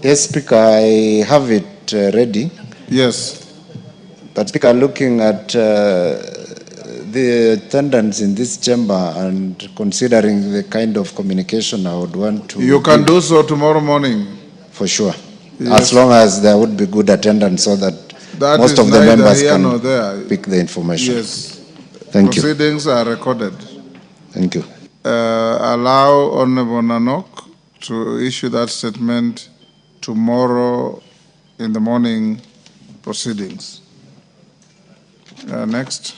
Speaker 17: Yes, Speaker, I have it ready.
Speaker 2: Yes.
Speaker 17: But Speaker, looking at the attendance in this chamber and considering the kind of communication I would want to...
Speaker 2: You can do so tomorrow morning.
Speaker 17: For sure.
Speaker 2: Yes.
Speaker 17: As long as there would be good attendance so that most of the members can pick the information.
Speaker 2: Yes.
Speaker 17: Thank you.
Speaker 2: Proceedings are recorded.
Speaker 17: Thank you.
Speaker 2: Allow Honorable Nanok to issue that statement tomorrow in the morning proceedings. Next.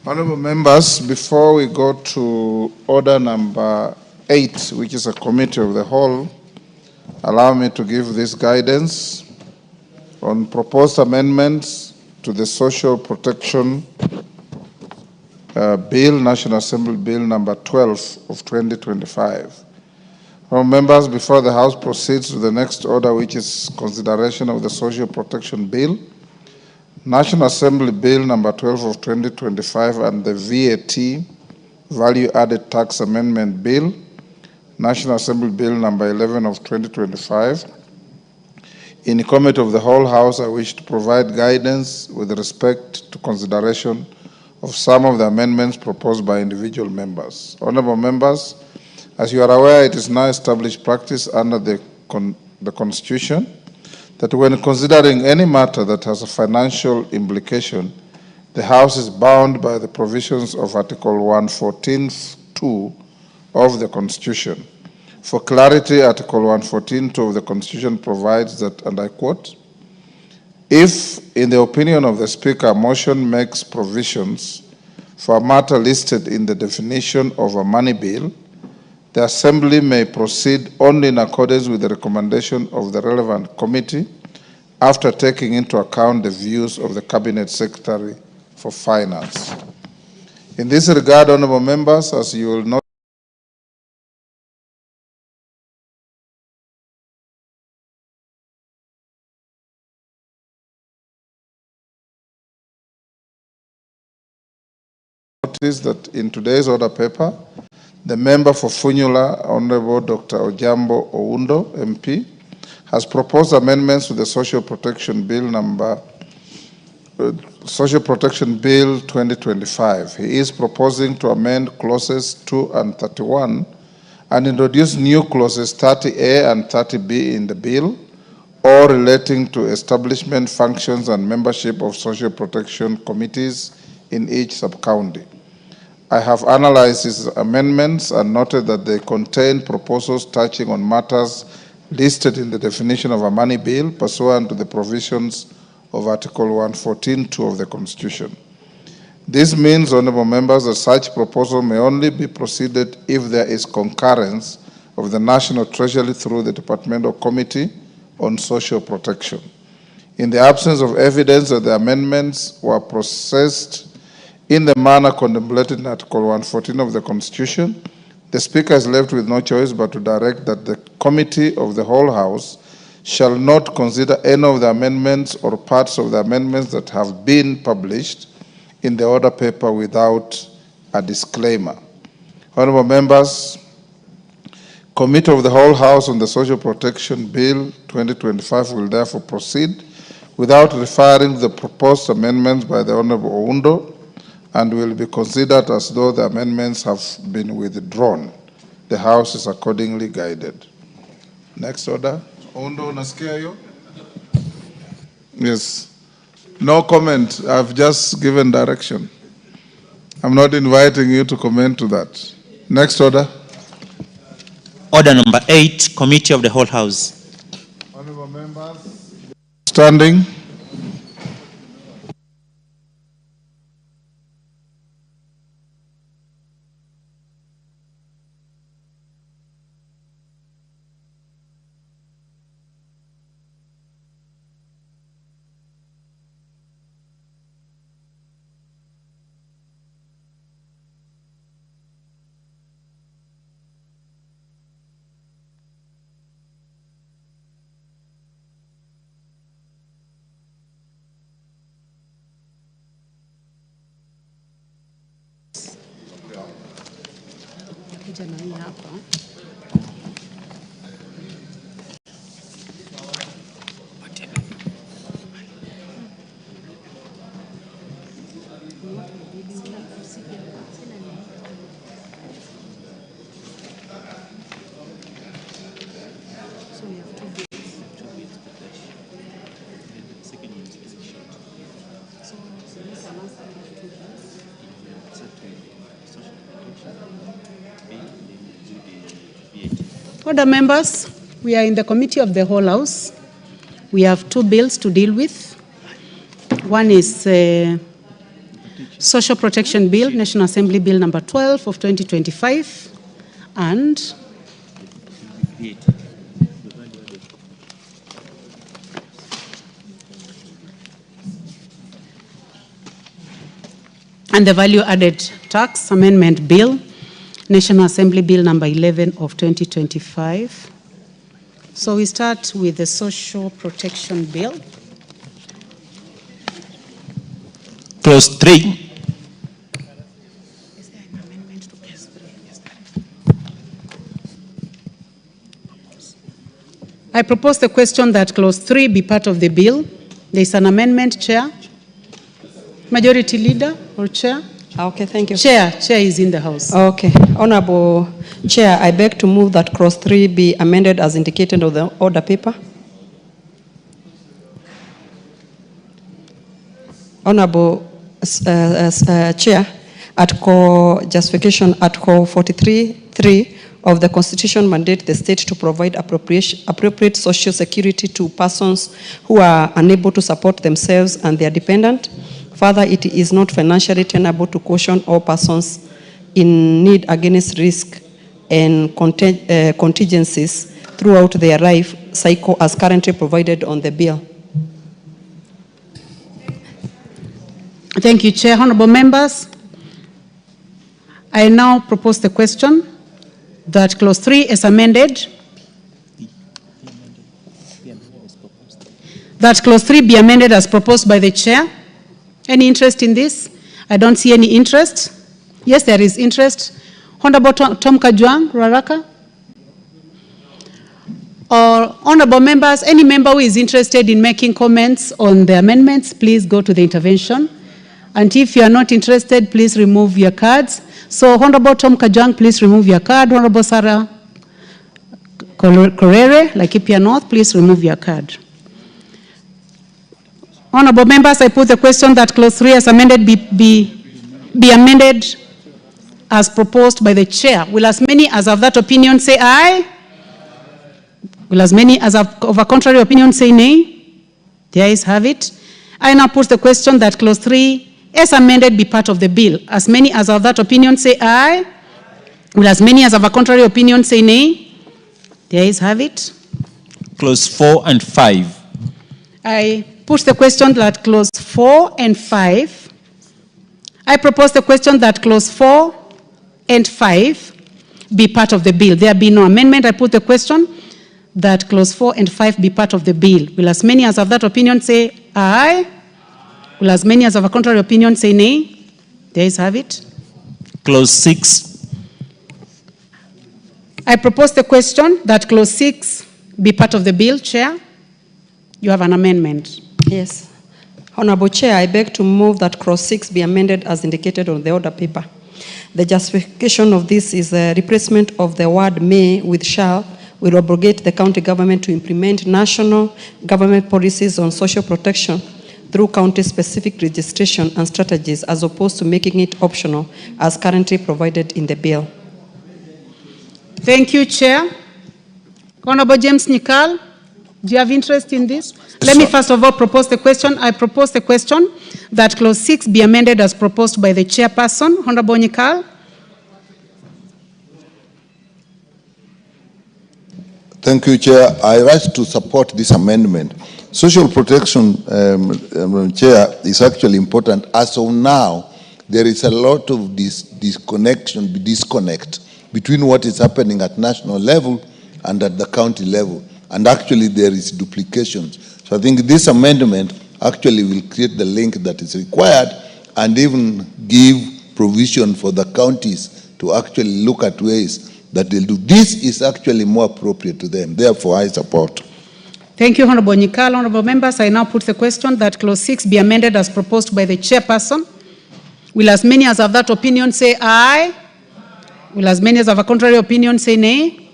Speaker 2: Honorable members, before we go to order number 8, which is a committee of the whole, allow me to give this guidance on proposed amendments to the Social Protection Bill, National Assembly Bill number 12 of 2025. Honorable members, before the House proceeds to the next order, which is consideration of the Social Protection Bill, National Assembly Bill number 12 of 2025 and the VAT, Value Added Tax Amendment Bill, National Assembly Bill number 11 of 2025. In the Committee of the Whole House, I wish to provide guidance with respect to consideration of some of the amendments proposed by individual members. Honorable members, as you are aware, it is now established practice under the Constitution that when considering any matter that has a financial implication, the House is bound by the provisions of Article 114(2) of the Constitution. For clarity, Article 114(2) of the Constitution provides that, and I quote, if, in the opinion of the Speaker, a motion makes provisions for a matter listed in the definition of a money bill, the Assembly may proceed only in accordance with the recommendation of the relevant committee after taking into account the views of the Cabinet Secretary for Finance. In this regard, honorable members, as you will note, notice that in today's order paper, the member for Funyula, Honorable Dr. Ojambo Oundo, MP, has proposed amendments to the Social Protection Bill Social Protection Bill 2025. He is proposing to amend clauses 2 and 31 and introduce new clauses 30A and 30B in the bill, or relating to establishment functions and membership of social protection committees in each sub-county. I have analyzed these amendments and noted that they contain proposals touching on matters listed in the definition of a money bill pursuant to the provisions of Article 114(2) of the Constitution. This means, honorable members, that such proposal may only be proceeded if there is concurrence of the National Treasury through the Departmental Committee on Social Protection. In the absence of evidence that the amendments were processed in the manner contemplated in Article 114 of the Constitution, the Speaker is left with no choice but to direct that the Committee of the Whole House shall not consider any of the amendments or parts of the amendments that have been published in the order paper without a disclaimer. Honorable members, Committee of the Whole House on the Social Protection Bill 2025 will therefore proceed without referring to the proposed amendments by the Honorable Oundo and will be considered as though the amendments have been withdrawn. The House is accordingly guided. Next order. Oundo, unasikia hiyo? Yes. No comment. I've just given direction. I'm not inviting you to comment to that. Next order.
Speaker 8: Order number 8, Committee of the Whole House.
Speaker 2: Honorable members. Standing.
Speaker 20: Order members, we are in the Committee of the Whole House. We have 2 bills to deal with. One is Social Protection Bill, National Assembly Bill number 12 of 2025, and the Value Added Tax Amendment Bill, National Assembly Bill number 11 of 2025. So we start with the Social Protection Bill.
Speaker 8: Clause 3.
Speaker 20: I propose the question that Clause 3 be part of the bill. There is an amendment, Chair. Majority Leader or Chair?
Speaker 19: Okay, thank you.
Speaker 20: Chair is in the House.
Speaker 19: Okay. Honorable Chair, I beg to move that Clause 3 be amended as indicated on the order paper. Honorable Chair, justification Article 43(3) of the Constitution mandate the state to provide appropriate social security to persons who are unable to support themselves and their dependent. Further, it is not financially tenable to caution all persons in need against risk and contingencies throughout their life cycle as currently provided on the bill.
Speaker 20: Thank you, Chair. Honorable members, I now propose the question that Clause 3 is amended. That Clause 3 be amended as proposed by the Chair. Any interest in this? I don't see any interest. Yes, there is interest. Honorable Tom Kajwang, Raraka. Or honorable members, any member who is interested in making comments on the amendments, please go to the intervention. And if you are not interested, please remove your cards. So Honorable Tom Kajwang, please remove your card. Honorable Sarah Korere, Laikipia North, please remove your card. Honorable members, I put the question that clause 3 as amended be amended as proposed by the chair. Will as many as of that opinion say aye? Will as many as of a contrary opinion say nay? The ayes have it. I now put the question that clause 3 as amended be part of the bill. As many as of that opinion say aye? Will as many as of a contrary opinion say nay? The ayes have it.
Speaker 8: Clause 4 and 5.
Speaker 20: I put the question that clause 4 and 5. I propose the question that clause 4 and 5 be part of the bill. There be no amendment. I put the question that clause 4 and 5 be part of the bill. Will as many as of that opinion say aye? Will as many as of a contrary opinion say nay? The ayes have it.
Speaker 8: Clause 6.
Speaker 20: I propose the question that clause 6 be part of the bill. Chair, you have an amendment.
Speaker 19: Yes. Honorable Chair, I beg to move that clause 6 be amended as indicated on the order paper. The justification of this is a replacement of the word may with shall will abrogate the county government to implement national government policies on social protection through county-specific registration and strategies as opposed to making it optional as currently provided in the bill.
Speaker 20: Thank you, Chair. Honorable James Nikal, do you have interest in this? Let me first of all propose the question. I propose the question that clause 6 be amended as proposed by the chairperson. Honorable Nikal.
Speaker 7: Thank you, Chair. I rise to support this amendment. Social protection, Chair, is actually important. As of now, there is a lot of disconnect between what is happening at national level and at the county level. And actually, there is duplications. So I think this amendment actually will create the link that is required and even give provision for the counties to actually look at ways that they'll do. This is actually more appropriate to them. Therefore, I support.
Speaker 20: Thank you, Honorable Nikal. Honorable members, I now put the question that clause 6 be amended as proposed by the chairperson. Will as many as of that opinion say aye? Will as many as of a contrary opinion say nay?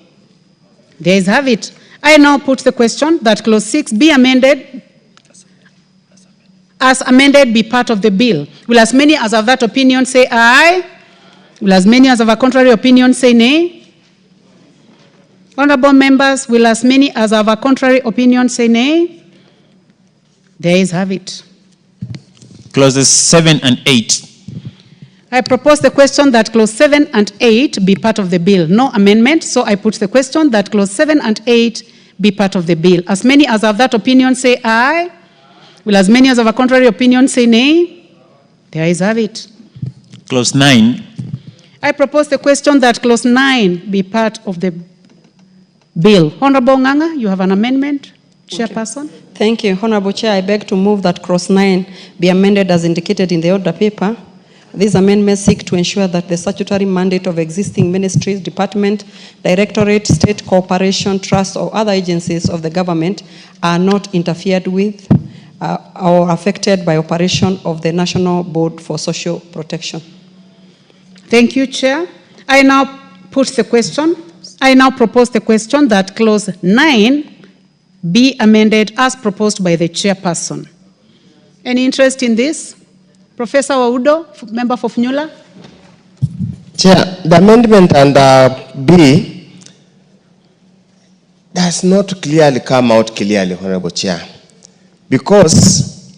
Speaker 20: The ayes have it. I now put the question that clause 6 be amended as amended be part of the bill. Will as many as of that opinion say aye? Will as many as of a contrary opinion say nay? Honorable members, will as many as of a contrary opinion say nay? The ayes have it.
Speaker 8: Clauses 7 and 8.
Speaker 20: I propose the question that clause 7 and 8 be part of the bill. No amendment, so I put the question that clause 7 and 8 be part of the bill. As many as of that opinion say aye. Will as many as of a contrary opinion say nay? The ayes have it.
Speaker 8: Clause 9.
Speaker 20: I propose the question that clause 9 be part of the bill. Honorable Nganga, you have an amendment. Chairperson.
Speaker 19: Thank you. Honorable Chair, I beg to move that clause 9 be amended as indicated in the order paper. These amendments seek to ensure that the statutory mandate of existing ministries, department, directorate, state corporation, trust, or other agencies of the government are not interfered with or affected by operation of the National Board for Social Protection.
Speaker 20: Thank you, Chair. I now propose the question that clause 9 be amended as proposed by the chairperson. Any interest in this? Professor Waudo, member for Funyula.
Speaker 21: Chair, the amendment under B does not clearly come out clearly, Honorable Chair. Because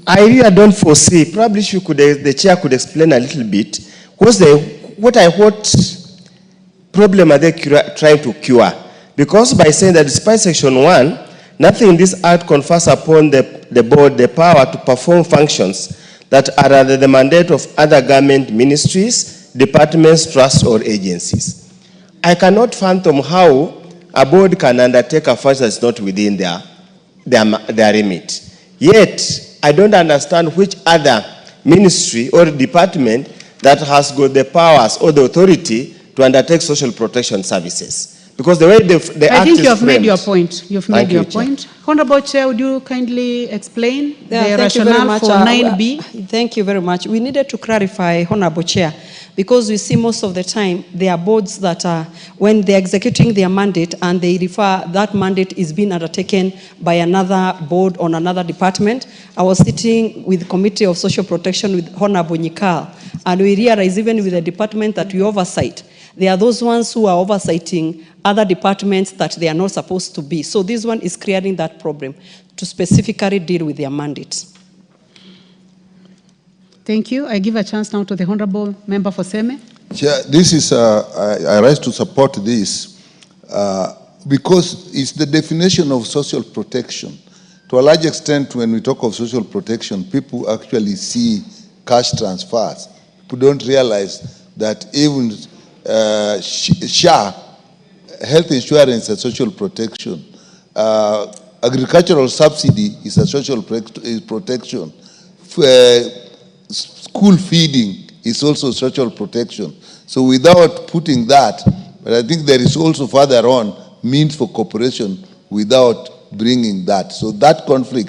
Speaker 21: I really don't foresee, probably the chair could explain a little bit, what problem are they trying to cure? Because by saying that despite section 1, nothing in this act confers upon the board the power to perform functions that are under the mandate of other government ministries, departments, trusts, or agencies. I cannot fathom how a board can undertake a function that's not within their remit. Yet, I don't understand which other ministry or department that has got the powers or the authority to undertake social protection services. Because the way the
Speaker 20: I
Speaker 21: act
Speaker 20: think
Speaker 21: is
Speaker 20: you have made
Speaker 21: framed.
Speaker 20: your point. You've made your point. Honorable Chair, would you kindly explain the rationale for 9B?
Speaker 19: Thank you very much. We needed to clarify, Honorable Chair, because we see most of the time there are boards that are when they're executing their mandate and they refer that mandate is being undertaken by another board on another department. I was sitting with the Committee of Social Protection with Honorable Nyikal, and we realized even with the department that we oversight, there are those ones who are oversighting other departments that they are not supposed to be. So this one is creating that problem to specifically deal with their mandates.
Speaker 20: Thank you. I give a chance now to the Honorable Member for Seme.
Speaker 7: Chair, this is, I rise to support this because it's the definition of social protection. To a large extent, when we talk of social protection, people actually see cash transfers. People don't realize that even SHA, health insurance, is social protection. Agricultural subsidy is a social protection. School feeding is also social protection. So without putting that, but I think there is also further on means for cooperation without bringing that. So that conflict